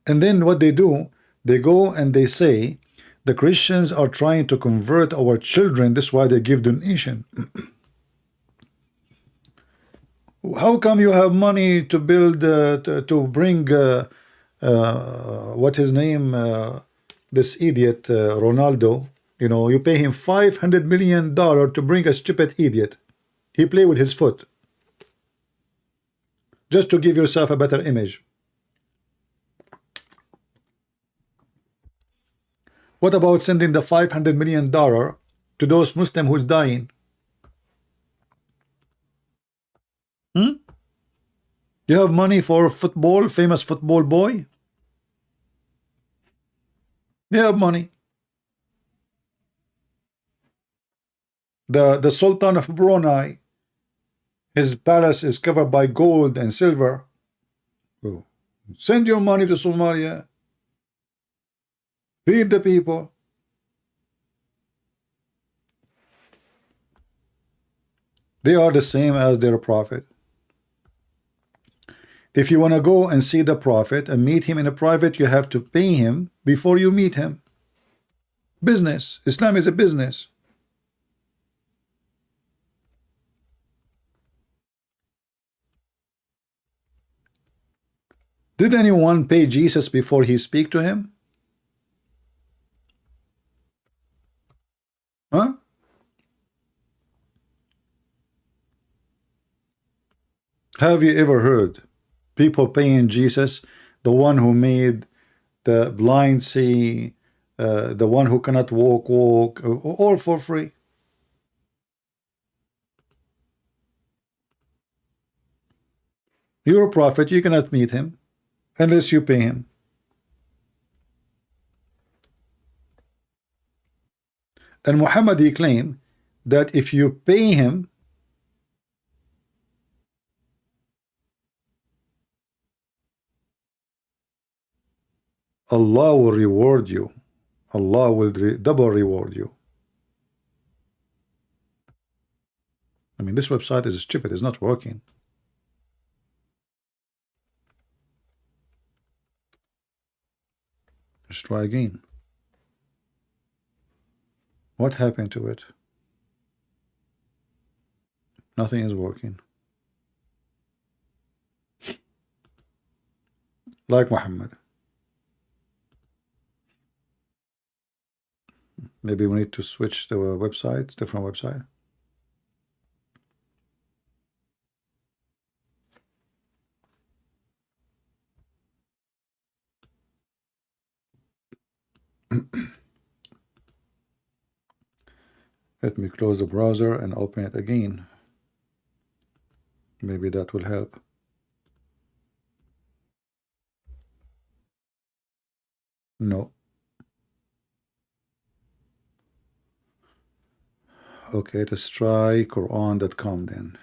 And then what they do, they go and they say the Christians are trying to convert our children. That's why they give donation. How come you have money to build to bring what his name, this idiot Ronaldo, you know, you pay him $500 million to bring a stupid idiot. He play with his foot just to give yourself a better image. What about sending the $500 million to those Muslims who's dying? You have money for football, famous football boy? You have money. The Sultan of Brunei, his palace is covered by gold and silver. Oh. Send your money to Somalia. Feed the people. They are the same as their prophet. If you want to go and see the prophet and meet him in a private, you have to pay him before you meet him. Business. Islam is a business. Did anyone pay Jesus before he speak to him? Huh? Have you ever heard people paying Jesus, the one who made the blind see, the one who cannot walk, all for free. You're a prophet, you cannot meet him unless you pay him. And Muhammad, he claimed that if you pay him, Allah will reward you. Allah will double reward you. I mean, this website is stupid, it's not working. Let's try again. What happened to it? Nothing is working. Like Muhammad. Maybe we need to switch the website, different website. Let me close the browser and open it again. Maybe that will help. No. Okay, let's try Quran.com then.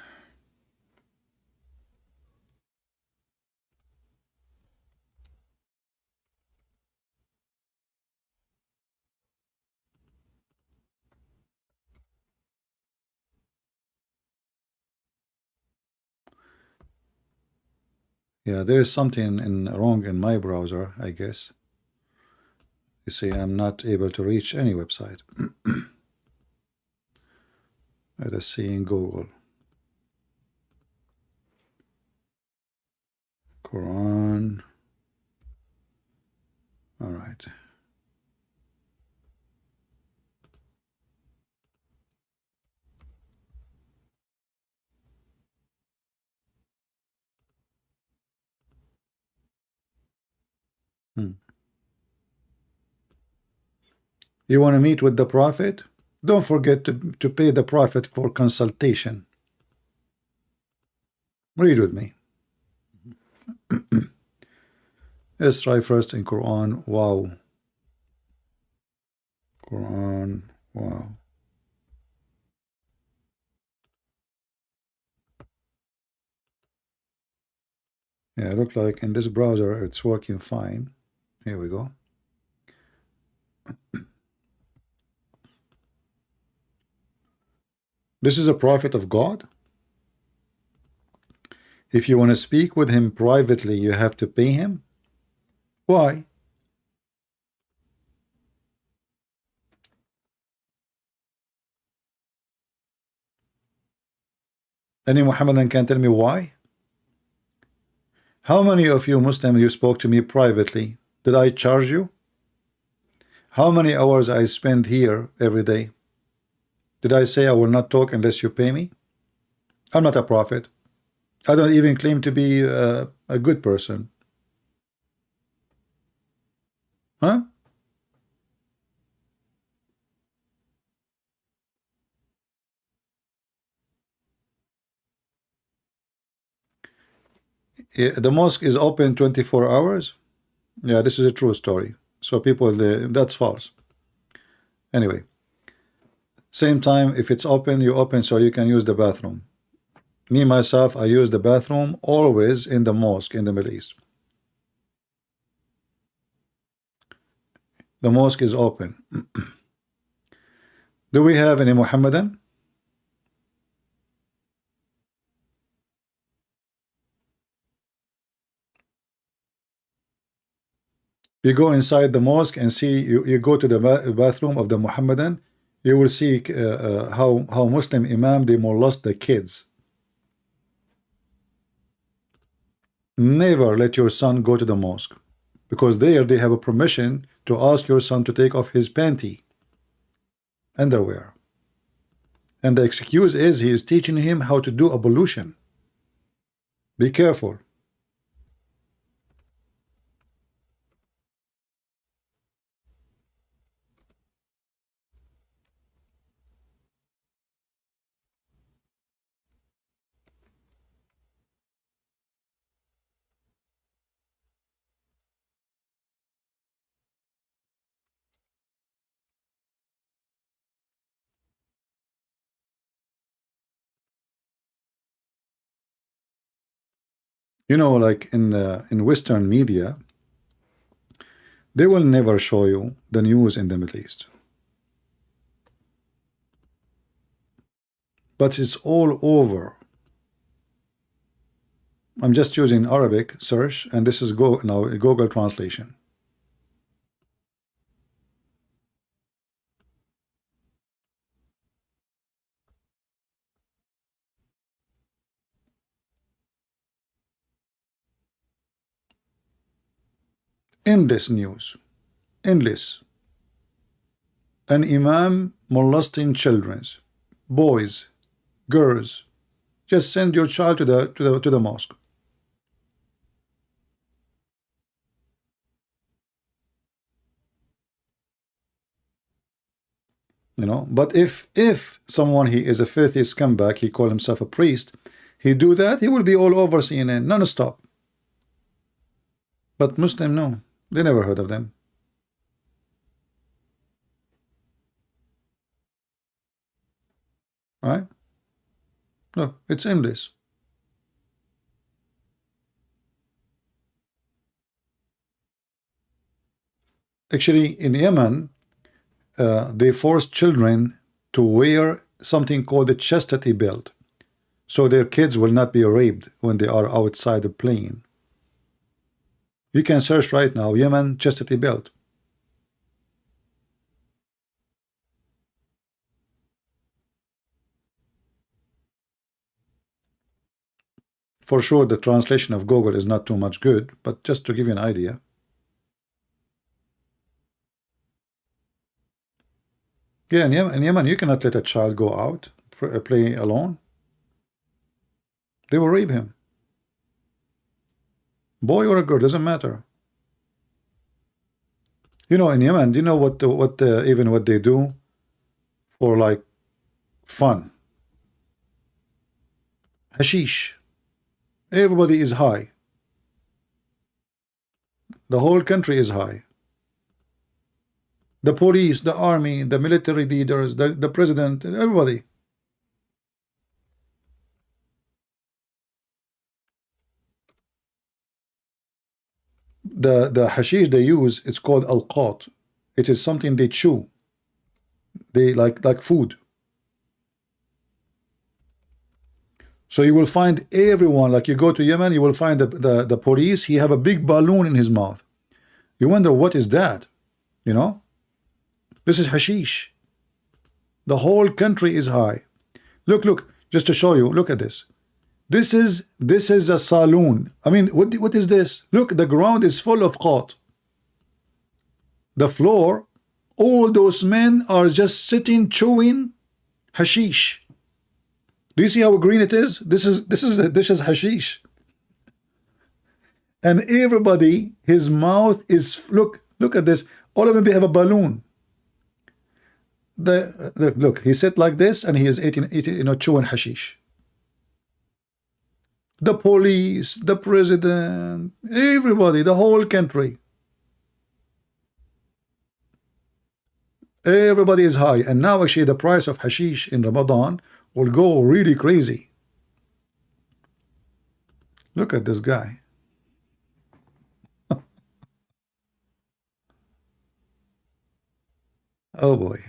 Yeah, there is something wrong in my browser, I guess. You see, I'm not able to reach any website. Let us see in Google. Quran. All right. You want to meet with the Prophet? Don't forget to pay the Prophet for consultation. Read with me. Let's try first in Quran. Wow. Quran. Wow. Yeah, it looks like in this browser it's working fine. Here we go. This is a prophet of God. If you want to speak with him privately, you have to pay him. Why? Any Mohammedan can tell me why? How many of you Muslims you spoke to me privately? Did I charge you? How many hours I spend here every day? Did I say I will not talk unless you pay me? I'm not a prophet. I don't even claim to be a good person. Huh? The mosque is open 24 hours. Yeah, this is a true story. So people, that's false. Anyway, same time, if it's open, you open so you can use the bathroom. Me, myself, I use the bathroom always in the mosque in the Middle East. The mosque is open. Do we have any Mohammedan? You go inside the mosque and see, you go to the bathroom of the Mohammedan, you will see how Muslim Imam, they molest the kids. Never let your son go to the mosque, because there they have a permission to ask your son to take off his panty, underwear. And the excuse is he is teaching him how to do ablution. Be careful. You know, like in Western media, they will never show you the news in the Middle East. But it's all over. I'm just using Arabic search, and this is now Google translation. Endless news, endless. An imam molesting children, boys, girls. Just send your child to the mosque. You know, but if someone, he is a filthy scumbag, he call himself a priest, he do that, he will be all over CNN non-stop. But Muslim, no, they never heard of them. Right? No, it's endless. Actually, in Yemen, they force children to wear something called the chastity belt, so their kids will not be raped when they are outside the plane. You can search right now, Yemen chastity belt. For sure, the translation of Google is not too much good, but just to give you an idea. Yeah, in Yemen, you cannot let a child go out, play alone. They will rape him. Boy or a girl, doesn't matter. You know, in Yemen, do you know even what they do for like fun? Hashish. Everybody is high. The whole country is high. The police, the army, the military leaders, the president, everybody. The hashish they use, it's called al-qat. It is something they chew. They like food. So you will find everyone, like you go to Yemen, you will find the police, he have a big balloon in his mouth. You wonder what is that? You know? This is hashish. The whole country is high. Look, just to show you, look at this. This is a saloon. I mean, what is this? Look, the ground is full of qat. The floor, all those men are just sitting chewing hashish. Do you see how green it is? This is hashish. And everybody, his mouth is, look at this. All of them, they have a balloon. Look, he sit like this, and he is eating, chewing hashish. The police, the president, everybody, the whole country. Everybody is high. And now actually the price of hashish in Ramadan will go really crazy. Look at this guy. Oh boy.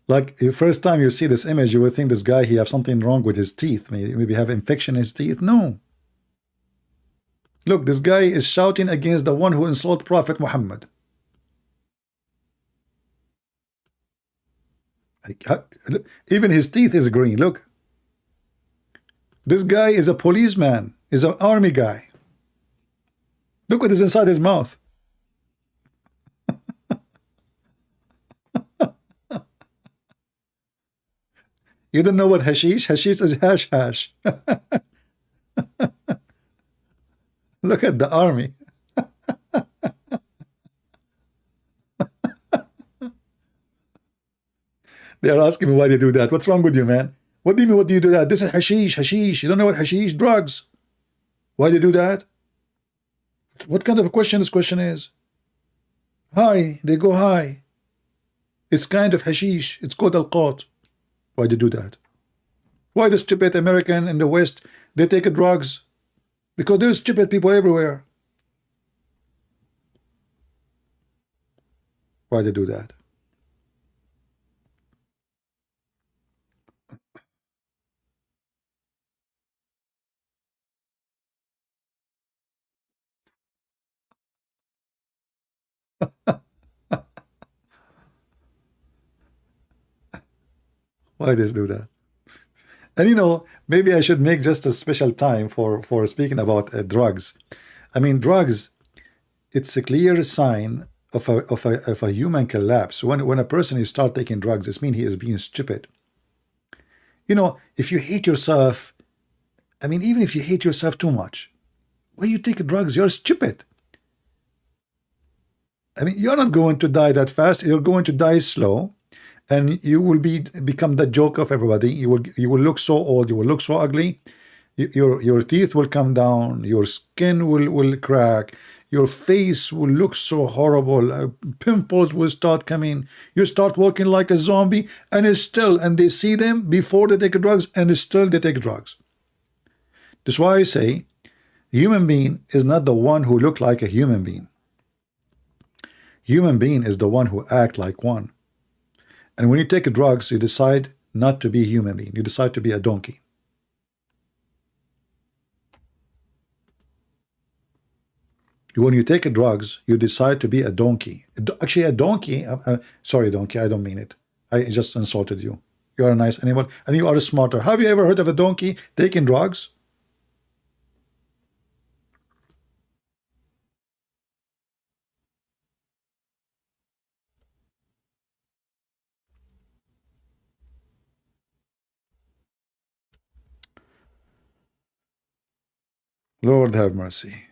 Like the first time you see this image, you would think this guy, he have something wrong with his teeth. Maybe have infection in his teeth. No. Look, this guy is shouting against the one who insulted Prophet Muhammad. Even his teeth is green. Look. This guy is a policeman, is an army guy. Look what is inside his mouth. You don't know what hashish? Hashish is hash. Look at the army. They are asking me why they do that. What's wrong with you, man? What do you mean, what do you do that? This is hashish. You don't know what hashish? Drugs. Why do you do that? What kind of a question this question is? High. They go high. It's kind of hashish. It's called al-qat. Why do you do that? Why the stupid American in the West, they take drugs because there's stupid people everywhere. Why they do that? Why they do that? And maybe I should make just a special time for speaking about drugs. I mean, drugs, it's a clear sign of a human collapse. When a person is start taking drugs, it means he is being stupid. If you hate yourself, I mean, even if you hate yourself too much, why you take drugs? You're stupid. I mean, you're not going to die that fast. You're going to die slow, and you will become the joke of everybody. You will look so old. You will look so ugly. Your teeth will come down. Your skin will crack. Your face will look so horrible. Pimples will start coming. You start walking like a zombie, and they see them before they take drugs, and still they take drugs. That's why I say, human being is not the one who look like a human being. Human being is the one who act like one. And when you take drugs, you decide not to be a human being. You decide to be a donkey. When you take drugs, you decide to be a donkey. Actually, a donkey, sorry, donkey, I don't mean it. I just insulted you. You are a nice animal, and you are smarter. Have you ever heard of a donkey taking drugs? Lord have mercy.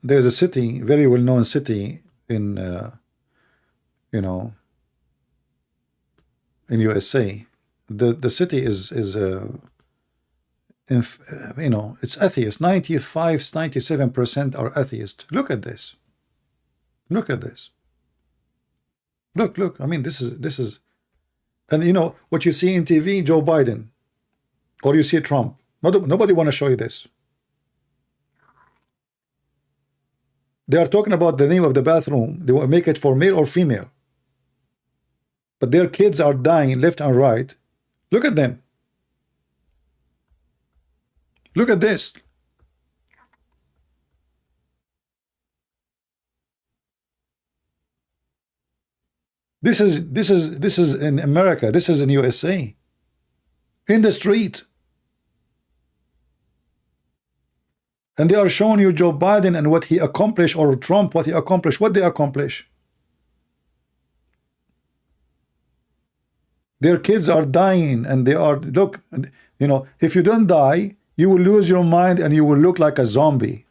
There's a city, very well-known city in, in USA. The city is it's atheist. 97% are atheist. Look at this. Look at this. Look. I mean, this is, and what you see in TV, Joe Biden, or you see Trump. Nobody want to show you this. They are talking about the name of the bathroom. They will make it for male or female. But their kids are dying left and right. Look at them. Look at this. This is in America. This is in USA. In the street. And they are showing you Joe Biden and what he accomplished, or Trump, what he accomplished, what they accomplish. Their kids are dying, and they are, look, if you don't die, you will lose your mind and you will look like a zombie.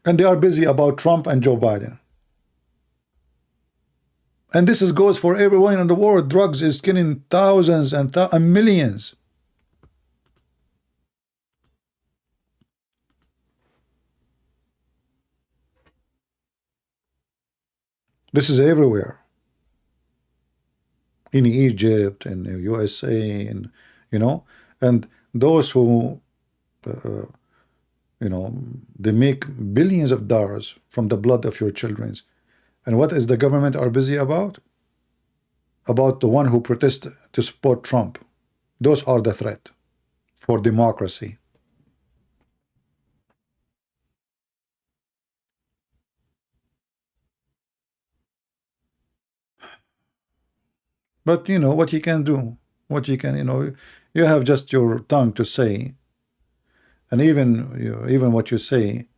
And they are busy about Trump and Joe Biden. And this goes for everyone in the world. Drugs is killing thousands and millions. This is everywhere. In Egypt, in the USA, and and those who they make billions of dollars from the blood of your children. And what is the government are busy about? About the one who protest to support Trump. Those are the threat for democracy. But what you can do, what you can, you have just your tongue to say, and even what you say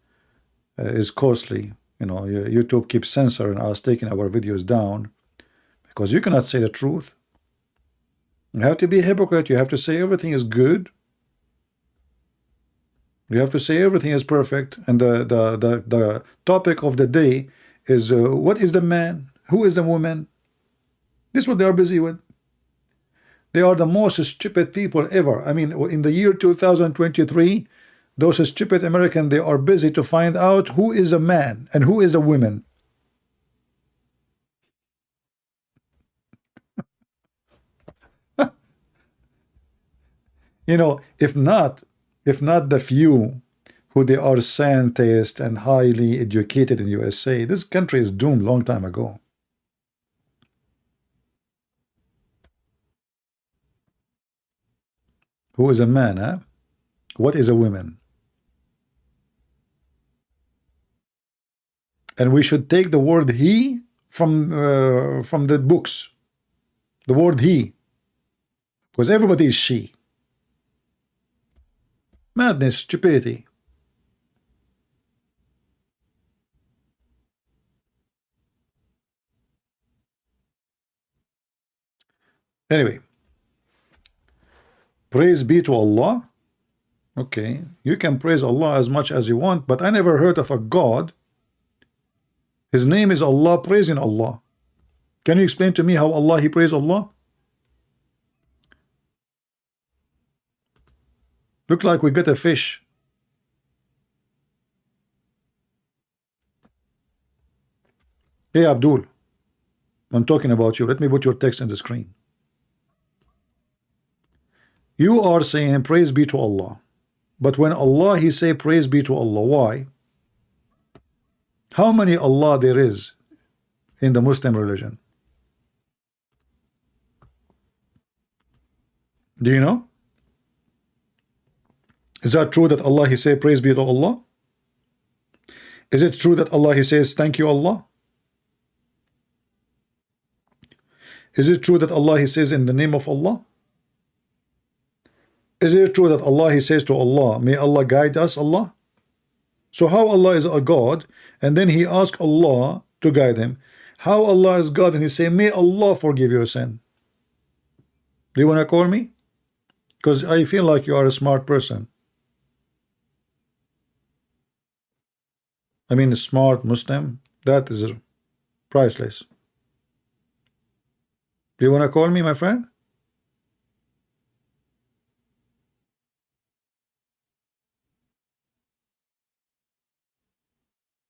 is costly. YouTube keeps censoring us, taking our videos down, because you cannot say the truth. You have to be a hypocrite. You have to say everything is good. You have to say everything is perfect. And the topic of the day is what is the man? Who is the woman? This is what they are busy with. They are the most stupid people ever. I mean, in the year 2023, those stupid Americans, they are busy to find out who is a man and who is a woman. You know, if not the few who they are scientists and highly educated in USA, this country is doomed long time ago. Who is a man, huh? What is a woman? And we should take the word he from the books. The word he. Because everybody is she. Madness, stupidity. Anyway, praise be to Allah. Okay, you can praise Allah as much as you want, but I never heard of a God. His name is Allah, praising Allah. Can you explain to me how Allah, he praise Allah? Look like we got a fish. Hey Abdul, I'm talking about you. Let me put your text in the screen. You are saying praise be to Allah, but when Allah he say praise be to Allah, why? How many Allah there is in the Muslim religion? Do you know? Is that true that Allah he say praise be to Allah? Is it true that Allah he says thank you Allah? Is it true that Allah he says in the name of Allah? Is it true that Allah he says to Allah, may Allah guide us, Allah? So how Allah is a God and then he asks Allah to guide him? How Allah is God and he say, may Allah forgive your sin? Do you want to call me? Because I feel like you are a smart person. I mean, a smart Muslim, that is priceless. Do you want to call me, my friend?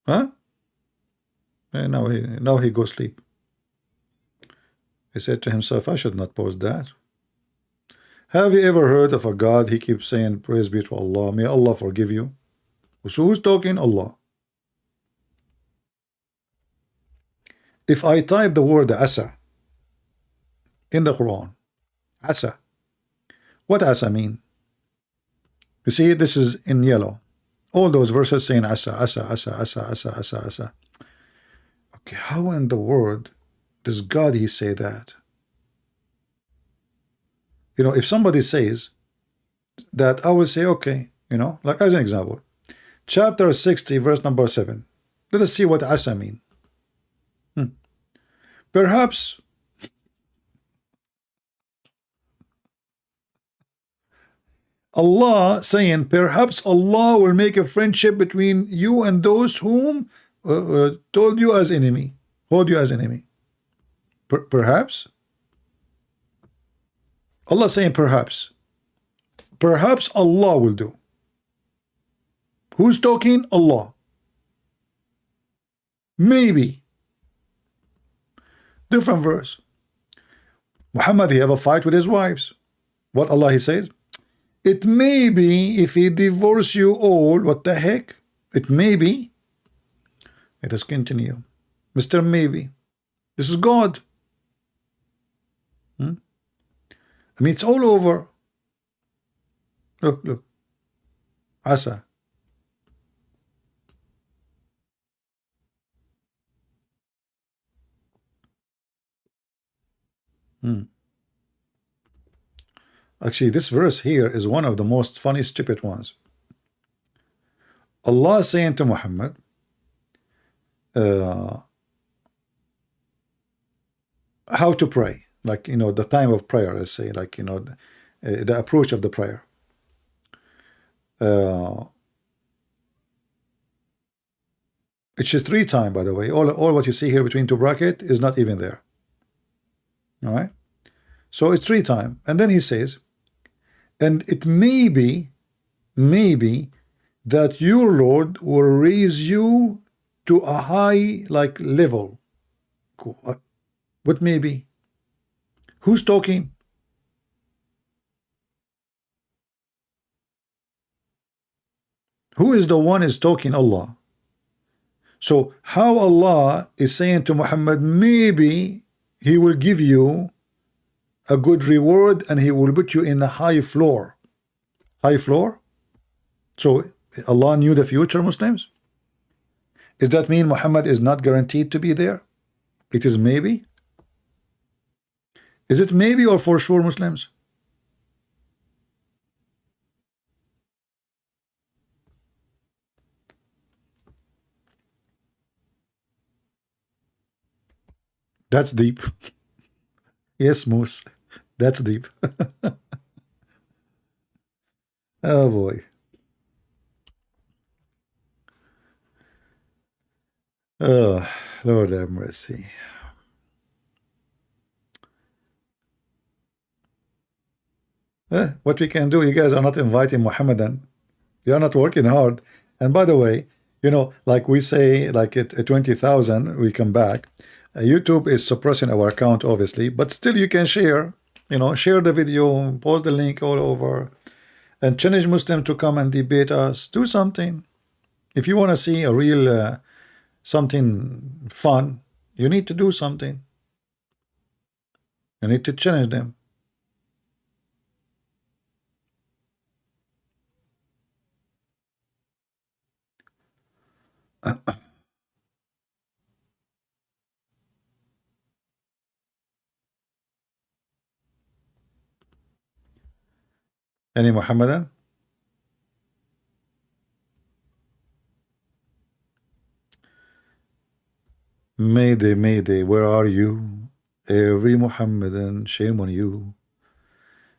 Huh? And now he goes sleep. He said to himself, I should not post that. Have you ever heard of a God? He keeps saying, praise be to Allah. May Allah forgive you. So who's talking? Allah. If I type the word asa in the Quran, asa, what asa mean? You see, this is in yellow. All those verses saying asa, asa, asa, asa, asa, asa, asa. Okay, how in the world does God he say that? You know, if somebody says that, I will say, okay, you know, like as an example, chapter 60, verse number 7. Let us see what asa mean. Perhaps Allah saying, perhaps Allah will make a friendship between you and those whom told you as enemy, hold you as enemy. Perhaps Allah saying perhaps Allah will do. Who's talking? Allah. Maybe. Different verse. Muhammad he have a fight with his wives. What Allah he says? It may be if he divorce you all. What the heck? It may be. Let us continue. Mr. Maybe. This is God. I mean, it's all over. Look. Asa. Actually, this verse here is one of the most funny, stupid ones. Allah is saying to Muhammad, how to pray, like, you know, the time of prayer, let's say, like, you know, the approach of the prayer. It's a 3 time, by the way. All what you see here between 2 brackets is not even there. All right. So it's 3 times. And then he says, and it maybe that your Lord will raise you to a high like level. What maybe? Who's talking? Who is the one is talking? Allah. So how Allah is saying to Muhammad, maybe he will give you a good reward and he will put you in the high floor. High floor? So Allah knew the future, Muslims? Does that mean Muhammad is not guaranteed to be there? It is maybe? Is it maybe or for sure, Muslims? That's deep. Yes, Moose. That's deep. Oh boy. Oh, Lord have mercy. What we can do, you guys are not inviting Mohammedan. You're not working hard. And by the way, you know, like we say, like at 20,000, we come back. YouTube is suppressing our account, obviously, but still you can share, you know, share the video, post the link all over, and challenge Muslim to come and debate us. Do something. If you want to see a real something fun, you need to do something. You need to challenge them. Any Mohammedan? Mayday, Mayday, where are you? Every Mohammedan, shame on you.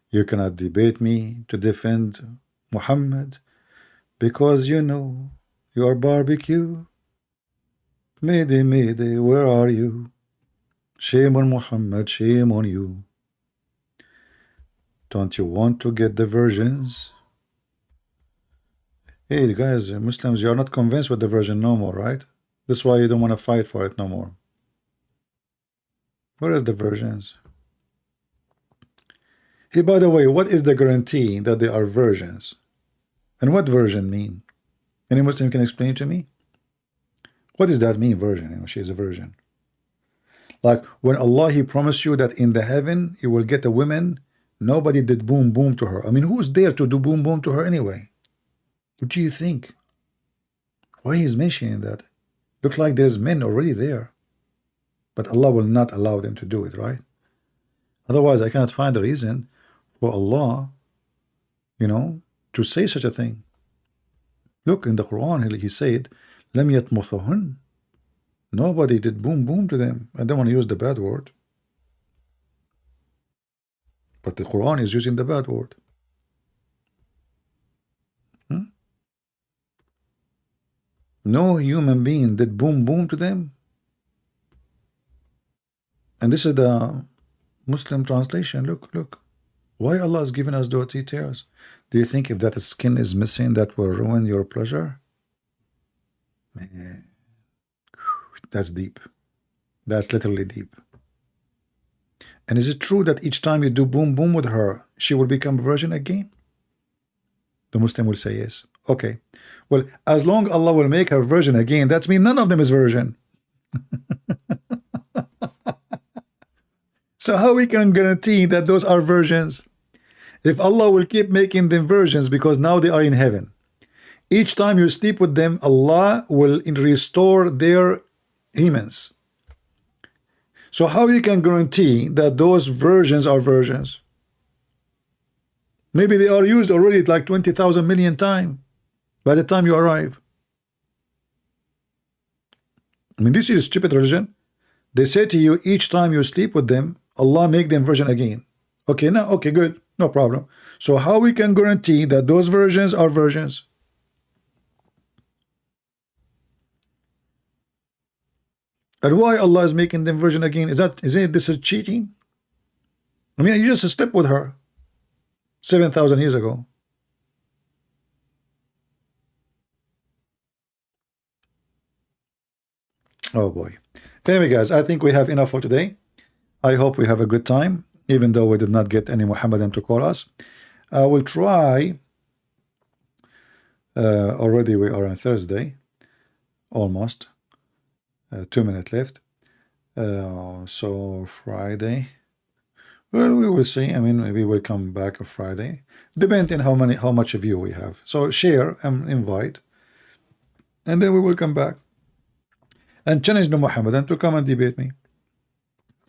You cannot debate me to defend Muhammad because you know you are barbecue. Mayday, Mayday, where are you? Shame on Muhammad, shame on you. Don't you want to get the versions? Hey guys, Muslims, you are not convinced with the version no more, right? That's why you don't want to fight for it no more. Where is the versions? Hey, by the way, what is the guarantee that they are versions? And what version mean? Any Muslim can explain to me? What does that mean, version? You know, she is a virgin. Like when Allah, He promised you that in the heaven you will get a woman, nobody did boom boom to her. I mean, who's there to do boom boom to her anyway? What do you think? Why He's mentioning that? Looks like there's men already there. But Allah will not allow them to do it, right? Otherwise, I cannot find a reason for Allah, you know, to say such a thing. Look, in the Quran, He said, Lam yatmuthahun. Nobody did boom boom to them. I don't want to use the bad word. But the Quran is using the bad word. No human being did boom boom to them. And this is the Muslim translation. Look, look. Why Allah has given us those details? Do you think if that skin is missing, that will ruin your pleasure? Man, that's deep. That's literally deep. And is it true that each time you do boom boom with her, she will become a virgin again? The Muslim will say yes. Okay. Well, as long Allah will make her virgin again, that means none of them is virgin. So how we can guarantee that those are virgins? If Allah will keep making them virgins because now they are in heaven. Each time you sleep with them, Allah will restore their humans. So how you can guarantee that those virgins are virgins? Maybe they are used already like 20,000 million times by the time you arrive. I mean, this is stupid religion. They say to you, each time you sleep with them, Allah make them virgin again. Okay, now, okay, good, no problem. So how we can guarantee that those virgins are virgins? And why Allah is making them virgin again? Isn't this is cheating? I mean, you just slept with her 7,000 years ago. Oh boy. Anyway, guys, I think we have enough for today. I hope we have a good time, even though we did not get any Mohammedan to call us. I will try. Already we are on Thursday, almost. 2 minutes left. So Friday. Well, we will see. I mean, maybe we'll come back on Friday, depending on how much of you we have. So share and invite, and then we will come back and challenge the Mohammedan to come and debate me.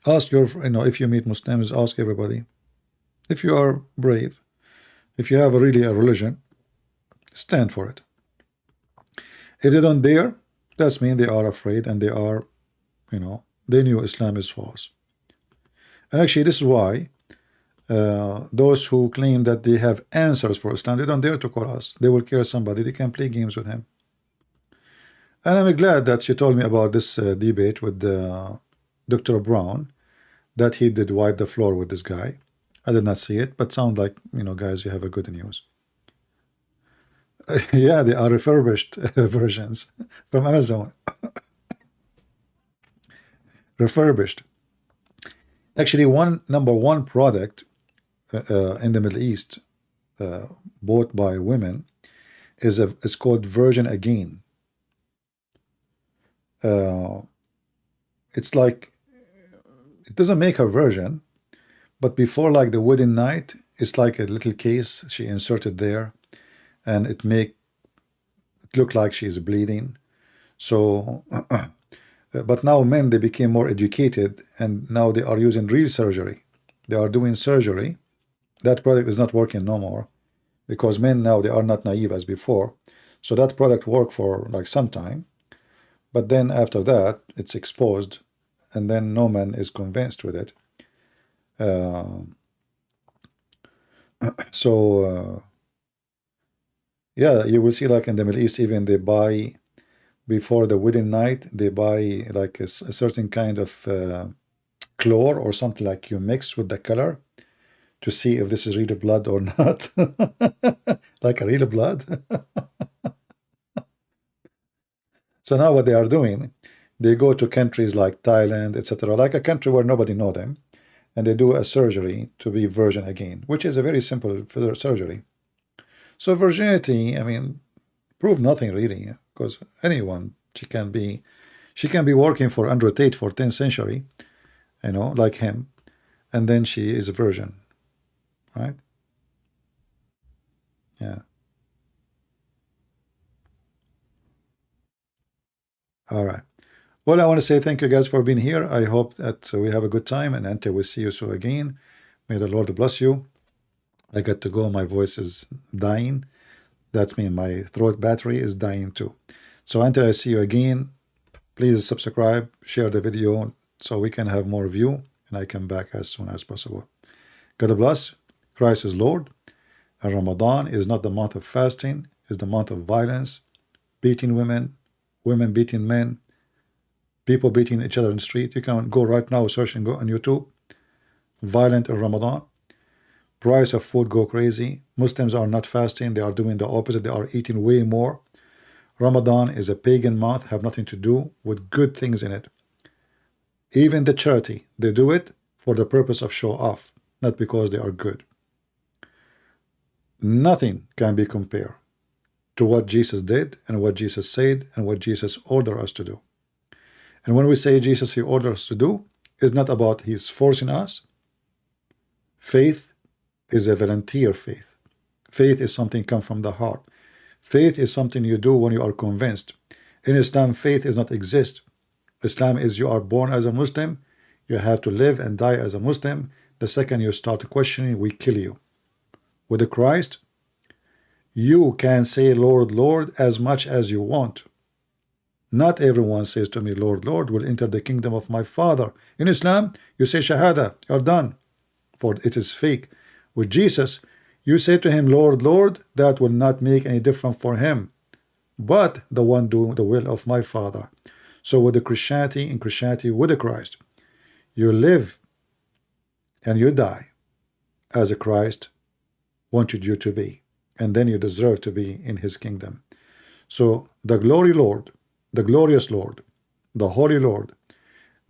Ask your, if you meet Muslims, ask everybody. If you are brave, if you have really a religion, stand for it. If they don't dare, that's mean they are afraid and they are, they knew Islam is false. And actually, this is why those who claim that they have answers for Islam, they don't dare to call us. They will kill somebody. They can play games with him. And I'm glad that she told me about this debate with Dr. Brown, that he did wipe the floor with this guy. I did not see it, but sound like, guys, you have a good news. Yeah, they are refurbished versions from Amazon. Refurbished. Actually, number one product in the Middle East bought by women is called Virgin Again. It's like, it doesn't make her virgin, but before like the wedding night, it's like a little case she inserted there, and it look like she is bleeding. So but now men, they became more educated, and now they are using real surgery. They are doing surgery. That product is not working no more, because men now, they are not naive as before. So that product worked for like some time, but then after that it's exposed, and then no man is convinced with it. Yeah, you will see like in the Middle East, even they buy, before the wedding night, they buy like a certain kind of chlor or something, like you mix with the color to see if this is real blood or not. Like a real blood. So now what they are doing, they go to countries like Thailand, etc., like a country where nobody know them, and they do a surgery to be virgin again, which is a very simple surgery. So virginity, I mean, prove nothing really, because anyone, she can be working for Andrew Tate for 10th century, like him, and then she is a virgin, right? Yeah. All right. Well, I want to say thank you guys for being here. I hope that we have a good time, and until we see you so again, may the Lord bless you. I got to go. My voice is dying. That's me. My throat battery is dying too. So until I see you again, please subscribe, share the video so we can have more view, and I come back as soon as possible. God bless. Christ is Lord. And Ramadan is not the month of fasting. It's the month of violence, beating women, women beating men, people beating each other in the street. You can go right now, search and go on YouTube. Violent in Ramadan. Price of food go crazy. Muslims are not fasting. They are doing the opposite. They are eating way more. Ramadan is a pagan month, have nothing to do with good things in it. Even the charity, they do it for the purpose of show off, not because they are good. Nothing can be compared to what Jesus did and what Jesus said and what Jesus ordered us to do. And when we say Jesus, he orders us to do, it's not about he's forcing us. Faith is a volunteer faith. Faith is something come from the heart. Faith is something you do when you are convinced. In Islam, faith does not exist. Islam is you are born as a Muslim, you have to live and die as a Muslim. The second you start questioning, we kill you. With the Christ, you can say Lord, Lord as much as you want. Not everyone says to me, Lord, Lord, will enter the kingdom of my Father. In Islam, you say Shahada, you're done, for it is fake. With Jesus, you say to him, Lord, Lord, that will not make any difference for him, but the one doing the will of my Father. So with the Christianity, in Christianity with the Christ, you live and you die as Christ wanted you to be, and then you deserve to be in his kingdom. So the glory Lord, the glorious Lord, the holy Lord,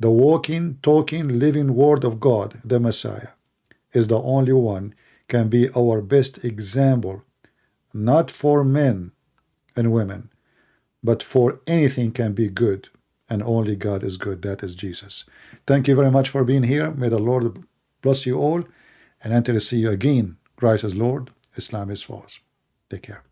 the walking, talking, living word of God, the Messiah, is the only one can be our best example, not for men and women, but for anything can be good, and only God is good. That is Jesus. Thank you very much for being here. May the Lord bless you all, and until I see you again, Christ is Lord, Islam is false. Take care.